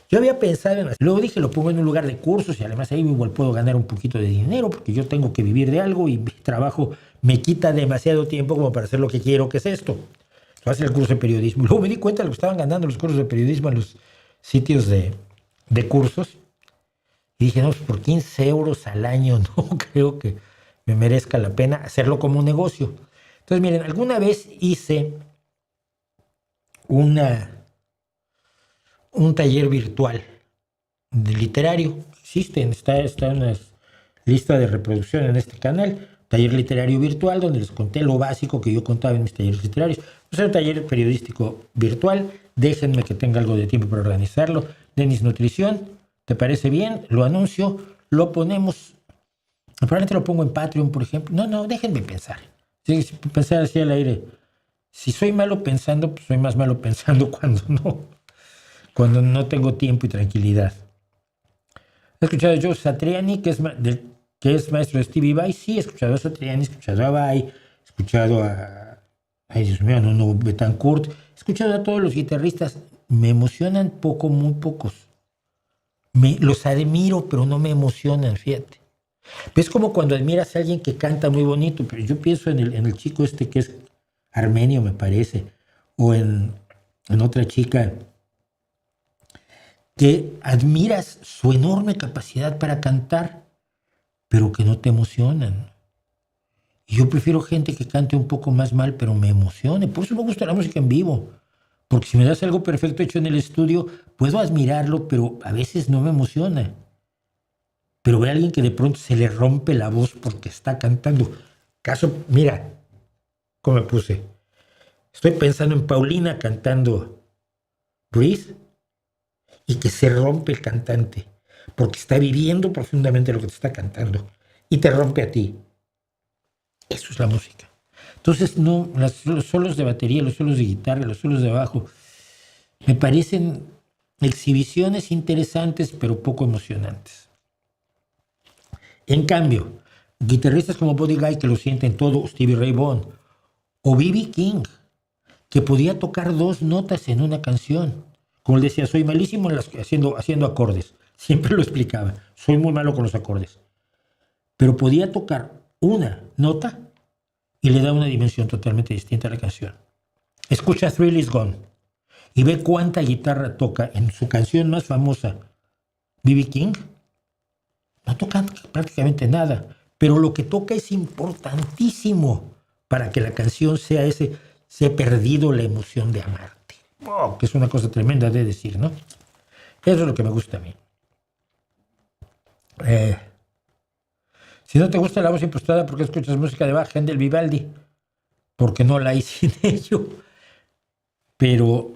Yo había pensado luego dije, lo pongo en un lugar de cursos y además ahí igual puedo ganar un poquito de dinero porque yo tengo que vivir de algo y mi trabajo me quita demasiado tiempo como para hacer lo que quiero, que es esto. Hacer el curso de periodismo. Luego me di cuenta de lo que estaban ganando los cursos de periodismo en los sitios de cursos. Y dije, no, pues por 15 euros al año no creo que me merezca la pena hacerlo como un negocio. Entonces, miren, alguna vez hice un taller virtual de literario. Existen, está en una lista de reproducción en este canal. Taller literario virtual, donde les conté lo básico que yo contaba en mis talleres literarios. Es un taller periodístico virtual. Déjenme que tenga algo de tiempo para organizarlo. Denis Nutrición, ¿te parece bien? Lo anuncio, lo ponemos. Probablemente lo pongo en Patreon, por ejemplo. No, déjenme pensar. Sí, pensar así al aire. Si soy malo pensando, pues soy más malo pensando cuando no tengo tiempo y tranquilidad. He escuchado a Joe Satriani, que es que es maestro de Stevie Vai. Sí, he escuchado a Satriani, he escuchado a Vai, he escuchado a, ay Dios mío, no, Betancourt, he escuchado a todos los guitarristas. Me emocionan muy pocos. Los admiro, pero no me emocionan, fíjate. Es como cuando admiras a alguien que canta muy bonito, pero yo pienso en el chico este que es armenio, me parece, o en otra chica que admiras su enorme capacidad para cantar, pero que no te emocionan. Y yo prefiero gente que cante un poco más mal, pero me emocione. Por eso me gusta la música en vivo. Porque si me das algo perfecto hecho en el estudio, puedo admirarlo, pero a veces no me emociona. Pero ve a alguien que de pronto se le rompe la voz porque está cantando. Caso, mira, cómo me puse. Estoy pensando en Paulina cantando Breathe y que se rompe el cantante porque está viviendo profundamente lo que te está cantando y te rompe a ti. Eso es la música. Entonces, no, los solos de batería, los solos de guitarra, los solos de bajo, me parecen exhibiciones interesantes, pero poco emocionantes. En cambio, guitarristas como Buddy Guy, que lo sienten todo, Stevie Ray Vaughan, o B.B. King, que podía tocar 2 notas en una canción. Como él decía, soy malísimo haciendo acordes. Siempre lo explicaba. Soy muy malo con los acordes. Pero podía tocar una nota y le da una dimensión totalmente distinta a la canción. Escucha Thrill Is Gone y ve cuánta guitarra toca en su canción más famosa, B.B. King. No toca prácticamente nada, pero lo que toca es importantísimo para que la canción sea ese, se ha perdido la emoción de amarte. Oh, que es una cosa tremenda de decir, ¿no? Eso es lo que me gusta a mí. Si no te gusta la voz impostada, ¿por qué escuchas música de Bach, Händel, Vivaldi? Porque no la hay sin ello. Pero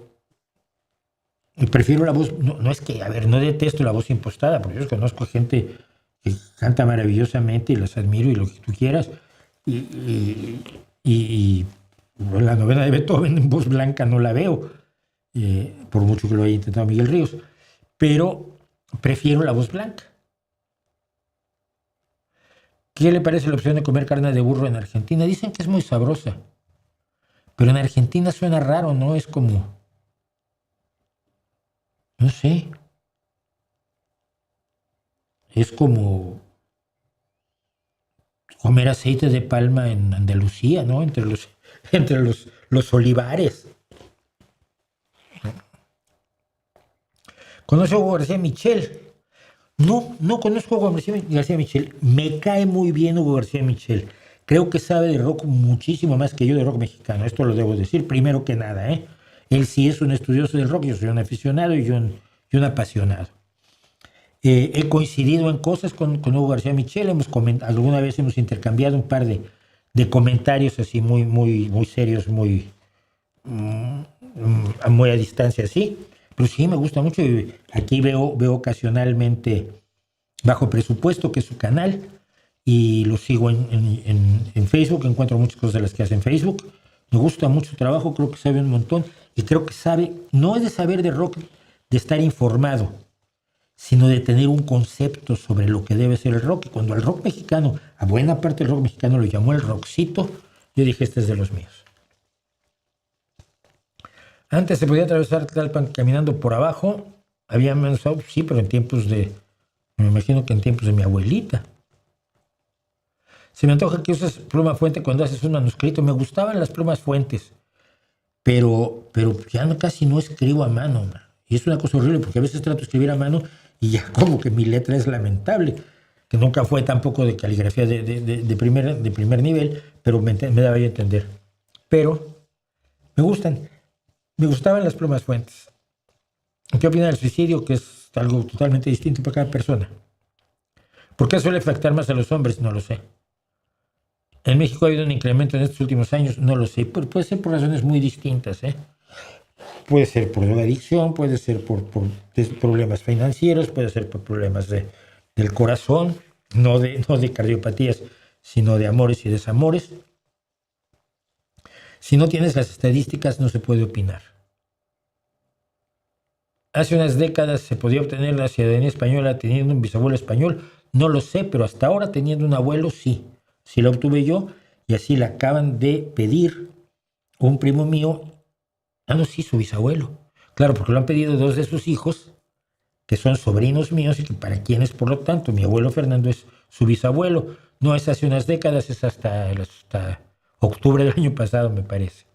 prefiero la voz, no es que, a ver, no detesto la voz impostada, porque yo conozco gente que canta maravillosamente y las admiro y lo que tú quieras. Y la novena de Beethoven en voz blanca no la veo, por mucho que lo haya intentado Miguel Ríos, pero prefiero la voz blanca. ¿Qué le parece la opción de comer carne de burro en Argentina? Dicen que es muy sabrosa, pero en Argentina suena raro, ¿no? Es como, no sé, es como comer aceite de palma en Andalucía, ¿no? Entre los olivares. ¿Conoce a Hugo García Michel? No conozco a Hugo García Michel. Me cae muy bien Hugo García Michel. Creo que sabe de rock muchísimo más que yo de rock mexicano. Esto lo debo decir primero que nada, ¿eh? Él sí es un estudioso del rock, yo soy un aficionado y un apasionado. He coincidido en cosas con Hugo García Michel. Alguna vez hemos intercambiado un par de comentarios así muy serios, muy a distancia, así. Pero sí, me gusta mucho. Aquí veo ocasionalmente Bajo Presupuesto, que es su canal, y lo sigo en Facebook. Encuentro muchas cosas de las que hace en Facebook. Me gusta mucho su trabajo, creo que sabe un montón. Y creo que sabe, no es de saber de rock, de estar informado, sino de tener un concepto sobre lo que debe ser el rock. Y cuando al rock mexicano, a buena parte del rock mexicano lo llamó el rockcito, yo dije, este es de los míos. Antes se podía atravesar Tlalpan caminando por abajo. Había menos autos, sí, pero me imagino que en tiempos de mi abuelita. Se me antoja que uses pluma fuente cuando haces un manuscrito. Me gustaban las plumas fuentes, pero ya casi no escribo a mano, man. Y es una cosa horrible porque a veces trato de escribir a mano y ya como que mi letra es lamentable, que nunca fue tampoco de caligrafía de primer nivel, pero me daba a entender. Pero me gustaban las plumas fuentes. ¿Qué opina del suicidio? Que es algo totalmente distinto para cada persona. ¿Por qué suele afectar más a los hombres? No lo sé. En México ha habido un incremento en estos últimos años, no lo sé, pero puede ser por razones muy distintas, ¿eh? Puede ser por drogadicción, puede ser por problemas financieros, puede ser por problemas del corazón, no de cardiopatías, sino de amores y desamores. Si no tienes las estadísticas, no se puede opinar. Hace unas décadas se podía obtener la ciudadanía española teniendo un bisabuelo español. No lo sé, pero hasta ahora teniendo un abuelo, sí. Sí la obtuve yo y así la acaban de pedir un primo mío. Ah, no, sí, su bisabuelo. Claro, porque lo han pedido dos de sus hijos, que son sobrinos míos y que para quienes, por lo tanto, mi abuelo Fernando es su bisabuelo. No es hace unas décadas, es hasta octubre del año pasado, me parece.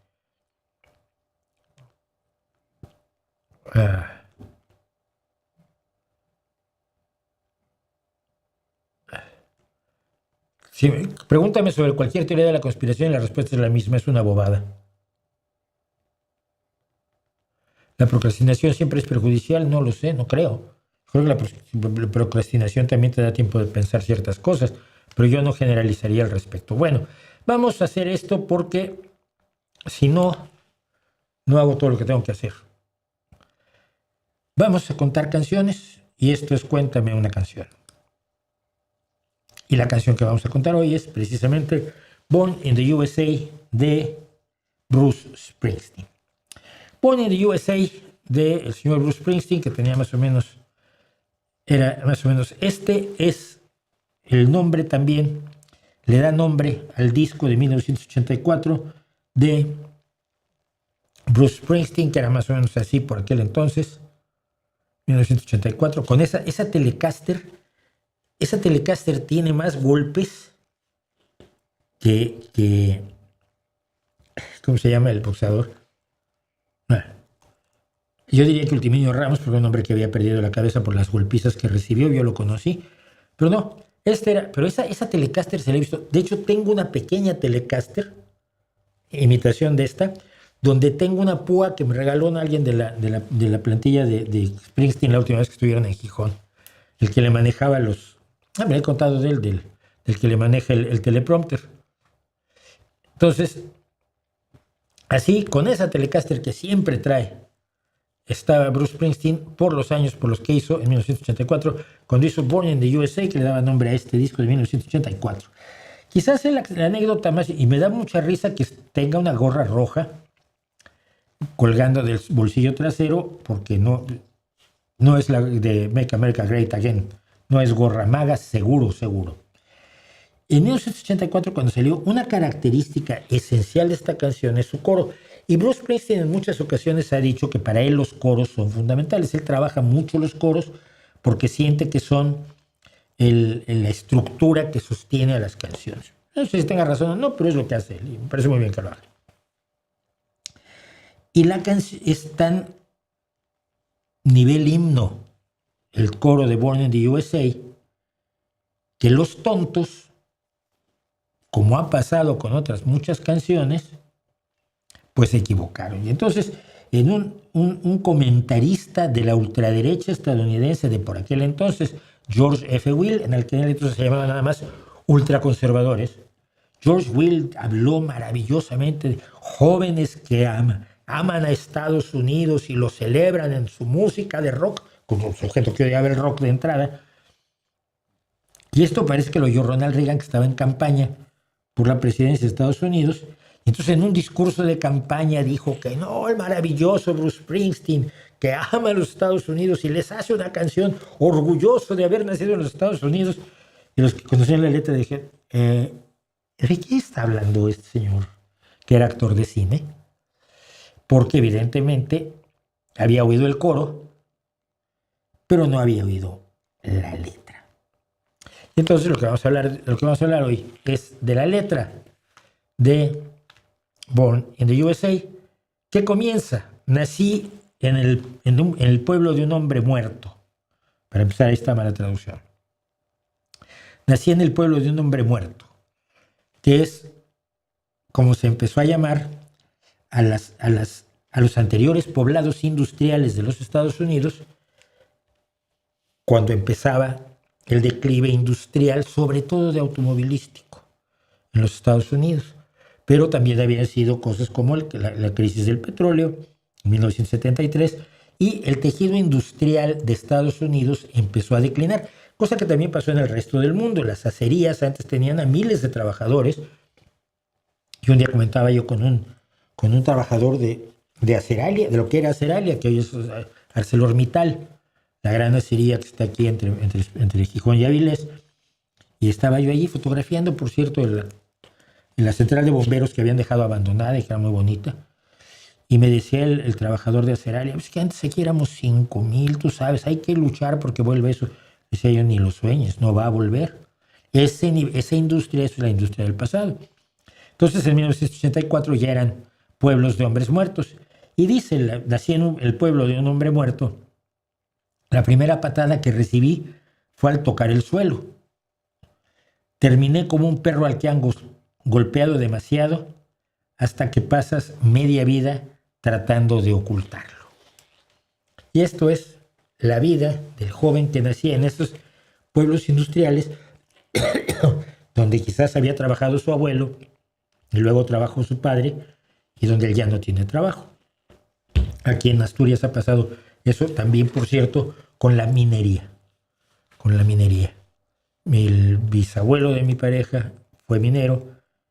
Ah. Sí, pregúntame sobre cualquier teoría de la conspiración y la respuesta es la misma, es una bobada. ¿La procrastinación siempre es perjudicial? No lo sé, no creo. Creo que la procrastinación también te da tiempo de pensar ciertas cosas, pero yo no generalizaría al respecto. Bueno, vamos a hacer esto porque si no, no hago todo lo que tengo que hacer. Vamos a contar canciones y esto es Cuéntame una canción. Y la canción que vamos a contar hoy es precisamente Born in the USA de Bruce Springsteen. Born in the USA del señor Bruce Springsteen, que tenía era más o menos, este es el nombre también, le da nombre al disco de 1984 de Bruce Springsteen, que era más o menos así por aquel entonces, 1984, con esa Telecaster. Esa Telecaster tiene más golpes que ¿cómo se llama el boxeador? Yo diría que Ultiminio Ramos, porque era un hombre que había perdido la cabeza por las golpizas que recibió, yo lo conocí, pero no, pero esa Telecaster se la he visto. De hecho, tengo una pequeña Telecaster, imitación de esta, donde tengo una púa que me regaló alguien de la plantilla de Springsteen la última vez que estuvieron en Gijón, el que le manejaba me he contado de él, del que le maneja el teleprompter. Entonces, así, con esa Telecaster que siempre trae, estaba Bruce Springsteen por los años por los que hizo en 1984, cuando hizo Born in the USA, que le daba nombre a este disco de 1984. Quizás es la anécdota más, y me da mucha risa que tenga una gorra roja colgando del bolsillo trasero, porque no es la de Make America Great Again, no es gorra maga, seguro. En 1984, cuando salió, una característica esencial de esta canción es su coro. Y Bruce Springsteen en muchas ocasiones ha dicho que para él los coros son fundamentales. Él trabaja mucho los coros porque siente que son la estructura que sostiene a las canciones. No sé si tenga razón o no, pero es lo que hace él y me parece muy bien que lo haga. Y la canción es tan nivel himno, el coro de Born in the USA, que los tontos, como ha pasado con otras muchas canciones, pues se equivocaron. Y entonces, en un comentarista de la ultraderecha estadounidense de por aquel entonces, George F. Will, en el que entonces se llamaban nada más ultraconservadores, George Will habló maravillosamente de jóvenes que aman a Estados Unidos y lo celebran en su música de rock, como un sujeto que odiaba el rock de entrada. Y esto parece que lo oyó Ronald Reagan, que estaba en campaña por la presidencia de Estados Unidos. Entonces, en un discurso de campaña dijo que no, el maravilloso Bruce Springsteen, que ama a los Estados Unidos y les hace una canción orgulloso de haber nacido en los Estados Unidos. Y los que conocían la letra dijeron, ¿de qué está hablando este señor, que era actor de cine? Porque evidentemente había oído el coro, pero no había oído la letra. Entonces lo que vamos a hablar hoy es de la letra de Born in the USA, que comienza: nací en el pueblo de un hombre muerto. Para empezar, ahí está mala traducción. Nací en el pueblo de un hombre muerto, que es como se empezó a llamar a los anteriores poblados industriales de los Estados Unidos cuando empezaba el declive industrial, sobre todo de automovilístico, en los Estados Unidos. Pero también habían sido cosas como la crisis del petróleo en 1973, y el tejido industrial de Estados Unidos empezó a declinar, cosa que también pasó en el resto del mundo. Las acerías antes tenían a miles de trabajadores, y un día comentaba yo con un trabajador de Aceralia, de lo que era Aceralia, que hoy es ArcelorMittal, la gran acería que está aquí entre Gijón y Avilés. Y estaba yo allí fotografiando, por cierto, en la central de bomberos que habían dejado abandonada y que era muy bonita. Y me decía el trabajador de Aceralia, es que antes aquí éramos 5,000, tú sabes, hay que luchar porque vuelve eso. Decía yo, ni lo sueñes, no va a volver. Esa industria es la industria del pasado. Entonces, en 1984 ya eran pueblos de hombres muertos. Y dice, nací en el pueblo de un hombre muerto. La primera patada que recibí fue al tocar el suelo. Terminé como un perro al que han golpeado demasiado hasta que pasas media vida tratando de ocultarlo. Y esto es la vida del joven que nacía en estos pueblos industriales donde quizás había trabajado su abuelo y luego trabajó su padre y donde él ya no tiene trabajo. Aquí en Asturias ha pasado eso también, por cierto, con la minería. El bisabuelo de mi pareja fue minero,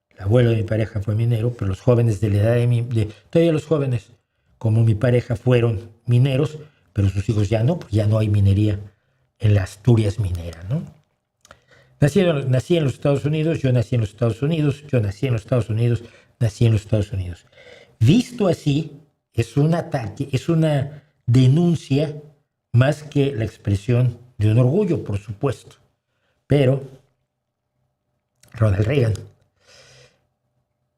el abuelo de mi pareja fue minero, pero los jóvenes de la edad todavía los jóvenes como mi pareja fueron mineros, pero sus hijos ya no, porque ya no hay minería en la Asturias minera, ¿no? Nací en los Estados Unidos, yo nací en los Estados Unidos, yo nací en los Estados Unidos, nací en los Estados Unidos. Visto así, es un ataque, es una denuncia más que la expresión de un orgullo, por supuesto. Pero Ronald Reagan,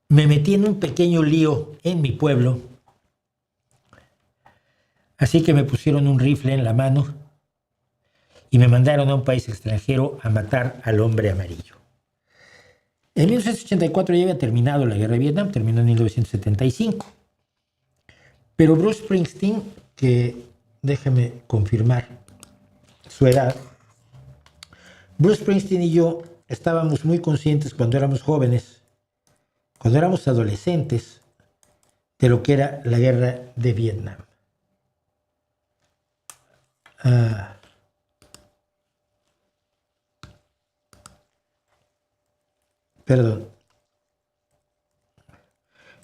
me metí en un pequeño lío en mi pueblo, así que me pusieron un rifle en la mano y me mandaron a un país extranjero a matar al hombre amarillo. En 1984 ya había terminado la guerra de Vietnam, terminó en 1975. Pero Bruce Springsteen, que déjame confirmar su edad, Bruce Springsteen y yo estábamos muy conscientes cuando éramos jóvenes, cuando éramos adolescentes, de lo que era la guerra de Vietnam. Perdón.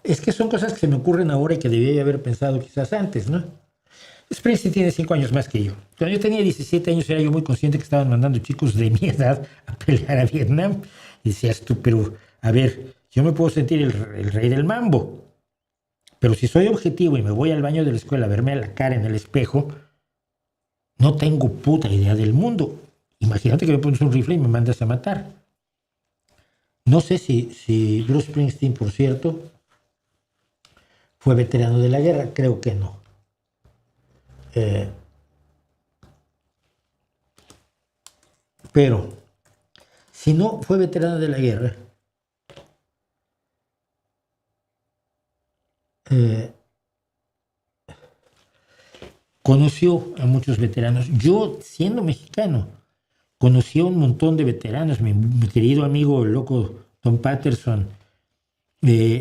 Es que son cosas que se me ocurren ahora y que debía haber pensado quizás antes, ¿no? Springsteen tiene 5 años más que yo. Cuando yo tenía 17 años era yo muy consciente que estaban mandando chicos de mi edad a pelear a Vietnam. Y decías tú, pero a ver, yo me puedo sentir el rey del mambo. Pero si soy objetivo y me voy al baño de la escuela a verme a la cara en el espejo, no tengo puta idea del mundo. Imagínate que me pones un rifle y me mandas a matar. No sé si Bruce Springsteen, por cierto, fue veterano de la guerra. Creo que no. Pero si no fue veterano de la guerra, conoció a muchos veteranos. Yo, siendo mexicano, conocí a un montón de veteranos. Mi querido amigo el loco Tom Patterson,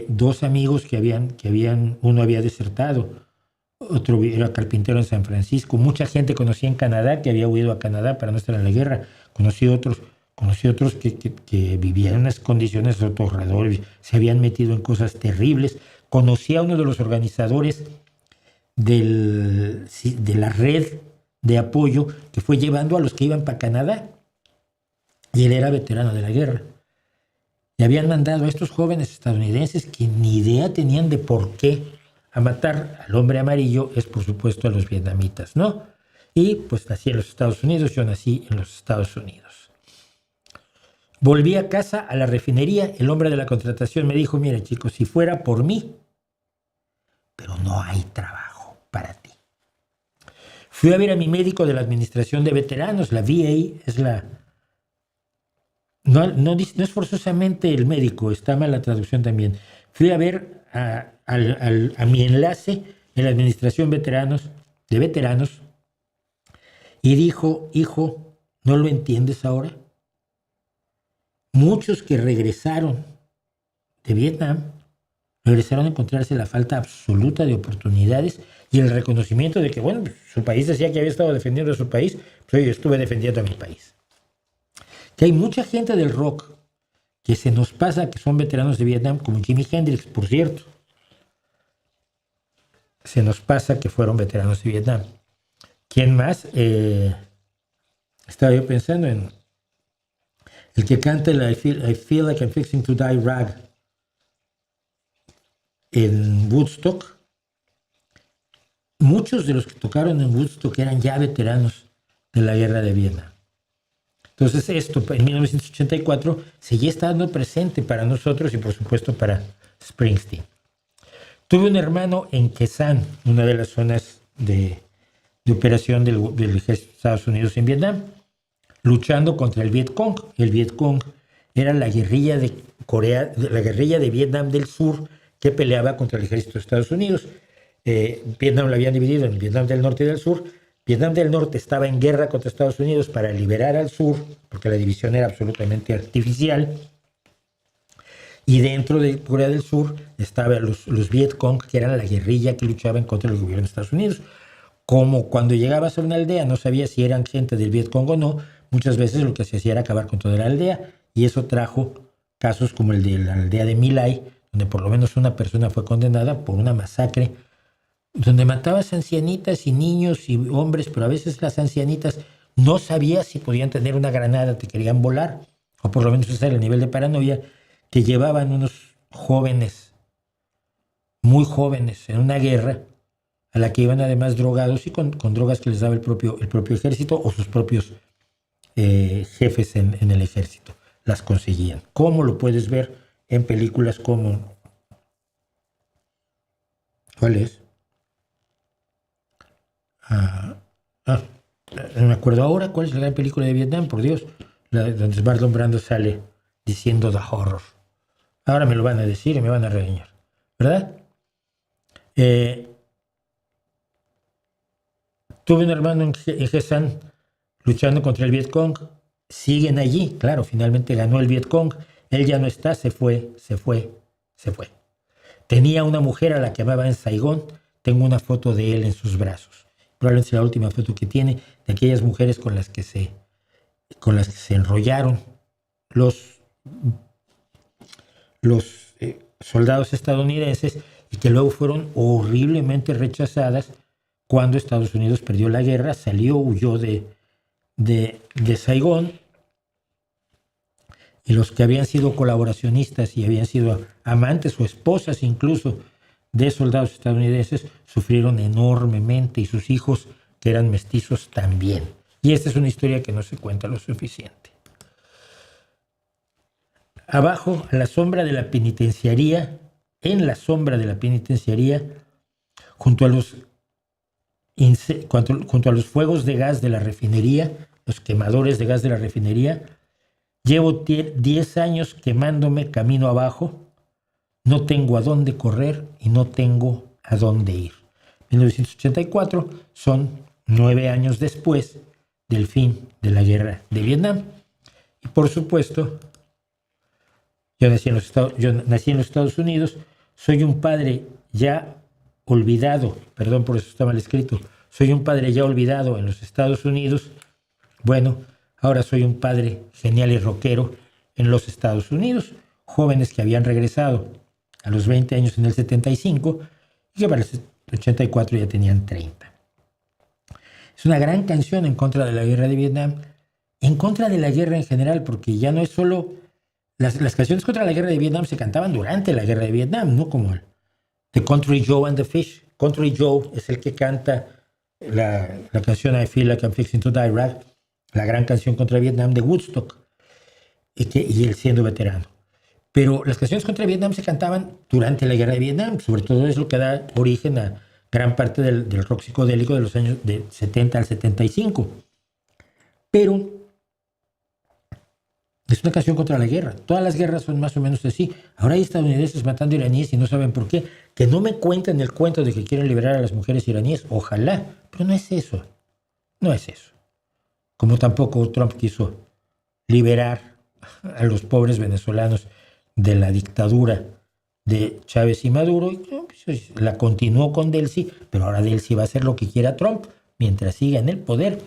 dos amigos que habían, uno había desertado, otro era carpintero en San Francisco. Mucha gente conocí en Canadá, que había huido a Canadá para no estar en la guerra. Conocí otros que vivían en unas condiciones aterradoras, se habían metido en cosas terribles. Conocí a uno de los organizadores de la red de apoyo que fue llevando a los que iban para Canadá. Y él era veterano de la guerra. Y habían mandado a estos jóvenes estadounidenses que ni idea tenían de por qué a matar al hombre amarillo, es por supuesto a los vietnamitas, ¿no? Y pues nací en los Estados Unidos, yo nací en los Estados Unidos. Volví a casa, a la refinería, el hombre de la contratación me dijo, mira chicos, si fuera por mí, pero no hay trabajo para ti. Fui a ver a mi médico de la administración de veteranos, la VA, es la... No es forzosamente el médico, está mal la traducción también. Fui a ver a mi enlace en la administración de veteranos y dijo, hijo, ¿no lo entiendes ahora? Muchos que regresaron de Vietnam regresaron a encontrarse la falta absoluta de oportunidades y el reconocimiento de que, bueno, su país decía que había estado defendiendo a su país, pues yo estuve defendiendo a mi país. Que hay mucha gente del rock que se nos pasa que son veteranos de Vietnam, como Jimi Hendrix, por cierto. Se nos pasa que fueron veteranos de Vietnam. ¿Quién más? Estaba yo pensando en el que canta el I feel like I'm fixing to die rag en Woodstock, muchos de los que tocaron en Woodstock eran ya veteranos de la guerra de Vietnam. Entonces esto en 1984 seguía estando presente para nosotros y por supuesto para Springsteen. Tuve un hermano en Khe Sanh, una de las zonas de operación del ejército de Estados Unidos en Vietnam, luchando contra el Viet Cong. El Viet Cong era la guerrilla de Corea, la guerrilla de Vietnam del Sur que peleaba contra el ejército de Estados Unidos. Vietnam lo habían dividido en Vietnam del Norte y del Sur. Vietnam del Norte estaba en guerra contra Estados Unidos para liberar al sur, porque la división era absolutamente artificial. Y dentro de Corea del Sur estaban los Viet Cong, que eran la guerrilla que luchaba en contra del gobierno de Estados Unidos. Como cuando llegabas a una aldea no sabías si eran gente del Viet Cong o no, muchas veces lo que se hacía era acabar con toda la aldea, y eso trajo casos como el de la aldea de My Lai, donde por lo menos una persona fue condenada por una masacre, donde matabas ancianitas y niños y hombres, pero a veces las ancianitas no sabías si podían tener una granada, te querían volar, o por lo menos ese era el nivel de paranoia que llevaban unos jóvenes, muy jóvenes, en una guerra a la que iban además drogados y con drogas que les daba el propio ejército o sus propios jefes en el ejército. Las conseguían. ¿Cómo lo puedes ver en películas como... ¿Cuál es? No me acuerdo ahora cuál es la gran película de Vietnam, por Dios, donde Marlon Brando sale diciendo The Horror. Ahora me lo van a decir y me van a regañar, ¿verdad? Tuve un hermano en Khe Sanh luchando contra el Viet Cong. Siguen allí, claro, finalmente ganó el Viet Cong. Él ya no está, se fue. Tenía una mujer a la que amaba en Saigón. Tengo una foto de él en sus brazos. Probablemente sea la última foto que tiene de aquellas mujeres con las que se enrollaron los soldados estadounidenses y que luego fueron horriblemente rechazadas cuando Estados Unidos perdió la guerra, huyó de Saigón, y los que habían sido colaboracionistas y habían sido amantes o esposas incluso de soldados estadounidenses sufrieron enormemente, y sus hijos, que eran mestizos, también. Y esta es una historia que no se cuenta lo suficiente. Abajo, a la sombra de la penitenciaría, en la sombra de la penitenciaría, junto a los fuegos de gas de la refinería, los quemadores de gas de la refinería, llevo 10 años quemándome camino abajo. No tengo a dónde correr y no tengo a dónde ir. 1984 son 9 años después del fin de la guerra de Vietnam. Y por supuesto, yo nací en los Estados Unidos, soy un padre ya olvidado, perdón por eso está mal escrito, soy un padre ya olvidado en los Estados Unidos. Bueno, ahora soy un padre genial y rockero en los Estados Unidos, jóvenes que habían regresado a los 20 años en el 75 y que para el 84 ya tenían 30. Es una gran canción en contra de la guerra de Vietnam, en contra de la guerra en general, porque ya no es solo... Las canciones contra la guerra de Vietnam se cantaban durante la guerra de Vietnam, no como el The Country Joe and the Fish. Country Joe es el que canta la canción I Feel Like I'm Fixing to Die Rag, la gran canción contra Vietnam de Woodstock, y él siendo veterano. Pero las canciones contra Vietnam se cantaban durante la guerra de Vietnam, sobre todo es lo que da origen a gran parte del rock psicodélico de los años de 70 al 75. Pero es una canción contra la guerra. Todas las guerras son más o menos así. Ahora hay estadounidenses matando iraníes y no saben por qué. Que no me cuenten el cuento de que quieren liberar a las mujeres iraníes. Ojalá, pero no es eso. No es eso. Como tampoco Trump quiso liberar a los pobres venezolanos de la dictadura de Chávez y Maduro. La continuó con Delcy, pero ahora Delcy va a hacer lo que quiera Trump. Mientras siga en el poder,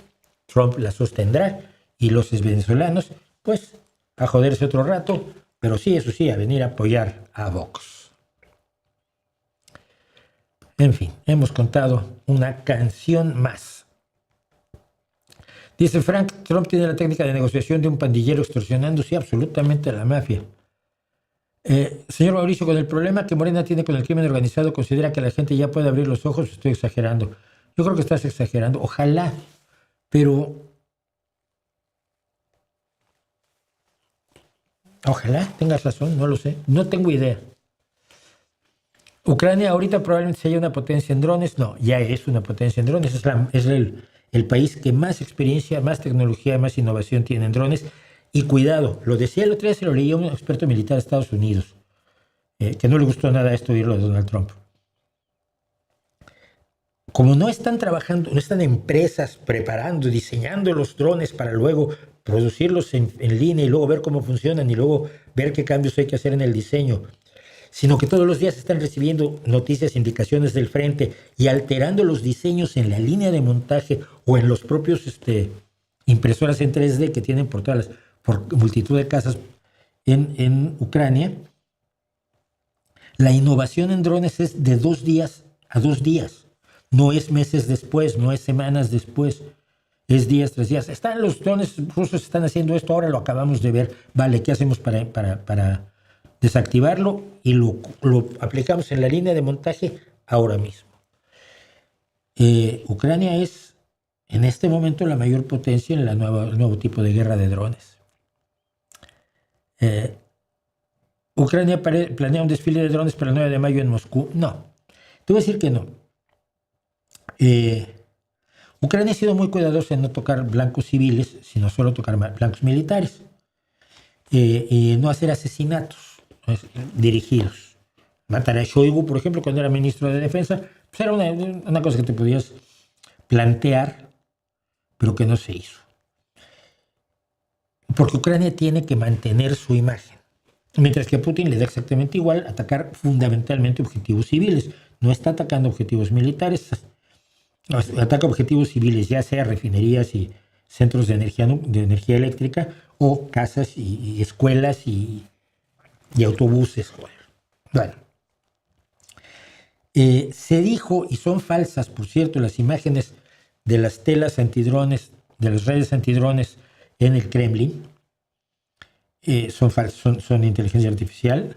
Trump la sostendrá y los venezolanos, pues, a joderse otro rato, pero sí, eso sí, a venir a apoyar a Vox. En fin, hemos contado una canción más. Dice Frank, Trump tiene la técnica de negociación de un pandillero extorsionando, sí, absolutamente a la mafia. Señor Mauricio, con el problema que Morena tiene con el crimen organizado, ¿considera que la gente ya puede abrir los ojos? Estoy exagerando. Yo creo que estás exagerando. Ojalá, pero... Ojalá tengas razón, no lo sé. No tengo idea. Ucrania ahorita probablemente sea una potencia en drones. No, ya es una potencia en drones. Es el país que más experiencia, más tecnología, más innovación tiene en drones. Y cuidado, lo decía el otro día, se lo leía un experto militar de Estados Unidos, que no le gustó nada esto oírlo de Donald Trump. Como no están trabajando, no están empresas preparando, diseñando los drones para luego producirlos en línea y luego ver cómo funcionan y luego ver qué cambios hay que hacer en el diseño, sino que todos los días están recibiendo noticias, indicaciones del frente y alterando los diseños en la línea de montaje o en los propios impresoras en 3D que tienen por multitud de casas en Ucrania. La innovación en drones es de 2 días a 2 días. No es meses después, no es semanas después, es días tras días. Los drones rusos están haciendo esto, ahora lo acabamos de ver. Vale, ¿qué hacemos para desactivarlo? Y lo aplicamos en la línea de montaje ahora mismo. Ucrania es en este momento la mayor potencia en el nuevo tipo de guerra de drones. ¿Ucrania planea un desfile de drones para el 9 de mayo en Moscú? No, te voy a decir que no. Ucrania ha sido muy cuidadosa en no tocar blancos civiles, sino solo tocar blancos militares. Y no hacer asesinatos dirigidos. Matar a Shoigu, por ejemplo, cuando era ministro de Defensa, pues era una cosa que te podías plantear, pero que no se hizo. Porque Ucrania tiene que mantener su imagen. Mientras que a Putin le da exactamente igual atacar fundamentalmente objetivos civiles. No está atacando objetivos militares, ataca objetivos civiles, ya sea refinerías y centros de energía eléctrica o casas y escuelas y autobuses. Joder. Bueno. Se dijo, y son falsas, por cierto, las imágenes de las telas antidrones, de las redes antidrones en el Kremlin, son falsas, son inteligencia artificial.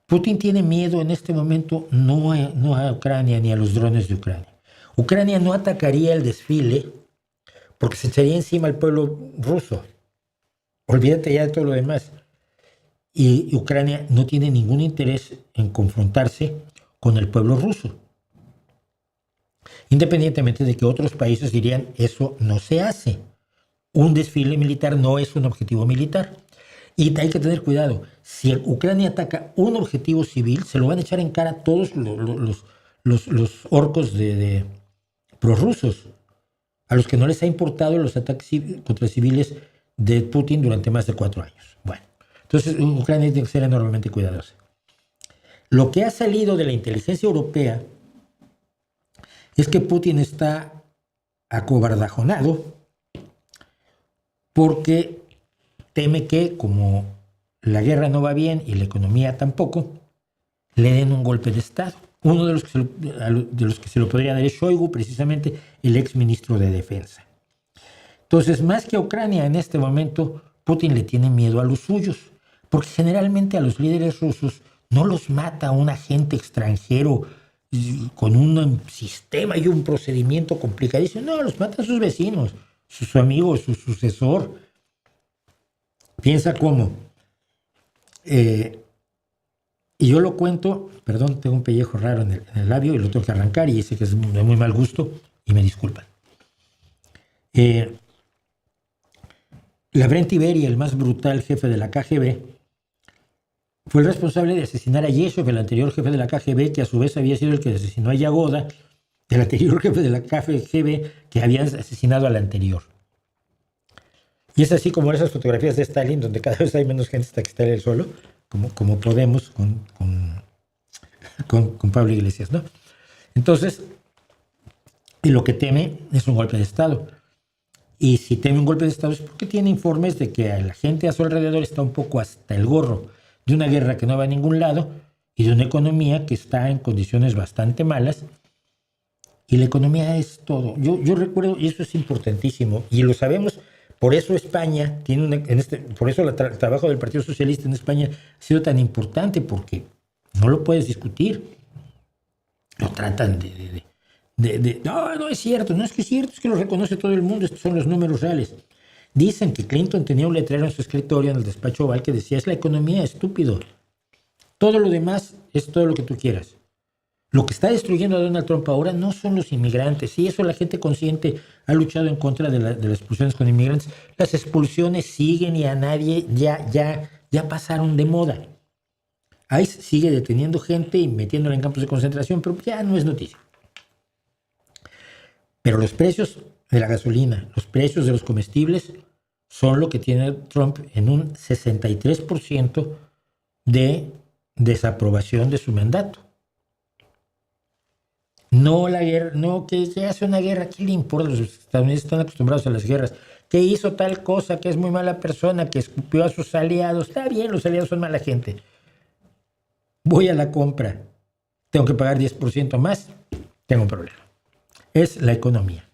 Putin tiene miedo en este momento no a Ucrania ni a los drones de Ucrania. Ucrania no atacaría el desfile porque se echaría encima al pueblo ruso. Olvídate ya de todo lo demás. Y Ucrania no tiene ningún interés en confrontarse con el pueblo ruso. Independientemente de que otros países dirían, eso no se hace. Un desfile militar no es un objetivo militar. Y hay que tener cuidado. Si Ucrania ataca un objetivo civil, se lo van a echar en cara a todos los orcos de prorrusos, a los que no les ha importado los ataques contra civiles de Putin durante más de 4 años. Bueno, entonces Ucrania tiene que ser enormemente cuidadosa. Lo que ha salido de la inteligencia europea es que Putin está acobardajonado porque teme que, como la guerra no va bien y la economía tampoco, le den un golpe de Estado. Uno de los que se lo podría dar es Shoigu, precisamente el ex ministro de Defensa. Entonces, más que a Ucrania en este momento, Putin le tiene miedo a los suyos, porque generalmente a los líderes rusos no los mata un agente extranjero con un sistema y un procedimiento complicadísimo. No, los matan sus vecinos, su amigo, su sucesor. Piensa cómo. Y yo lo cuento, perdón, tengo un pellejo raro en el labio y lo tengo que arrancar y dice que es de muy mal gusto y me disculpan. Lavrenti Beria, el más brutal jefe de la KGB, fue el responsable de asesinar a Yeshov, el anterior jefe de la KGB, que a su vez había sido el que asesinó a Yagoda, el anterior jefe de la KGB, que había asesinado al anterior. Y es así como esas fotografías de Stalin, donde cada vez hay menos gente hasta que está él solo, como Podemos con Pablo Iglesias, ¿no? Entonces, y lo que teme es un golpe de Estado. Y si teme un golpe de Estado es porque tiene informes de que la gente a su alrededor está un poco hasta el gorro de una guerra que no va a ningún lado y de una economía que está en condiciones bastante malas Y la economía es todo. Yo recuerdo, y eso es importantísimo, y lo sabemos, por eso España tiene por eso el trabajo del Partido Socialista en España ha sido tan importante, porque no lo puedes discutir. Lo tratan no, no es cierto, no es que es cierto, es que lo reconoce todo el mundo, estos son los números reales. Dicen que Clinton tenía un letrero en su escritorio, en el despacho Oval, que decía: es la economía, estúpido. Todo lo demás es todo lo que tú quieras. Lo que está destruyendo a Donald Trump ahora no son los inmigrantes. Y eso la gente consciente ha luchado en contra de las expulsiones con inmigrantes. Las expulsiones siguen y a nadie ya pasaron de moda. ICE sigue deteniendo gente y metiéndola en campos de concentración, pero ya no es noticia. Pero los precios de la gasolina, los precios de los comestibles son lo que tiene Trump en un 63% de desaprobación de su mandato. No la guerra, no que se hace una guerra, ¿qué le importa? Los estadounidenses están acostumbrados a las guerras. Que hizo tal cosa, que es muy mala persona, que escupió a sus aliados. Está bien, los aliados son mala gente. Voy a la compra, tengo que pagar 10% más, tengo un problema. Es la economía.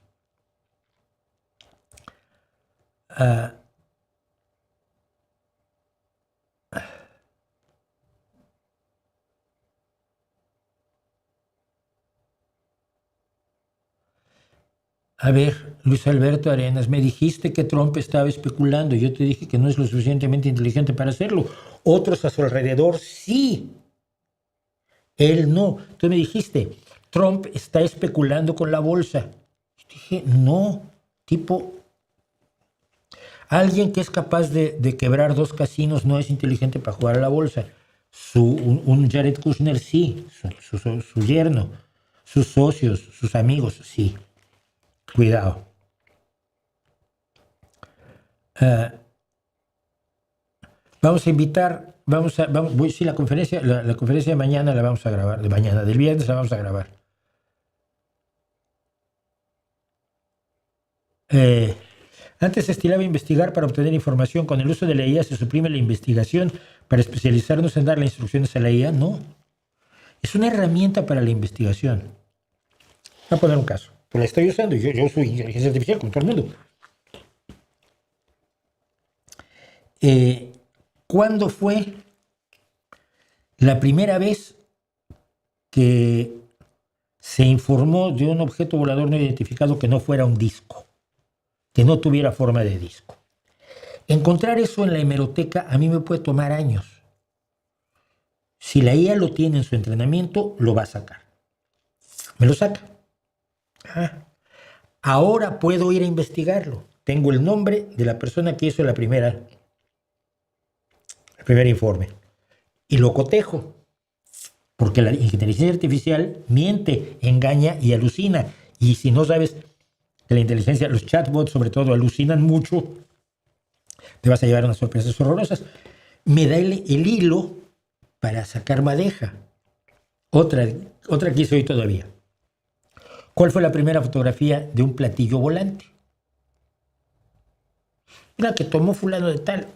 A ver, Luis Alberto Arenas, me dijiste que Trump estaba especulando. Yo te dije que no es lo suficientemente inteligente para hacerlo. Otros a su alrededor sí. Él no. Tú me dijiste, Trump está especulando con la bolsa. Yo dije, no, tipo, alguien que es capaz de quebrar 2 casinos no es inteligente para jugar a la bolsa. Un Jared Kushner sí, su yerno, sus socios, sus amigos sí. Cuidado. Vamos a invitar, sí, la conferencia de mañana la vamos a grabar, del viernes la vamos a grabar. Antes se estilaba investigar para obtener información. Con el uso de la IA se suprime la investigación para especializarnos en darle instrucciones a la IA. No. Es una herramienta para la investigación. Voy a poner un caso. Pues la estoy usando. Yo soy inteligencia artificial, como todo el mundo. ¿Cuándo fue la primera vez que se informó de un objeto volador no identificado que no fuera un disco, que no tuviera forma de disco? Encontrar eso en la hemeroteca a mí me puede tomar años. Si la IA lo tiene en su entrenamiento, lo va a sacar. Me lo saca. Ahora puedo ir a investigarlo. Tengo el nombre de la persona que hizo el primer informe. Y lo cotejo. Porque la inteligencia artificial miente, engaña y alucina. Y si no sabes que la inteligencia, los chatbots sobre todo, alucinan mucho, te vas a llevar unas sorpresas horrorosas. Me da el hilo para sacar madeja. Otra que hice hoy todavía. ¿Cuál fue la primera fotografía de un platillo volante? Una que tomó fulano de tal.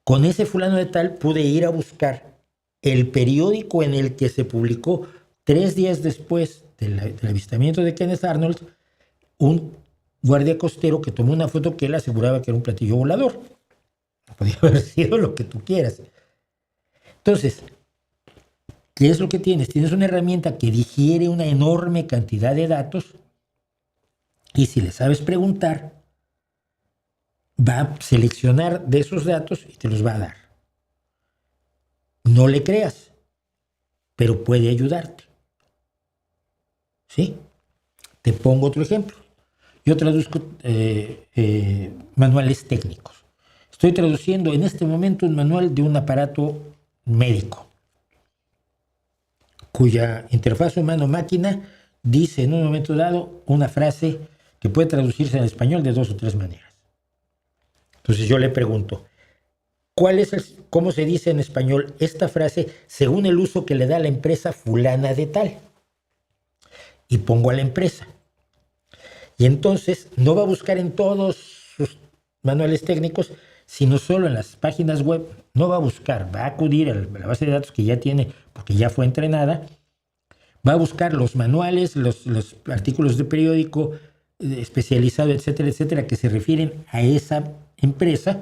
Con ese fulano de tal pude ir a buscar el periódico en el que se publicó 3 días después del avistamiento de Kenneth Arnold, un guardia costero que tomó una foto que él aseguraba que era un platillo volador. Podría haber sido lo que tú quieras. Entonces, ¿qué es lo que tienes? Tienes una herramienta que digiere una enorme cantidad de datos y si le sabes preguntar, va a seleccionar de esos datos y te los va a dar. No le creas, pero puede ayudarte. ¿Sí? Te pongo otro ejemplo. Yo traduzco manuales técnicos. Estoy traduciendo en este momento un manual de un aparato médico, cuya interfaz humano-máquina dice en un momento dado una frase que puede traducirse en español de 2 o 3 maneras. Entonces yo le pregunto, ¿cómo se dice en español esta frase según el uso que le da la empresa fulana de tal? Y pongo a la empresa. Y entonces no va a buscar en todos sus manuales técnicos, sino solo en las páginas web. No va a buscar, va a acudir a la base de datos que ya tiene, porque ya fue entrenada, Va a buscar los manuales, los artículos de periódico especializado, etcétera, etcétera, que se refieren a esa empresa,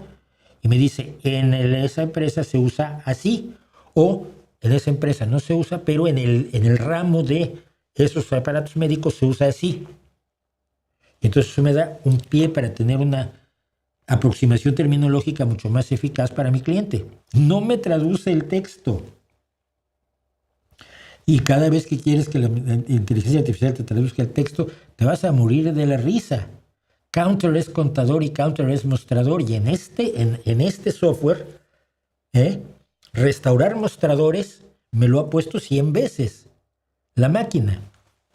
y me dice, esa empresa se usa así, o en esa empresa no se usa, pero en el ramo de esos aparatos médicos se usa así. Entonces eso me da un pie para tener una aproximación terminológica mucho más eficaz para mi cliente. No me traduce el texto. Y cada vez que quieres que la inteligencia artificial te traduzca el texto, te vas a morir de la risa. Counter es contador y Counter es mostrador. Y en este software, restaurar mostradores me lo ha puesto 100 veces la máquina.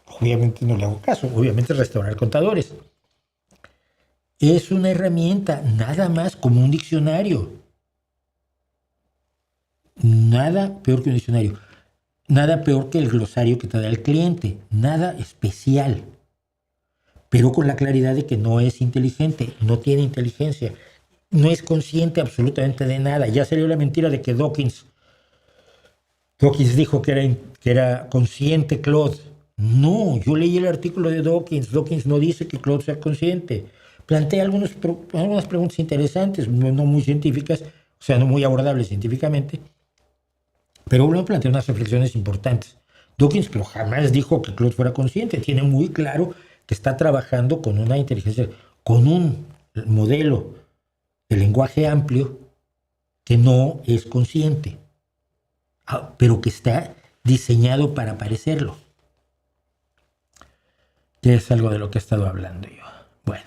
Obviamente no le hago caso. Obviamente restaurar contadores. Es una herramienta nada más como un diccionario. Nada peor que un diccionario. Nada peor que el glosario que te da el cliente. Nada especial. Pero con la claridad de que no es inteligente, no tiene inteligencia, no es consciente absolutamente de nada. Ya salió la mentira de que Dawkins dijo que era consciente Claude. No, yo leí el artículo de Dawkins. Dawkins no dice que Claude sea consciente. Plantea algunas preguntas interesantes, no muy científicas, o sea, no muy abordables científicamente, pero uno plantea unas reflexiones importantes. Dawkins, pero jamás dijo que Claude fuera consciente. Tiene muy claro que está trabajando con una inteligencia, con un modelo de lenguaje amplio que no es consciente, pero que está diseñado para parecerlo. Que es algo de lo que he estado hablando yo. Bueno.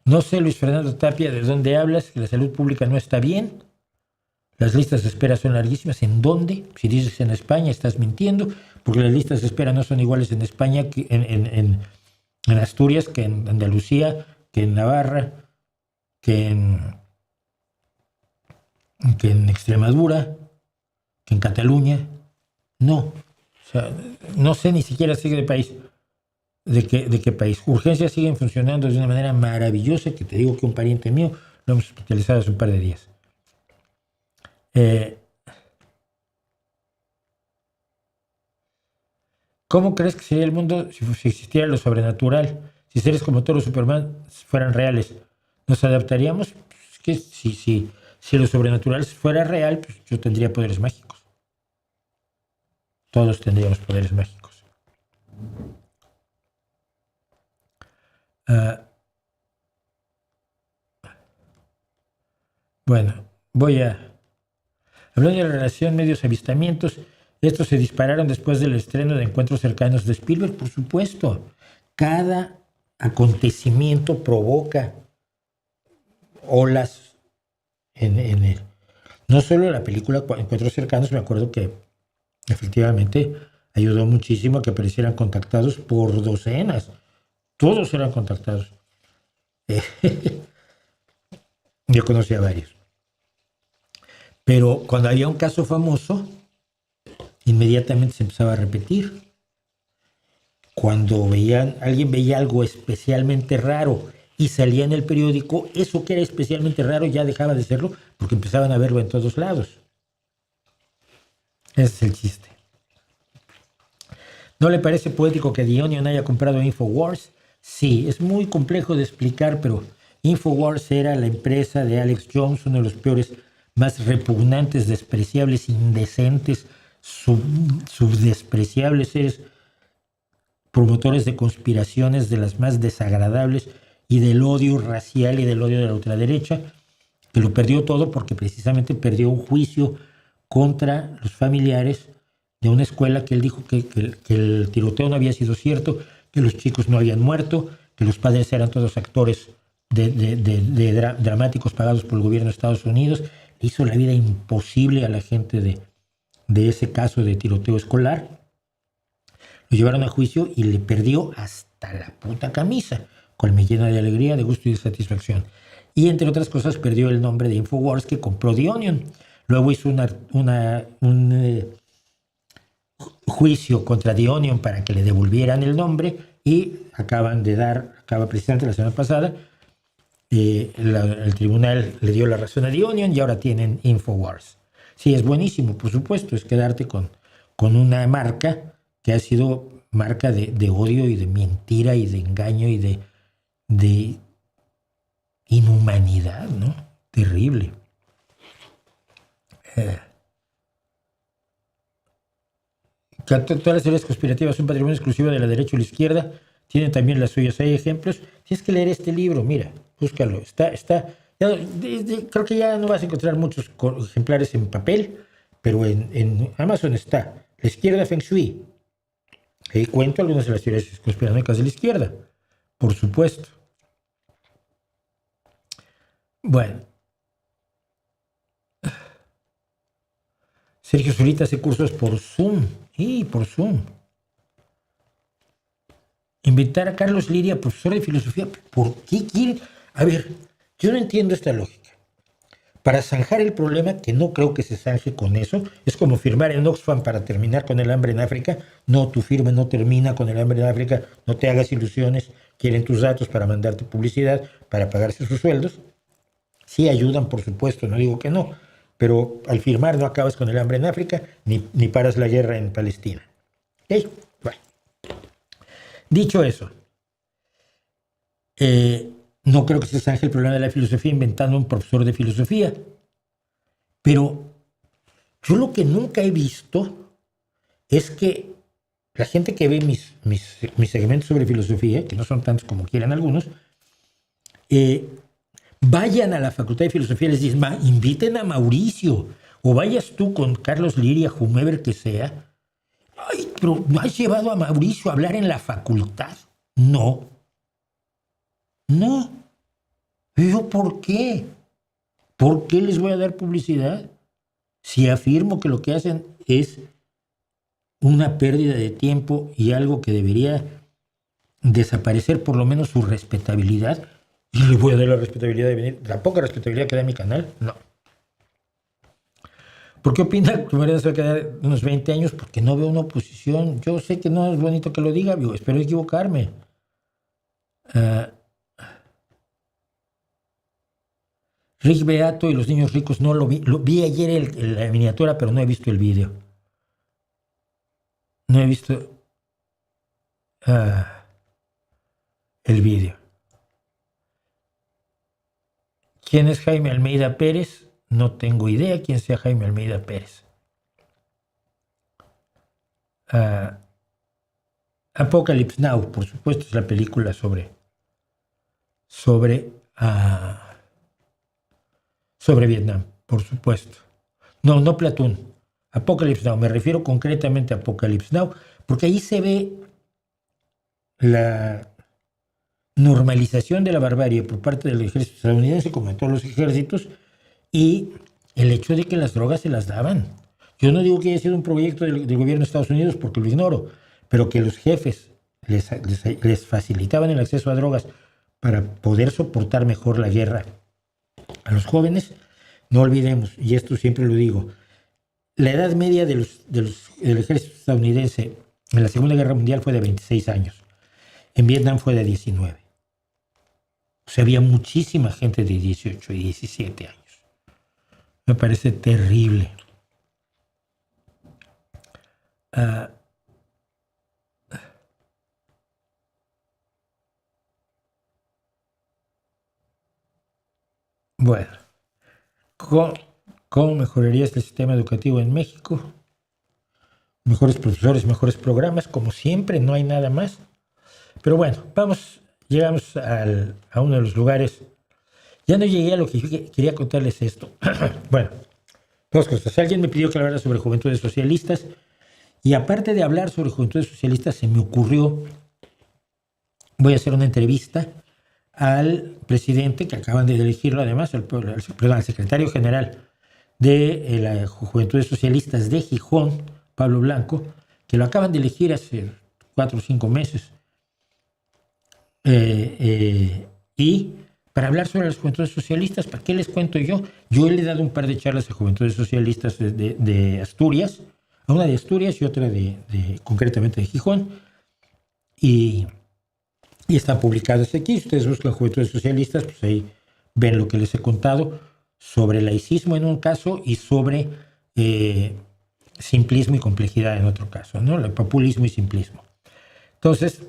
No sé, Luis Fernando Tapia, ¿de dónde hablas? Que la salud pública no está bien. Las listas de espera son larguísimas. ¿En dónde? Si dices en España, estás mintiendo, porque las listas de espera no son iguales en España, que en Asturias, que en Andalucía, que en Navarra, que en Extremadura, que en Cataluña. No. O sea, no sé ni siquiera sigue de país. ¿De qué país? Urgencias siguen funcionando de una manera maravillosa, que te digo que un pariente mío lo hemos hospitalizado hace un par de días. ¿Cómo crees que sería el mundo si existiera lo sobrenatural? Si seres como Thor o Superman fueran reales, ¿nos adaptaríamos? Pues que si lo sobrenatural fuera real, pues yo tendría poderes mágicos. Todos tendríamos poderes mágicos. Bueno, hablando de la relación medios avistamientos, estos se dispararon después del estreno de Encuentros Cercanos de Spielberg, por supuesto. Cada acontecimiento provoca olas no solo la película Encuentros Cercanos, me acuerdo que efectivamente ayudó muchísimo a que aparecieran contactados por docenas. Todos eran contactados. Yo conocí a varios. Pero cuando había un caso famoso, inmediatamente se empezaba a repetir. Cuando alguien veía algo especialmente raro y salía en el periódico, eso que era especialmente raro ya dejaba de serlo porque empezaban a verlo en todos lados. Ese es el chiste. ¿No le parece poético que The Onion haya comprado InfoWars? Sí, es muy complejo de explicar, pero InfoWars era la empresa de Alex Jones, uno de los peores, más repugnantes, despreciables, indecentes, subdespreciables seres promotores de conspiraciones de las más desagradables y del odio racial y del odio de la ultraderecha, que lo perdió todo porque precisamente perdió un juicio contra los familiares de una escuela que él dijo que el tiroteo no había sido cierto, que los chicos no habían muerto, que los padres eran todos actores dramáticos pagados por el gobierno de Estados Unidos. Le hizo la vida imposible a la gente de ese caso de tiroteo escolar. Lo llevaron a juicio y le perdió hasta la puta camisa, cual me llena de alegría, de gusto y de satisfacción. Y entre otras cosas perdió el nombre de InfoWars que compró The Onion. Luego hizo un juicio contra The Onion para que le devolvieran el nombre y acaba precisamente la semana pasada el tribunal le dio la razón a The Onion y ahora tienen Infowars. Sí, es buenísimo, por supuesto, es quedarte con una marca que ha sido marca de odio y de mentira y de engaño y de inhumanidad, ¿no? Terrible. Todas las teorías conspirativas son patrimonio exclusivo de la derecha o la izquierda. Tienen también las suyas. Hay ejemplos. Tienes que leer este libro, mira, búscalo. Creo que ya no vas a encontrar muchos ejemplares en papel, pero en Amazon está La izquierda Feng Shui. Ahí cuento algunas de las teorías conspiranoicas de la izquierda, por supuesto. Bueno. Sergio Zurita hace cursos por Zoom. Por Zoom. Invitar a Carlos Liria, profesor de filosofía. ¿Por qué quieren? A ver, yo no entiendo esta lógica. Para zanjar el problema, que no creo que se zanje con eso, es como firmar en Oxfam para terminar con el hambre en África. No, tu firma no termina con el hambre en África. No te hagas ilusiones. Quieren tus datos para mandarte publicidad, para pagarse sus sueldos. Sí ayudan, por supuesto, no digo que no. Pero al firmar no acabas con el hambre en África ni paras la guerra en Palestina. ¿Okay? Bueno. Dicho eso, no creo que se zanje el problema de la filosofía inventando un profesor de filosofía. Pero yo lo que nunca he visto es que la gente que ve mis segmentos sobre filosofía, que no son tantos como quieren algunos, vayan a la Facultad de Filosofía y les dicen, inviten a Mauricio, o vayas tú con Carlos Liria, whomever que sea. Ay, pero ¿no has llevado a Mauricio a hablar en la facultad? No. ¿Yo por qué? ¿Por qué les voy a dar publicidad? Si afirmo que lo que hacen es una pérdida de tiempo y algo que debería desaparecer por lo menos su respetabilidad. ¿Y le voy a dar la respetabilidad de venir? ¿La poca respetabilidad que da mi canal? No. ¿Por qué opina que Morena se va a quedar unos 20 años? Porque no veo una oposición. Yo sé que no es bonito que lo diga, espero equivocarme. Rick Beato y los niños ricos no lo vi. Lo vi ayer la miniatura, pero no he visto el video. No he visto el video. ¿Quién es Jaime Almeida Pérez? No tengo idea quién sea Jaime Almeida Pérez. Apocalypse Now, por supuesto, es la película sobre Vietnam, por supuesto. No Platoon. Apocalypse Now, me refiero concretamente a Apocalypse Now, porque ahí se ve la normalización de la barbarie por parte del ejército estadounidense, como en todos los ejércitos, y el hecho de que las drogas se las daban. Yo no digo que haya sido un proyecto del gobierno de Estados Unidos porque lo ignoro, pero que los jefes les facilitaban el acceso a drogas para poder soportar mejor la guerra a los jóvenes. No olvidemos, y esto siempre lo digo, la edad media del ejército estadounidense en la Segunda Guerra Mundial fue de 26 años. En Vietnam fue de 19. O sea, había muchísima gente de 18 y 17 años. Me parece terrible. Bueno, ¿cómo mejorarías el sistema educativo en México? Mejores profesores, mejores programas, como siempre, no hay nada más. Pero bueno, llegamos a uno de los lugares. Ya no llegué a lo que quería contarles esto. Bueno, dos cosas. Alguien me pidió que hablara sobre Juventudes Socialistas, y aparte de hablar sobre Juventudes Socialistas, se me ocurrió, voy a hacer una entrevista al presidente, que acaban de elegirlo además, al secretario general de las Juventudes Socialistas de Gijón, Pablo Blanco, que lo acaban de elegir hace 4 o 5 meses. Y para hablar sobre las Juventudes Socialistas, ¿para qué les cuento yo? Yo le he dado un par de charlas a Juventudes Socialistas de Asturias, a una de Asturias y otra concretamente de Gijón, y están publicadas aquí. Si ustedes buscan Juventudes Socialistas, pues ahí ven lo que les he contado sobre laicismo en un caso y sobre simplismo y complejidad en otro caso, ¿no? El populismo y simplismo. Entonces,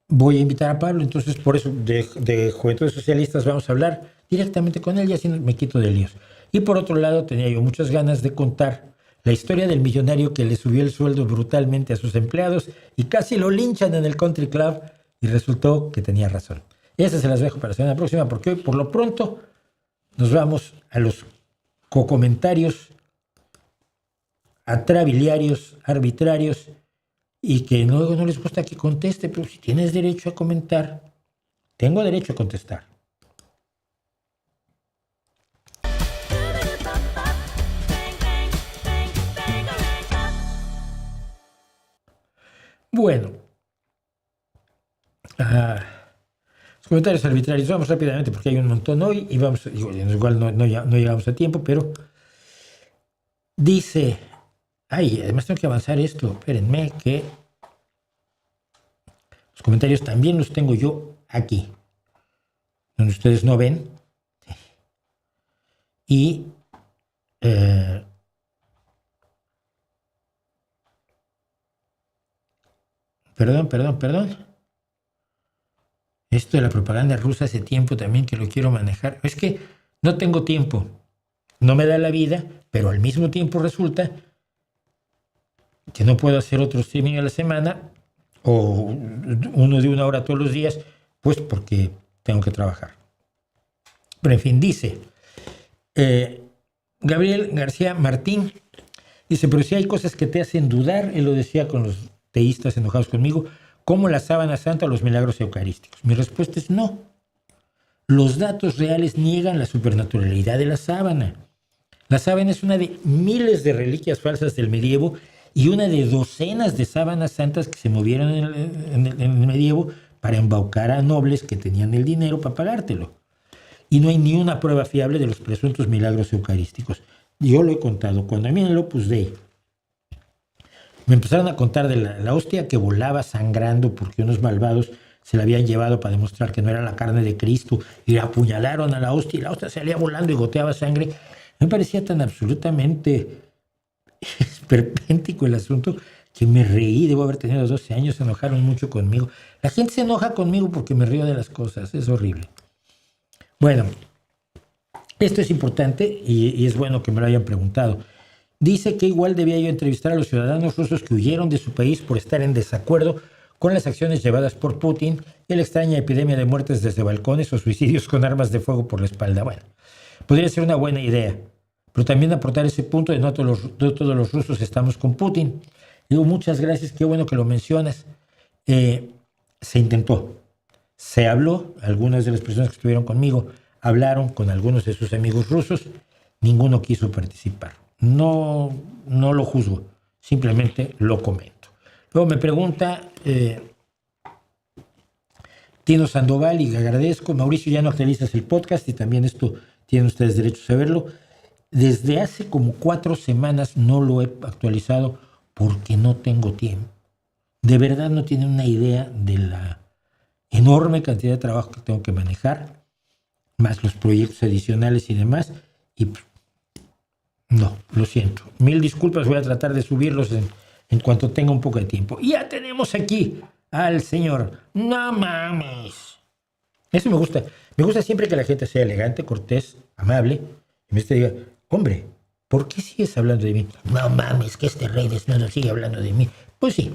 voy a invitar a Pablo, entonces por eso de Juventudes Socialistas vamos a hablar directamente con él y así me quito de líos. Y por otro lado, tenía yo muchas ganas de contar la historia del millonario que le subió el sueldo brutalmente a sus empleados y casi lo linchan en el country club y resultó que tenía razón. Esas se las dejo para la semana próxima porque hoy por lo pronto nos vamos a los comentarios atrabiliarios, arbitrarios y que luego no les gusta que conteste, pero si tienes derecho a comentar, tengo derecho a contestar. Bueno, los comentarios arbitrarios, vamos rápidamente porque hay un montón hoy y vamos, igual no llegamos a tiempo, pero dice, además tengo que avanzar esto, espérenme que los comentarios también los tengo yo aquí, donde ustedes no ven, y Perdón. Esto de la propaganda rusa hace tiempo también que lo quiero manejar. Es que no tengo tiempo, no me da la vida, pero al mismo tiempo resulta que no puedo hacer otro streaming a la semana o uno de 1 hora todos los días, pues porque tengo que trabajar. Pero en fin, dice Gabriel García Martín, dice, pero si hay cosas que te hacen dudar, él lo decía con los teístas enojados conmigo, como la sábana santa o los milagros eucarísticos. Mi respuesta es no. Los datos reales niegan la supernaturalidad de la sábana. La sábana es una de miles de reliquias falsas del medievo y una de docenas de sábanas santas que se movieron en el medievo para embaucar a nobles que tenían el dinero para pagártelo. Y no hay ni una prueba fiable de los presuntos milagros eucarísticos. Yo lo he contado. Cuando a mí en el Opus Dei me empezaron a contar de la hostia que volaba sangrando porque unos malvados se la habían llevado para demostrar que no era la carne de Cristo y la apuñalaron a la hostia y la hostia salía volando y goteaba sangre. Me parecía tan absolutamente esperpéntico el asunto que me reí. Debo haber tenido 12 años, se enojaron mucho conmigo. La gente se enoja conmigo porque me río de las cosas, es horrible. Bueno, esto es importante y es bueno que me lo hayan preguntado. Dice que igual debía yo entrevistar a los ciudadanos rusos que huyeron de su país por estar en desacuerdo con las acciones llevadas por Putin y la extraña epidemia de muertes desde balcones o suicidios con armas de fuego por la espalda. Bueno, podría ser una buena idea, pero también aportar ese punto de no todos los rusos estamos con Putin. Digo, muchas gracias, qué bueno que lo mencionas. Se intentó, se habló, algunas de las personas que estuvieron conmigo hablaron con algunos de sus amigos rusos, ninguno quiso participar. No lo juzgo, simplemente lo comento. Luego me pregunta Tino Sandoval y le agradezco. Mauricio, ya no actualizas el podcast y también esto tienen ustedes derecho a saberlo. Desde hace como 4 semanas no lo he actualizado porque no tengo tiempo. De verdad no tienen una idea de la enorme cantidad de trabajo que tengo que manejar, más los proyectos adicionales y demás, y no, lo siento. 1000 disculpas, voy a tratar de subirlos en cuanto tenga un poco de tiempo. Y ya tenemos aquí al señor No Mames. Eso me gusta. Me gusta siempre que la gente sea elegante, cortés, amable. Y me diga, hombre, ¿por qué sigues hablando de mí? No mames, que este rey desnudo sigue hablando de mí. Pues sí,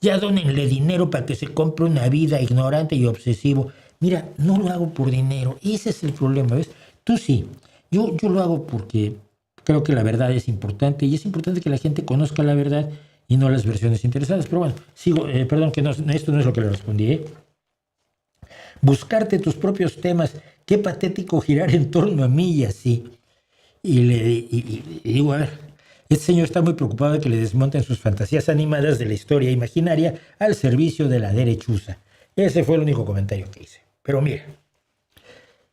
ya dónenle dinero para que se compre una vida ignorante y obsesivo. Mira, no lo hago por dinero. Ese es el problema, ¿ves? Tú sí. Yo lo hago porque creo que la verdad es importante y es importante que la gente conozca la verdad y no las versiones interesadas. Pero bueno, sigo, perdón, que no, esto no es lo que le respondí. Buscarte tus propios temas. Qué patético girar en torno a mí y así. Y digo, a ver, este señor está muy preocupado de que le desmonten sus fantasías animadas de la historia imaginaria al servicio de la derechuza. Ese fue el único comentario que hice. Pero mira,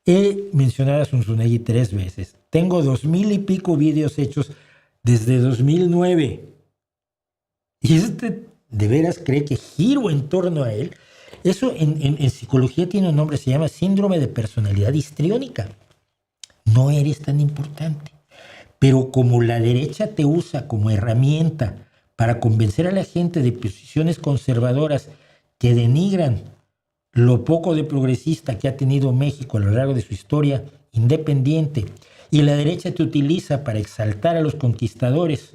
he mencionado a Zunzunegui 3 veces. Tengo 2000 y pico vídeos hechos desde 2009. Y de veras cree que giro en torno a él. Eso en psicología tiene un nombre, se llama síndrome de personalidad histriónica. No eres tan importante. Pero como la derecha te usa como herramienta para convencer a la gente de posiciones conservadoras que denigran lo poco de progresista que ha tenido México a lo largo de su historia independiente, y la derecha te utiliza para exaltar a los conquistadores,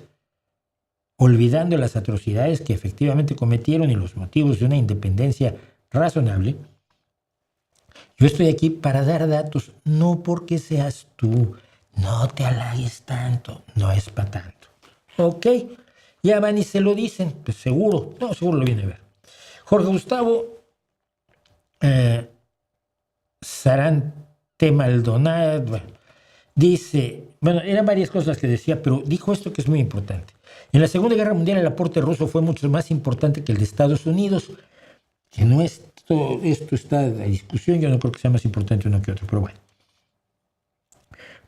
olvidando las atrocidades que efectivamente cometieron y los motivos de una independencia razonable, yo estoy aquí para dar datos, no porque seas tú. No te halagues tanto, no es para tanto. Ok, ya van y se lo dicen, pues seguro, no, seguro lo viene a ver. Jorge Gustavo Sarante Maldonado dice, bueno, eran varias cosas que decía, pero dijo esto que es muy importante. En la Segunda Guerra Mundial el aporte ruso fue mucho más importante que el de Estados Unidos, que no es esto está en discusión, yo no creo que sea más importante uno que otro, pero bueno.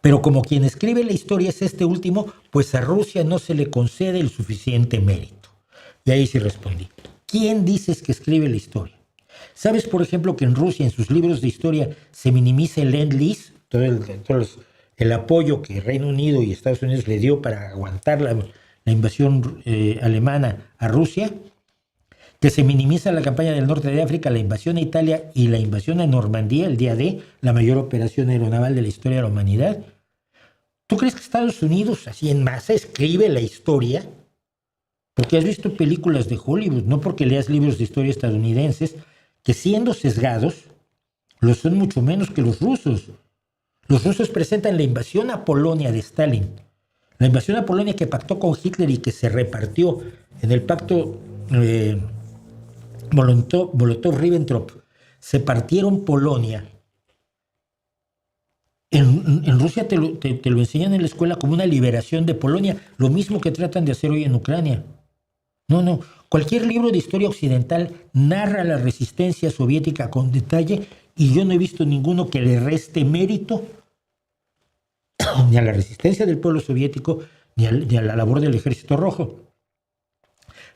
Pero como quien escribe la historia es este último, pues a Rusia no se le concede el suficiente mérito. Y ahí sí respondí. ¿Quién dices que escribe la historia? ¿Sabes, por ejemplo, que en Rusia, en sus libros de historia, se minimiza el Lend-Lease, todo el apoyo que Reino Unido y Estados Unidos le dio para aguantar la invasión alemana a Rusia? Que se minimiza la campaña del norte de África, la invasión a Italia y la invasión a Normandía, el día D, la mayor operación aeronaval de la historia de la humanidad. ¿Tú crees que Estados Unidos, así en masa, escribe la historia? Porque has visto películas de Hollywood, no porque leas libros de historia estadounidenses, que siendo sesgados, lo son mucho menos que los rusos. Los rusos presentan la invasión a Polonia de Stalin, la invasión a Polonia que pactó con Hitler y que se repartió en el pacto Molotov-Ribbentrop, se partieron Polonia. En Rusia te lo enseñan en la escuela como una liberación de Polonia, lo mismo que tratan de hacer hoy en Ucrania. No, cualquier libro de historia occidental narra la resistencia soviética con detalle y yo no he visto ninguno que le reste mérito ni a la resistencia del pueblo soviético ni a la labor del Ejército Rojo.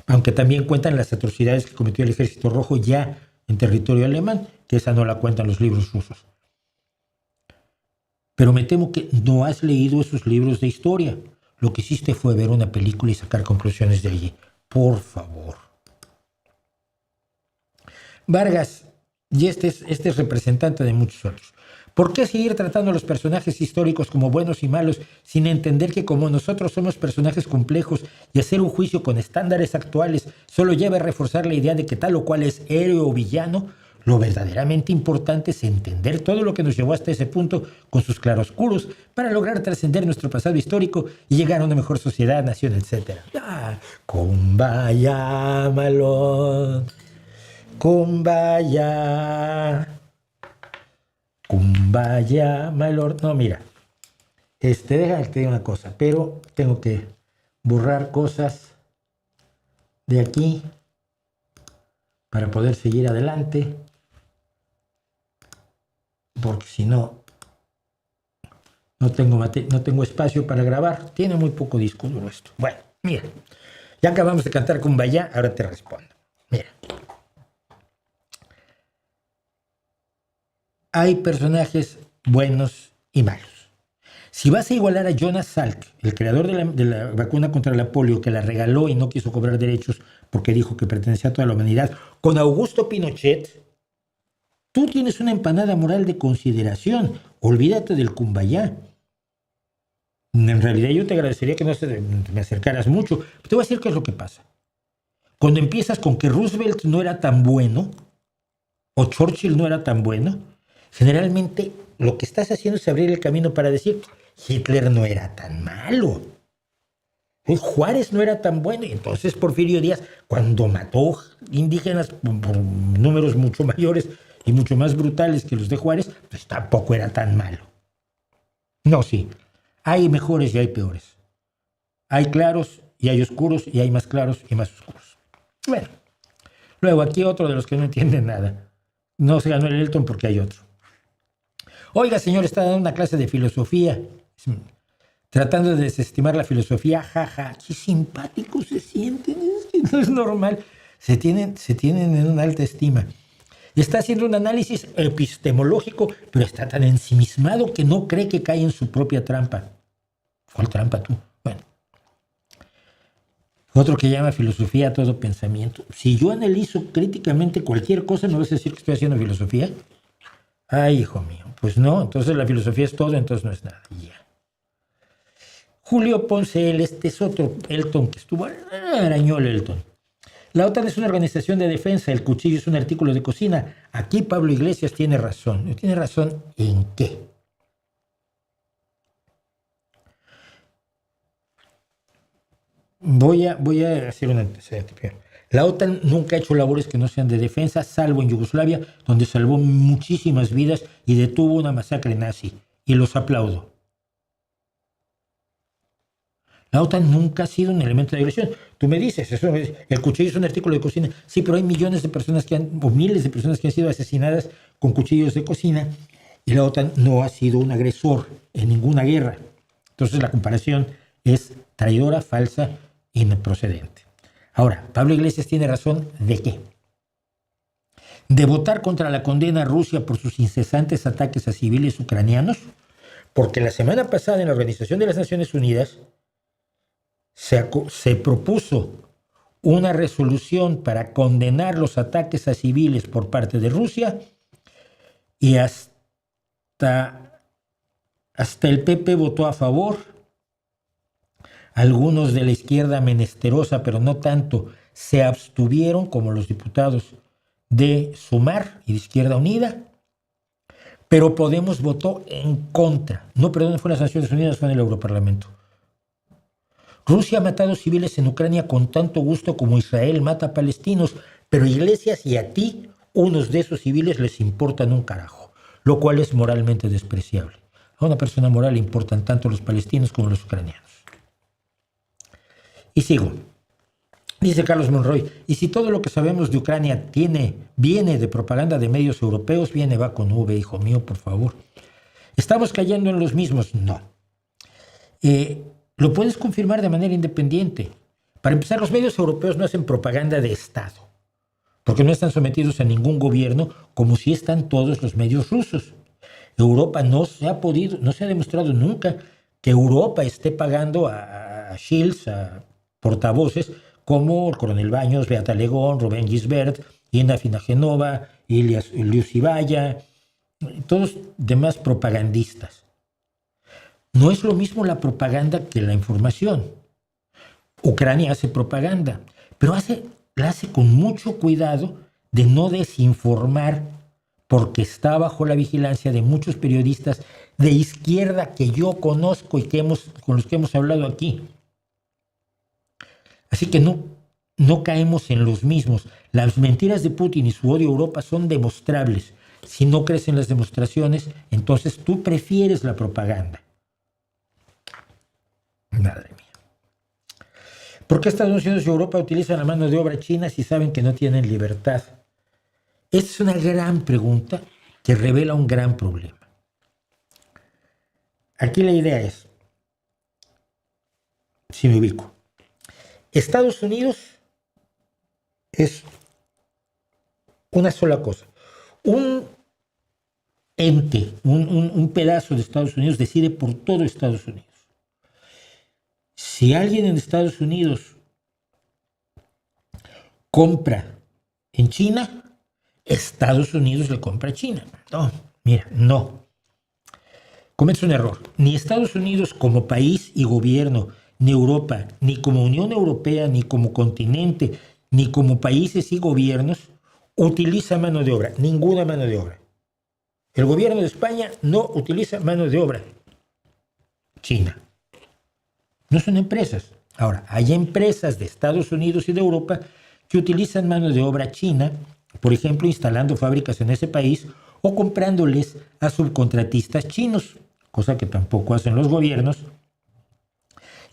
Aunque también cuentan las atrocidades que cometió el Ejército Rojo ya en territorio alemán, que esa no la cuentan los libros rusos. Pero me temo que no has leído esos libros de historia. Lo que hiciste fue ver una película y sacar conclusiones de allí. Por favor. Vargas, y este es representante de muchos otros. ¿Por qué seguir tratando a los personajes históricos como buenos y malos sin entender que como nosotros somos personajes complejos y hacer un juicio con estándares actuales solo lleva a reforzar la idea de que tal o cual es héroe o villano? Lo verdaderamente importante es entender todo lo que nos llevó hasta ese punto con sus claroscuros para lograr trascender nuestro pasado histórico y llegar a una mejor sociedad, nación, etc. Kumbaya, malón. Kumbaya. Kumbaya, my lord. No, mira. Deja que te diga una cosa, pero tengo que borrar cosas de aquí para poder seguir adelante. Porque si no, no tengo espacio para grabar. Tiene muy poco disco duro esto. Bueno, mira. Ya acabamos de cantar Kumbaya, ahora te respondo. Mira. Hay personajes buenos y malos. Si vas a igualar a Jonas Salk, el creador de la vacuna contra la polio, que la regaló y no quiso cobrar derechos porque dijo que pertenecía a toda la humanidad, con Augusto Pinochet, tú tienes una empanada moral de consideración. Olvídate del Kumbaya. En realidad yo te agradecería que no me acercaras mucho. Te voy a decir qué es lo que pasa. Cuando empiezas con que Roosevelt no era tan bueno, o Churchill no era tan bueno, generalmente lo que estás haciendo es abrir el camino para decir Hitler no era tan malo, Juárez no era tan bueno, y entonces Porfirio Díaz, cuando mató indígenas por números mucho mayores y mucho más brutales que los de Juárez, pues tampoco era tan malo. No, sí, hay mejores y hay peores. Hay claros y hay oscuros, y hay más claros y más oscuros. Bueno, luego aquí otro de los que no entienden nada. No se ganó el Elton porque hay otro. Oiga, señor, está dando una clase de filosofía, tratando de desestimar la filosofía. Jaja, qué simpáticos se sienten, es que no es normal. Se tienen en una alta estima. Está haciendo un análisis epistemológico, pero está tan ensimismado que no cree que cae en su propia trampa. ¿Cuál trampa tú? Bueno. Otro que llama filosofía a todo pensamiento. Si yo analizo críticamente cualquier cosa, ¿me vas a decir que estoy haciendo filosofía? Ay, hijo mío. Pues no, entonces la filosofía es todo, entonces no es nada. Ya. Julio Ponce, este es otro Elton que estuvo arañó el Elton. La OTAN es una organización de defensa, el cuchillo es un artículo de cocina. Aquí Pablo Iglesias tiene razón. ¿Tiene razón en qué? Voy a hacer un antecedente. La OTAN nunca ha hecho labores que no sean de defensa, salvo en Yugoslavia, donde salvó muchísimas vidas y detuvo una masacre nazi. Y los aplaudo. La OTAN nunca ha sido un elemento de agresión. Tú me dices, el cuchillo es un artículo de cocina. Sí, pero hay millones de personas o miles de personas que han sido asesinadas con cuchillos de cocina y la OTAN no ha sido un agresor en ninguna guerra. Entonces la comparación es traidora, falsa e improcedente. Ahora, Pablo Iglesias tiene razón ¿de qué? De votar contra la condena a Rusia por sus incesantes ataques a civiles ucranianos, porque la semana pasada en la Organización de las Naciones Unidas se propuso una resolución para condenar los ataques a civiles por parte de Rusia y hasta el PP votó a favor. Algunos de la izquierda menesterosa, pero no tanto, se abstuvieron, como los diputados de Sumar y de Izquierda Unida, pero Podemos votó en contra. No, perdón, fue en las Naciones Unidas, fue en el Europarlamento. Rusia ha matado civiles en Ucrania con tanto gusto como Israel mata palestinos, pero Iglesias y a ti, unos de esos civiles les importan un carajo, lo cual es moralmente despreciable. A una persona moral le importan tanto los palestinos como los ucranianos. Y sigo. Dice Carlos Monroy, y si todo lo que sabemos de Ucrania viene de propaganda de medios europeos, va con V, hijo mío, por favor. ¿Estamos cayendo en los mismos? No. Lo puedes confirmar de manera independiente. Para empezar, los medios europeos no hacen propaganda de Estado, porque no están sometidos a ningún gobierno como si están todos los medios rusos. Europa no se ha demostrado nunca que Europa esté pagando a shields, a portavoces, como el coronel Baños, Beata Legón, Rubén Gisbert, Inna Finagenova, Ilias Ibaya, todos demás propagandistas. No es lo mismo la propaganda que la información. Ucrania hace propaganda, pero la hace con mucho cuidado de no desinformar, porque está bajo la vigilancia de muchos periodistas de izquierda que yo conozco y con los que hemos hablado aquí. Así que no caemos en los mismos. Las mentiras de Putin y su odio a Europa son demostrables. Si no crees en las demostraciones, entonces tú prefieres la propaganda. Madre mía. ¿Por qué Estados Unidos y Europa utilizan la mano de obra china si saben que no tienen libertad? Esta es una gran pregunta que revela un gran problema. Aquí la idea es, si me ubico, Estados Unidos es una sola cosa. Un ente, un pedazo de Estados Unidos decide por todo Estados Unidos. Si alguien en Estados Unidos compra en China, Estados Unidos le compra a China. No. Cometes un error. Ni Estados Unidos como país y gobierno, ni Europa, ni como Unión Europea, ni como continente, ni como países y gobiernos, utiliza mano de obra. Ninguna mano de obra. El gobierno de España no utiliza mano de obra china. No son empresas. Ahora, hay empresas de Estados Unidos y de Europa que utilizan mano de obra china, por ejemplo, instalando fábricas en ese país o comprándoles a subcontratistas chinos, cosa que tampoco hacen los gobiernos.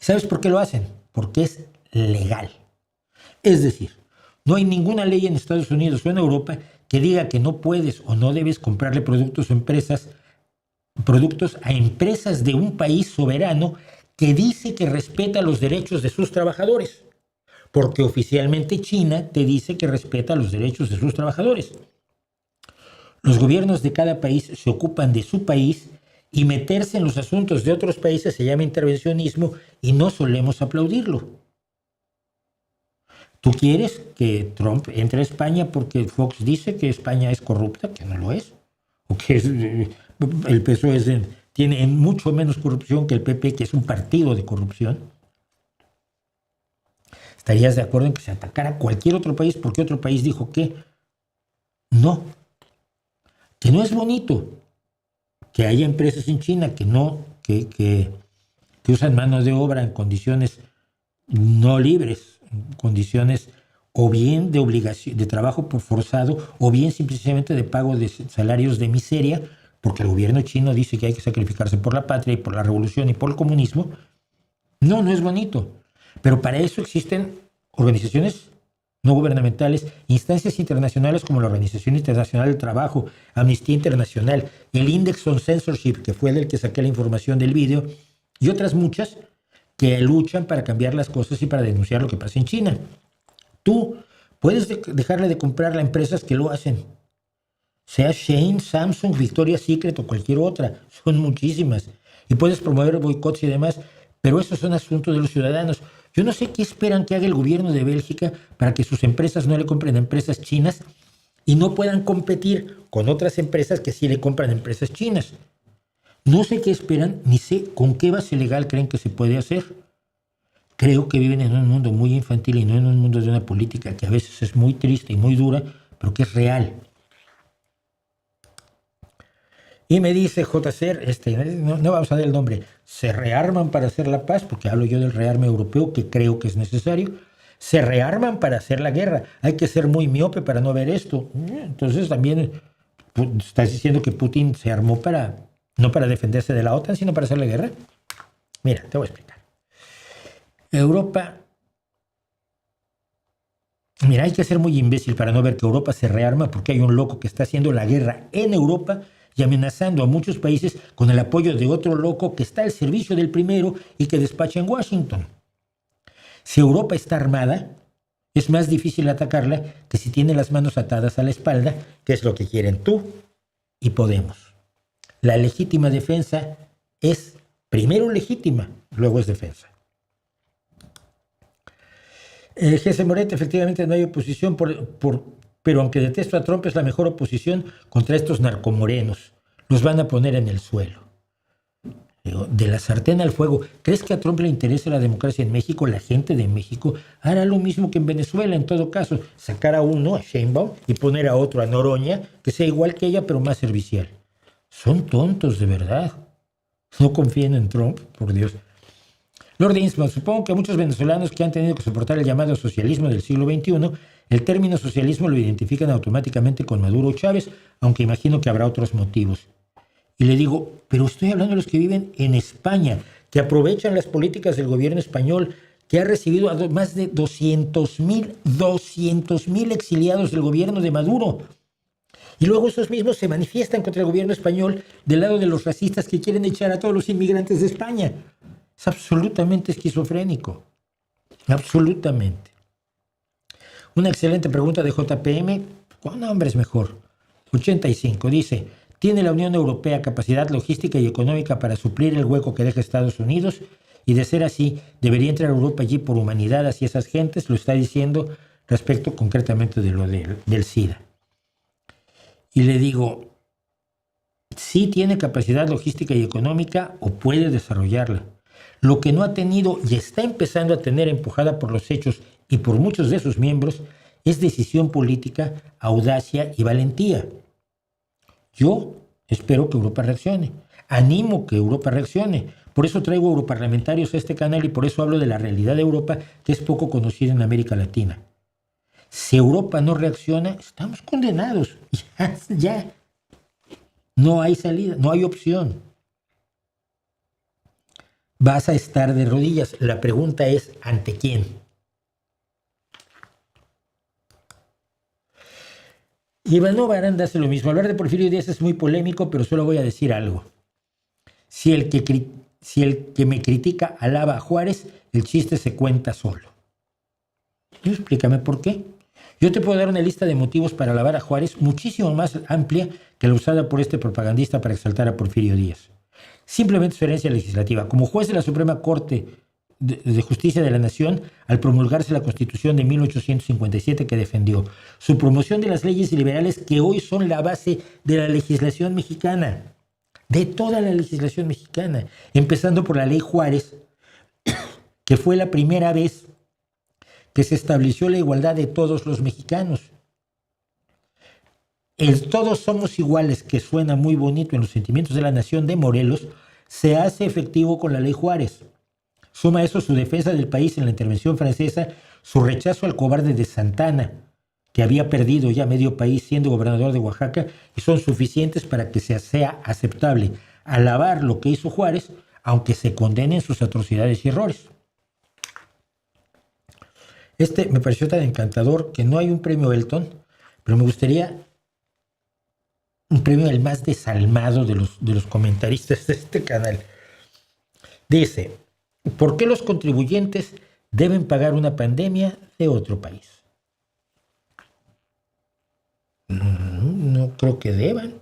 ¿Sabes por qué lo hacen? Porque es legal. Es decir, no hay ninguna ley en Estados Unidos o en Europa que diga que no puedes o no debes comprarle productos a empresas de un país soberano que dice que respeta los derechos de sus trabajadores, porque oficialmente China te dice que respeta los derechos de sus trabajadores. Los gobiernos de cada país se ocupan de su país y meterse en los asuntos de otros países se llama intervencionismo y no solemos aplaudirlo. ¿Tú quieres que Trump entre a España porque Fox dice que España es corrupta, que no lo es? ¿O que el PSOE tiene mucho menos corrupción que el PP, que es un partido de corrupción? ¿Estarías de acuerdo en que se atacara a cualquier otro país porque otro país dijo que no? Que no es bonito que haya empresas en China que usan mano de obra en condiciones no libres, en condiciones o bien de obligación, de trabajo por forzado, o bien simplemente de pago de salarios de miseria, porque el gobierno chino dice que hay que sacrificarse por la patria y por la revolución y por el comunismo. No, no es bonito. Pero para eso existen organizaciones no gubernamentales, instancias internacionales como la Organización Internacional del Trabajo, Amnistía Internacional, el Index on Censorship, que fue del que saqué la información del vídeo, y otras muchas que luchan para cambiar las cosas y para denunciar lo que pasa en China. Tú puedes dejarle de comprarle a empresas que lo hacen, sea Shein, Samsung, Victoria's Secret o cualquier otra, son muchísimas, y puedes promover boicots y demás, pero esos son asuntos de los ciudadanos. Yo no sé qué esperan que haga el gobierno de Bélgica para que sus empresas no le compren a empresas chinas y no puedan competir con otras empresas que sí le compran a empresas chinas. No sé qué esperan, ni sé con qué base legal creen que se puede hacer. Creo que viven en un mundo muy infantil y no en un mundo de una política que a veces es muy triste y muy dura, pero que es real. Y me dice JCR, no vamos a dar el nombre, se rearman para hacer la paz, porque hablo yo del rearme europeo, que creo que es necesario. Se rearman para hacer la guerra. Hay que ser muy miope para no ver esto. Entonces también estás diciendo que Putin se armó no para defenderse de la OTAN, sino para hacer la guerra. Mira, te voy a explicar. Europa... Mira, hay que ser muy imbécil para no ver que Europa se rearma porque hay un loco que está haciendo la guerra en Europa y amenazando a muchos países con el apoyo de otro loco que está al servicio del primero y que despacha en Washington. Si Europa está armada, es más difícil atacarla que si tiene las manos atadas a la espalda, que es lo que quieren tú y Podemos. La legítima defensa es primero legítima, luego es defensa. G.C. Moret, efectivamente no hay oposición, pero aunque detesto a Trump, es la mejor oposición contra estos narcomorenos. Los van a poner en el suelo. De la sartén al fuego. ¿Crees que a Trump le interesa la democracia en México? La gente de México hará lo mismo que en Venezuela, en todo caso. Sacar a uno, a Sheinbaum, y poner a otro, a Noroña, que sea igual que ella, pero más servicial. Son tontos, de verdad. No confíen en Trump, por Dios. Lord Innsmouth, supongo que muchos venezolanos que han tenido que soportar el llamado socialismo del siglo XXI, el término socialismo lo identifican automáticamente con Maduro o Chávez, aunque imagino que habrá otros motivos. Y le digo, pero estoy hablando de los que viven en España, que aprovechan las políticas del gobierno español, que ha recibido a más de 200,000 exiliados del gobierno de Maduro. Y luego esos mismos se manifiestan contra el gobierno español del lado de los racistas que quieren echar a todos los inmigrantes de España. Es absolutamente esquizofrénico. Absolutamente. Una excelente pregunta de JPM. ¿Cuál nombre es mejor? 85. Dice, ¿tiene la Unión Europea capacidad logística y económica para suplir el hueco que deja Estados Unidos? Y de ser así, ¿debería entrar Europa allí por humanidad hacia esas gentes? Lo está diciendo respecto concretamente de lo del SIDA. Y le digo, sí tiene capacidad logística y económica o puede desarrollarla. Lo que no ha tenido y está empezando a tener, empujada por los hechos y por muchos de sus miembros, es decisión política, audacia y valentía. Yo espero que Europa reaccione. Animo que Europa reaccione. Por eso traigo europarlamentarios a este canal y por eso hablo de la realidad de Europa, que es poco conocida en América Latina. Si Europa no reacciona, estamos condenados. Ya. No hay salida, no hay opción. Vas a estar de rodillas. La pregunta es, ¿ante quién? Ivanova Aranda hace lo mismo. Hablar de Porfirio Díaz es muy polémico, pero solo voy a decir algo. Si el que me critica alaba a Juárez, el chiste se cuenta solo. Explícame por qué. Yo te puedo dar una lista de motivos para alabar a Juárez muchísimo más amplia que la usada por este propagandista para exaltar a Porfirio Díaz. Simplemente su herencia legislativa. Como juez de la Suprema Corte de Justicia de la Nación, al promulgarse la Constitución de 1857 que defendió, su promoción de las leyes liberales que hoy son la base de la legislación mexicana, de toda la legislación mexicana, empezando por la Ley Juárez, que fue la primera vez que se estableció la igualdad de todos los mexicanos. El todos somos iguales, que suena muy bonito en los sentimientos de la nación de Morelos, se hace efectivo con la Ley Juárez. Suma eso su defensa del país en la intervención francesa, su rechazo al cobarde de Santana, que había perdido ya medio país siendo gobernador de Oaxaca, y son suficientes para que sea aceptable alabar lo que hizo Juárez, aunque se condenen sus atrocidades y errores. Me pareció tan encantador que no hay un premio Elton, pero me gustaría un premio al más desalmado de los comentaristas de este canal. Dice: ¿por qué los contribuyentes deben pagar una pandemia de otro país? No creo que deban.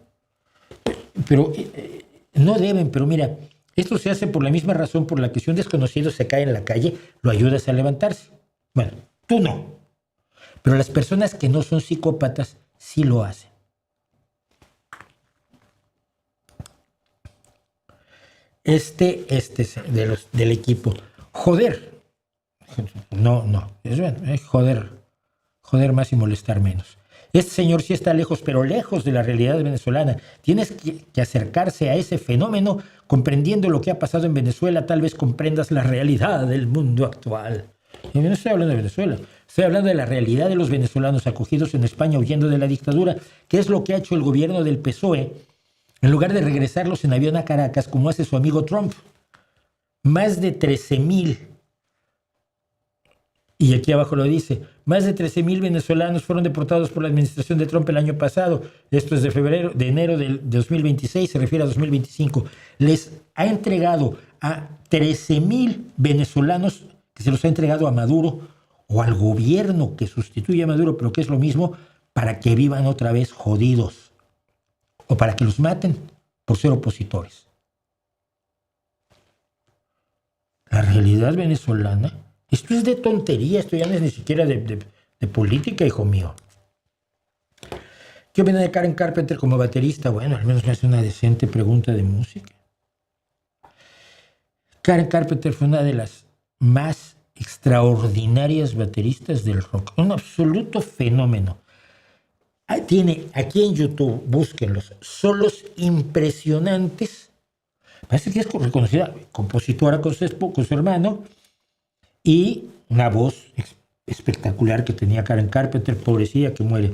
Pero no deben, pero mira, esto se hace por la misma razón por la que si un desconocido se cae en la calle, lo ayudas a levantarse. Bueno, tú no. Pero las personas que no son psicópatas sí lo hacen. Es del equipo. Joder. No. Es bueno, joder más y molestar menos. Este señor sí está lejos, pero lejos de la realidad venezolana. Tienes que acercarse a ese fenómeno comprendiendo lo que ha pasado en Venezuela. Tal vez comprendas la realidad del mundo actual. Y no estoy hablando de Venezuela. Estoy hablando de la realidad de los venezolanos acogidos en España huyendo de la dictadura. ¿Qué es lo que ha hecho el gobierno del PSOE? En lugar de regresarlos en avión a Caracas, como hace su amigo Trump. Más de 13,000, y aquí abajo lo dice, más de 13,000 venezolanos fueron deportados por la administración de Trump el año pasado. Esto es de enero del 2026, se refiere a 2025. Les ha entregado a 13,000 venezolanos, que se los ha entregado a Maduro o al gobierno que sustituye a Maduro, pero que es lo mismo, para que vivan otra vez jodidos. O para que los maten por ser opositores. La realidad venezolana, esto es de tontería, esto ya no es ni siquiera de política, hijo mío. ¿Qué opina de Karen Carpenter como baterista? Bueno, al menos me hace una decente pregunta de música. Karen Carpenter fue una de las más extraordinarias bateristas del rock, un absoluto fenómeno. Tiene aquí en YouTube, búsquenlos, solos impresionantes. Parece que es reconocida compositora con su hermano, y una voz espectacular que tenía Karen Carpenter, pobrecilla, que muere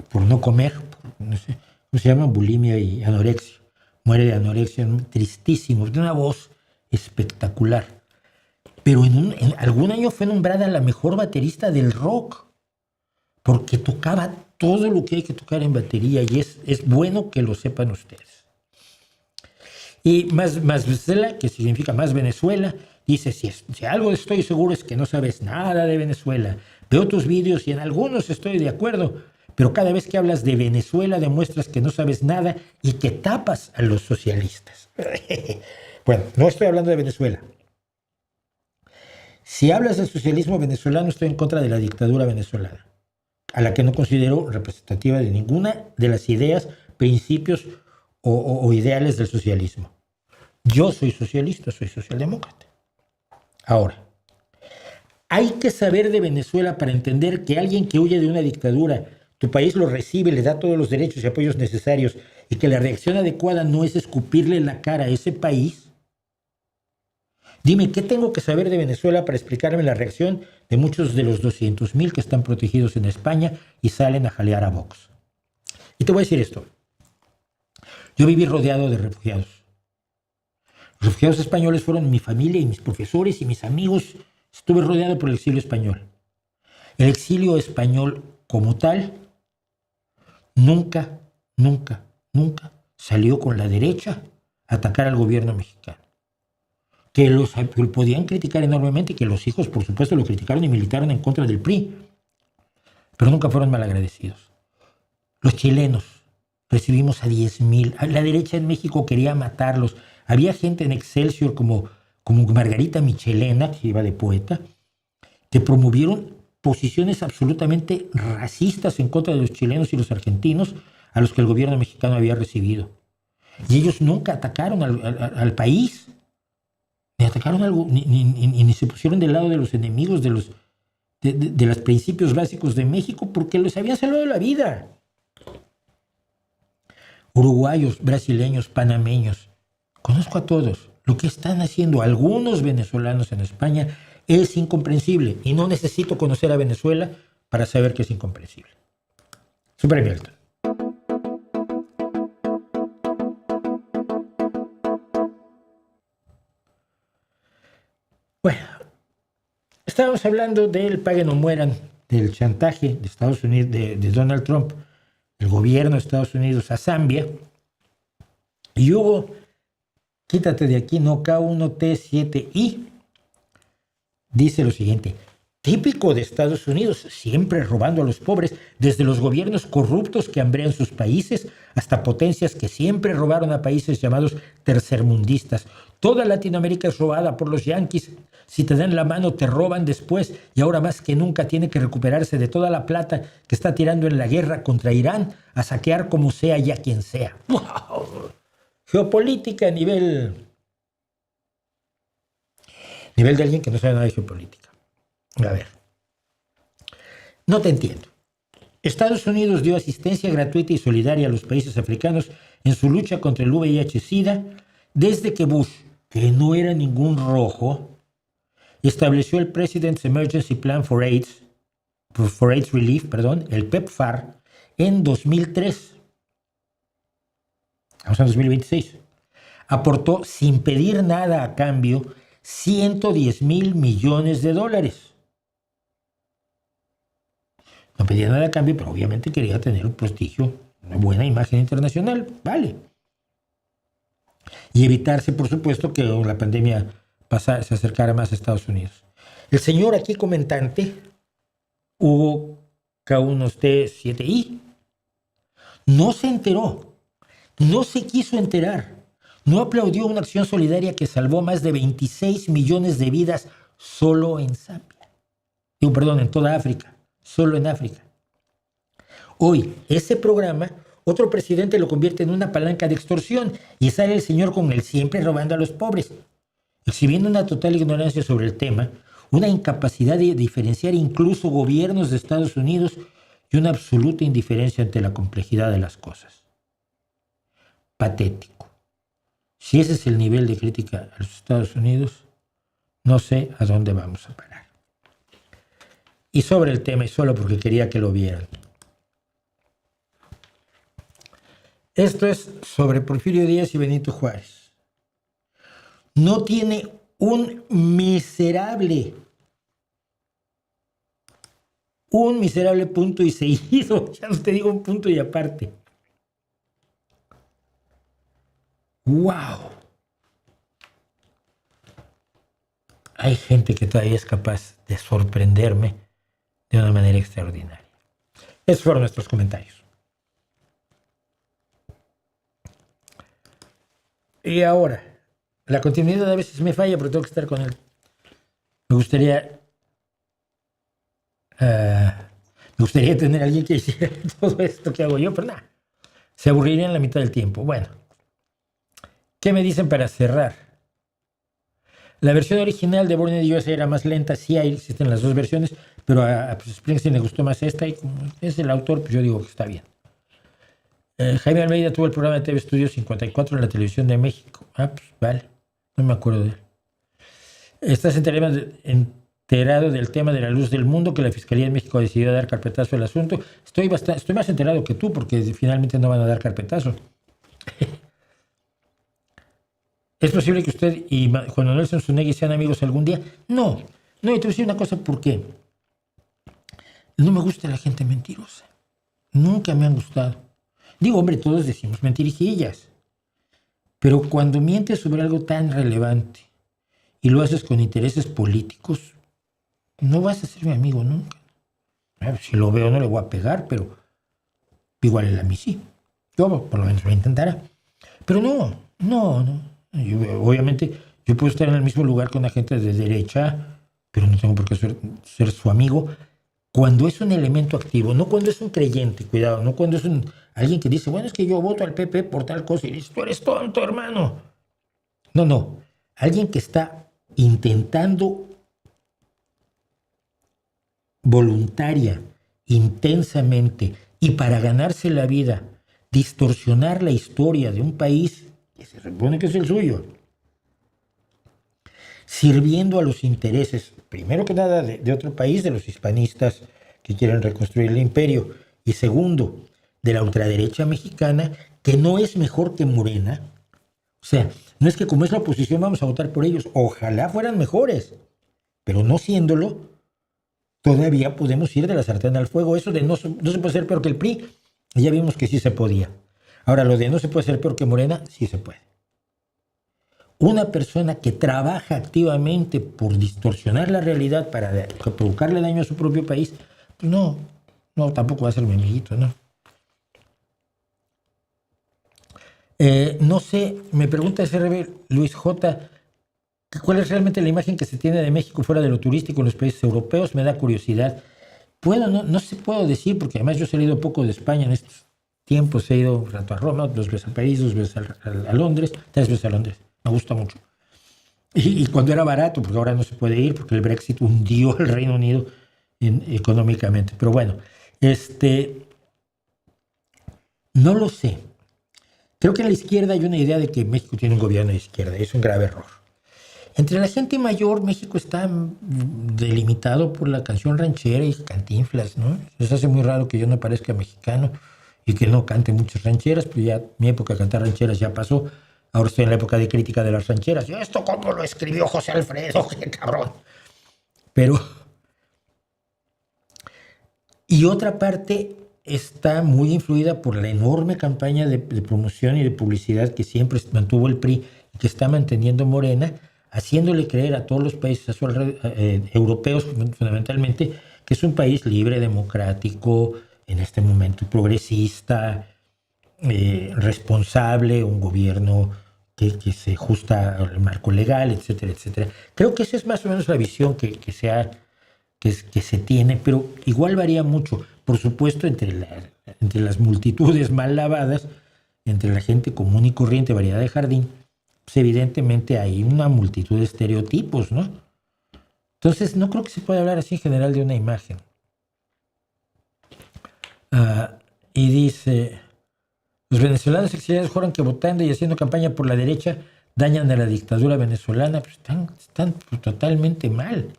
por no comer, no sé cómo se llama, bulimia y anorexia. Muere de anorexia, tristísimo, tiene una voz espectacular. Pero en algún año fue nombrada la mejor baterista del rock, porque tocaba todo lo que hay que tocar en batería, y es bueno que lo sepan ustedes. Y más Venezuela, que significa más Venezuela, dice: si algo estoy seguro es que no sabes nada de Venezuela. Veo tus vídeos y en algunos estoy de acuerdo, pero cada vez que hablas de Venezuela demuestras que no sabes nada y que tapas a los socialistas. Bueno, no estoy hablando de Venezuela. Si hablas del socialismo venezolano, estoy en contra de la dictadura venezolana, a la que no considero representativa de ninguna de las ideas, principios o ideales del socialismo. Yo soy socialista, soy socialdemócrata. Ahora, hay que saber de Venezuela para entender que alguien que huye de una dictadura, tu país lo recibe, le da todos los derechos y apoyos necesarios, y que la reacción adecuada no es escupirle la cara a ese país. Dime, ¿qué tengo que saber de Venezuela para explicarme la reacción de muchos de los 200,000 que están protegidos en España y salen a jalear a Vox? Y te voy a decir esto. Yo viví rodeado de refugiados. Los refugiados españoles fueron mi familia y mis profesores y mis amigos. Estuve rodeado por el exilio español. El exilio español como tal nunca salió con la derecha a atacar al gobierno mexicano. que los podían criticar enormemente y que los hijos, por supuesto, lo criticaron y militaron en contra del PRI, pero nunca fueron malagradecidos. Los chilenos recibimos a 10,000. La derecha en México quería matarlos. Había gente en Excelsior como Margarita Michelena, que iba de poeta, que promovieron posiciones absolutamente racistas en contra de los chilenos y los argentinos a los que el gobierno mexicano había recibido. Y ellos nunca atacaron al país, ni atacaron algo, ni se pusieron del lado de los enemigos de los principios básicos de México, porque les habían salvado la vida. Uruguayos, brasileños, panameños, conozco a todos. Lo que están haciendo algunos venezolanos en España es incomprensible y no necesito conocer a Venezuela para saber que es incomprensible. Super Milton. Bueno, estábamos hablando del paguen o mueran, del chantaje de Estados Unidos, de Donald Trump, el gobierno de Estados Unidos a Zambia, y hubo, quítate de aquí, no K1T7I, dice lo siguiente: típico de Estados Unidos, siempre robando a los pobres, desde los gobiernos corruptos que hambrean sus países hasta potencias que siempre robaron a países llamados tercermundistas. Toda Latinoamérica es robada por los yanquis. Si te dan la mano, te roban después, y ahora más que nunca tiene que recuperarse de toda la plata que está tirando en la guerra contra Irán a saquear como sea y a quien sea. ¡Wow! Geopolítica a nivel de alguien que no sabe nada de geopolítica. A ver, no te entiendo. Estados Unidos dio asistencia gratuita y solidaria a los países africanos en su lucha contra el VIH-Sida desde que Bush, que no era ningún rojo, estableció el President's Emergency Plan for AIDS Relief, el PEPFAR, en 2003. Vamos a 2026. Aportó sin pedir nada a cambio $110,000 millones. No pedía nada a cambio, pero obviamente quería tener un prestigio, una buena imagen internacional, vale. Y evitarse, por supuesto, que la pandemia se acercara más a Estados Unidos. El señor aquí comentante, Hugo K1T7I, no se enteró, no se quiso enterar, no aplaudió una acción solidaria que salvó más de 26 millones de vidas solo en Zambia. En toda África, solo en África. Hoy, ese programa, otro presidente lo convierte en una palanca de extorsión y sale el señor con el siempre robando a los pobres, exhibiendo una total ignorancia sobre el tema, una incapacidad de diferenciar incluso gobiernos de Estados Unidos y una absoluta indiferencia ante la complejidad de las cosas. Patético. Si ese es el nivel de crítica a los Estados Unidos, no sé a dónde vamos a parar. Y sobre el tema, y solo porque quería que lo vieran. Esto es sobre Porfirio Díaz y Benito Juárez. No tiene un miserable punto y seguido. Ya no te digo un punto y aparte. ¡Wow! Hay gente que todavía es capaz de sorprenderme de una manera extraordinaria. Esos fueron nuestros comentarios. Y ahora, la continuidad a veces me falla, pero tengo que estar con él. Me gustaría tener a alguien que hiciera todo esto que hago yo, pero nada, se aburriría en la mitad del tiempo. Bueno, ¿qué me dicen para cerrar? La versión original de Born in the USA era más lenta, sí existen las dos versiones, pero a Springsteen le gustó más esta y como es el autor, pues yo digo que está bien. Jaime Almeida tuvo el programa de TV Estudio 54 en la televisión de México. Pues vale, no me acuerdo de él. ¿Estás enterado del tema de la luz del mundo, que la Fiscalía de México decidió dar carpetazo al asunto? Estoy más enterado que tú, porque finalmente no van a dar carpetazo. ¿Es posible que usted y Juan Manuel Zunzunegui sean amigos algún día? No, y te voy a decir una cosa, ¿por qué? No me gusta la gente mentirosa. Nunca me han gustado. Digo, hombre, todos decimos mentirijillas. Pero cuando mientes sobre algo tan relevante y lo haces con intereses políticos, no vas a ser mi amigo nunca. Si lo veo no le voy a pegar, pero igual él a mí sí. Yo por lo menos lo intentará. Pero no. Obviamente yo puedo estar en el mismo lugar con la gente de derecha, pero no tengo por qué ser su amigo cuando es un elemento activo, no cuando es un creyente, cuidado, no cuando es alguien que dice, bueno, es que yo voto al PP por tal cosa y dices, tú eres tonto, hermano. No. Alguien que está intentando voluntaria, intensamente y para ganarse la vida, distorsionar la historia de un país que se supone que es el suyo, sirviendo a los intereses, primero que nada, de otro país, de los hispanistas que quieren reconstruir el imperio, y segundo, de la ultraderecha mexicana, que no es mejor que Morena. O sea, no es que como es la oposición vamos a votar por ellos, ojalá fueran mejores, pero no siéndolo, todavía podemos ir de la sartén al fuego. Eso de no se puede ser peor que el PRI, ya vimos que sí se podía. Ahora, lo de no se puede ser peor que Morena, sí se puede. Una persona que trabaja activamente por distorsionar la realidad para provocarle daño a su propio país, pues no, tampoco va a ser mi amiguito, ¿no? No sé, me pregunta SRB Luis J. ¿Cuál es realmente la imagen que se tiene de México fuera de lo turístico en los países europeos? Me da curiosidad. No se puedo decir, porque además yo he salido poco de España en estos tiempos. He ido un rato a Roma, 2 veces a París, 2 veces a Londres, 3 veces a Londres. Me gusta mucho. Y cuando era barato, porque ahora no se puede ir, porque el Brexit hundió al Reino Unido económicamente. Pero bueno, no lo sé. Creo que en la izquierda hay una idea de que México tiene un gobierno de izquierda, y es un grave error. Entre la gente mayor, México está delimitado por la canción ranchera y Cantinflas, ¿no? Les hace muy raro que yo no parezca mexicano y que no cante muchas rancheras, pues ya mi época de cantar rancheras ya pasó. Ahora estoy en la época de crítica de las rancheras. ¿Y esto cómo lo escribió José Alfredo? ¡Qué cabrón! Pero... Y otra parte está muy influida por la enorme campaña de promoción y de publicidad que siempre mantuvo el PRI y que está manteniendo Morena, haciéndole creer a todos los países a su europeos fundamentalmente, que es un país libre, democrático, en este momento progresista, responsable, un gobierno que se ajusta al marco legal, etcétera, etcétera. Creo que esa es más o menos la visión que se tiene, pero igual varía mucho, por supuesto, entre las multitudes mal lavadas, entre la gente común y corriente, variedad de jardín, pues evidentemente hay una multitud de estereotipos, ¿no? Entonces, no creo que se pueda hablar así en general de una imagen. Y dice, los venezolanos exiliados juran que votando y haciendo campaña por la derecha dañan a la dictadura venezolana. Pues están totalmente mal.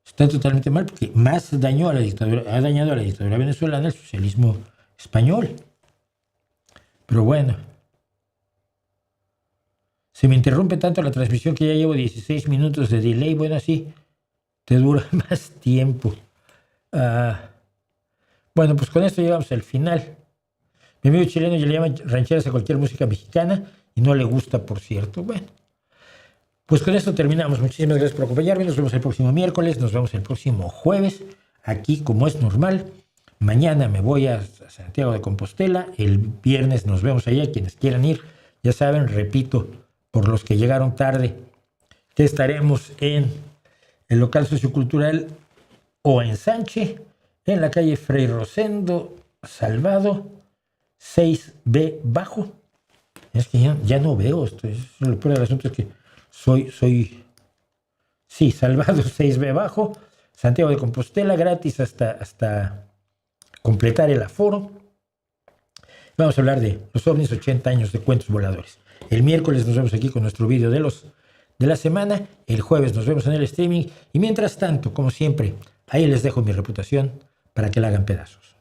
Están totalmente mal porque más ha dañado a la dictadura venezolana el socialismo español. Pero bueno. Se me interrumpe tanto la transmisión que ya llevo 16 minutos de delay. Bueno, así te dura más tiempo. Bueno, pues con esto llegamos al final. Mi amigo chileno ya le llama rancheras a cualquier música mexicana y no le gusta, por cierto. Bueno, pues con esto terminamos. Muchísimas gracias por acompañarme. Nos vemos el próximo miércoles, nos vemos el próximo jueves, aquí como es normal. Mañana me voy a Santiago de Compostela. El viernes nos vemos allá. Quienes quieran ir, ya saben, repito, por los que llegaron tarde, que estaremos en el local sociocultural O Ensanche, en la calle Fray Rosendo Salvado, 6B bajo. Es que ya no veo esto. Lo peor del asunto es que sí, Salvado 6B bajo, Santiago de Compostela, gratis hasta completar el aforo. Vamos a hablar de los ovnis, 80 años de cuentos voladores. El miércoles nos vemos aquí con nuestro vídeo de la semana. El jueves nos vemos en el streaming. Y mientras tanto, como siempre, ahí les dejo mi reputación para que la hagan pedazos.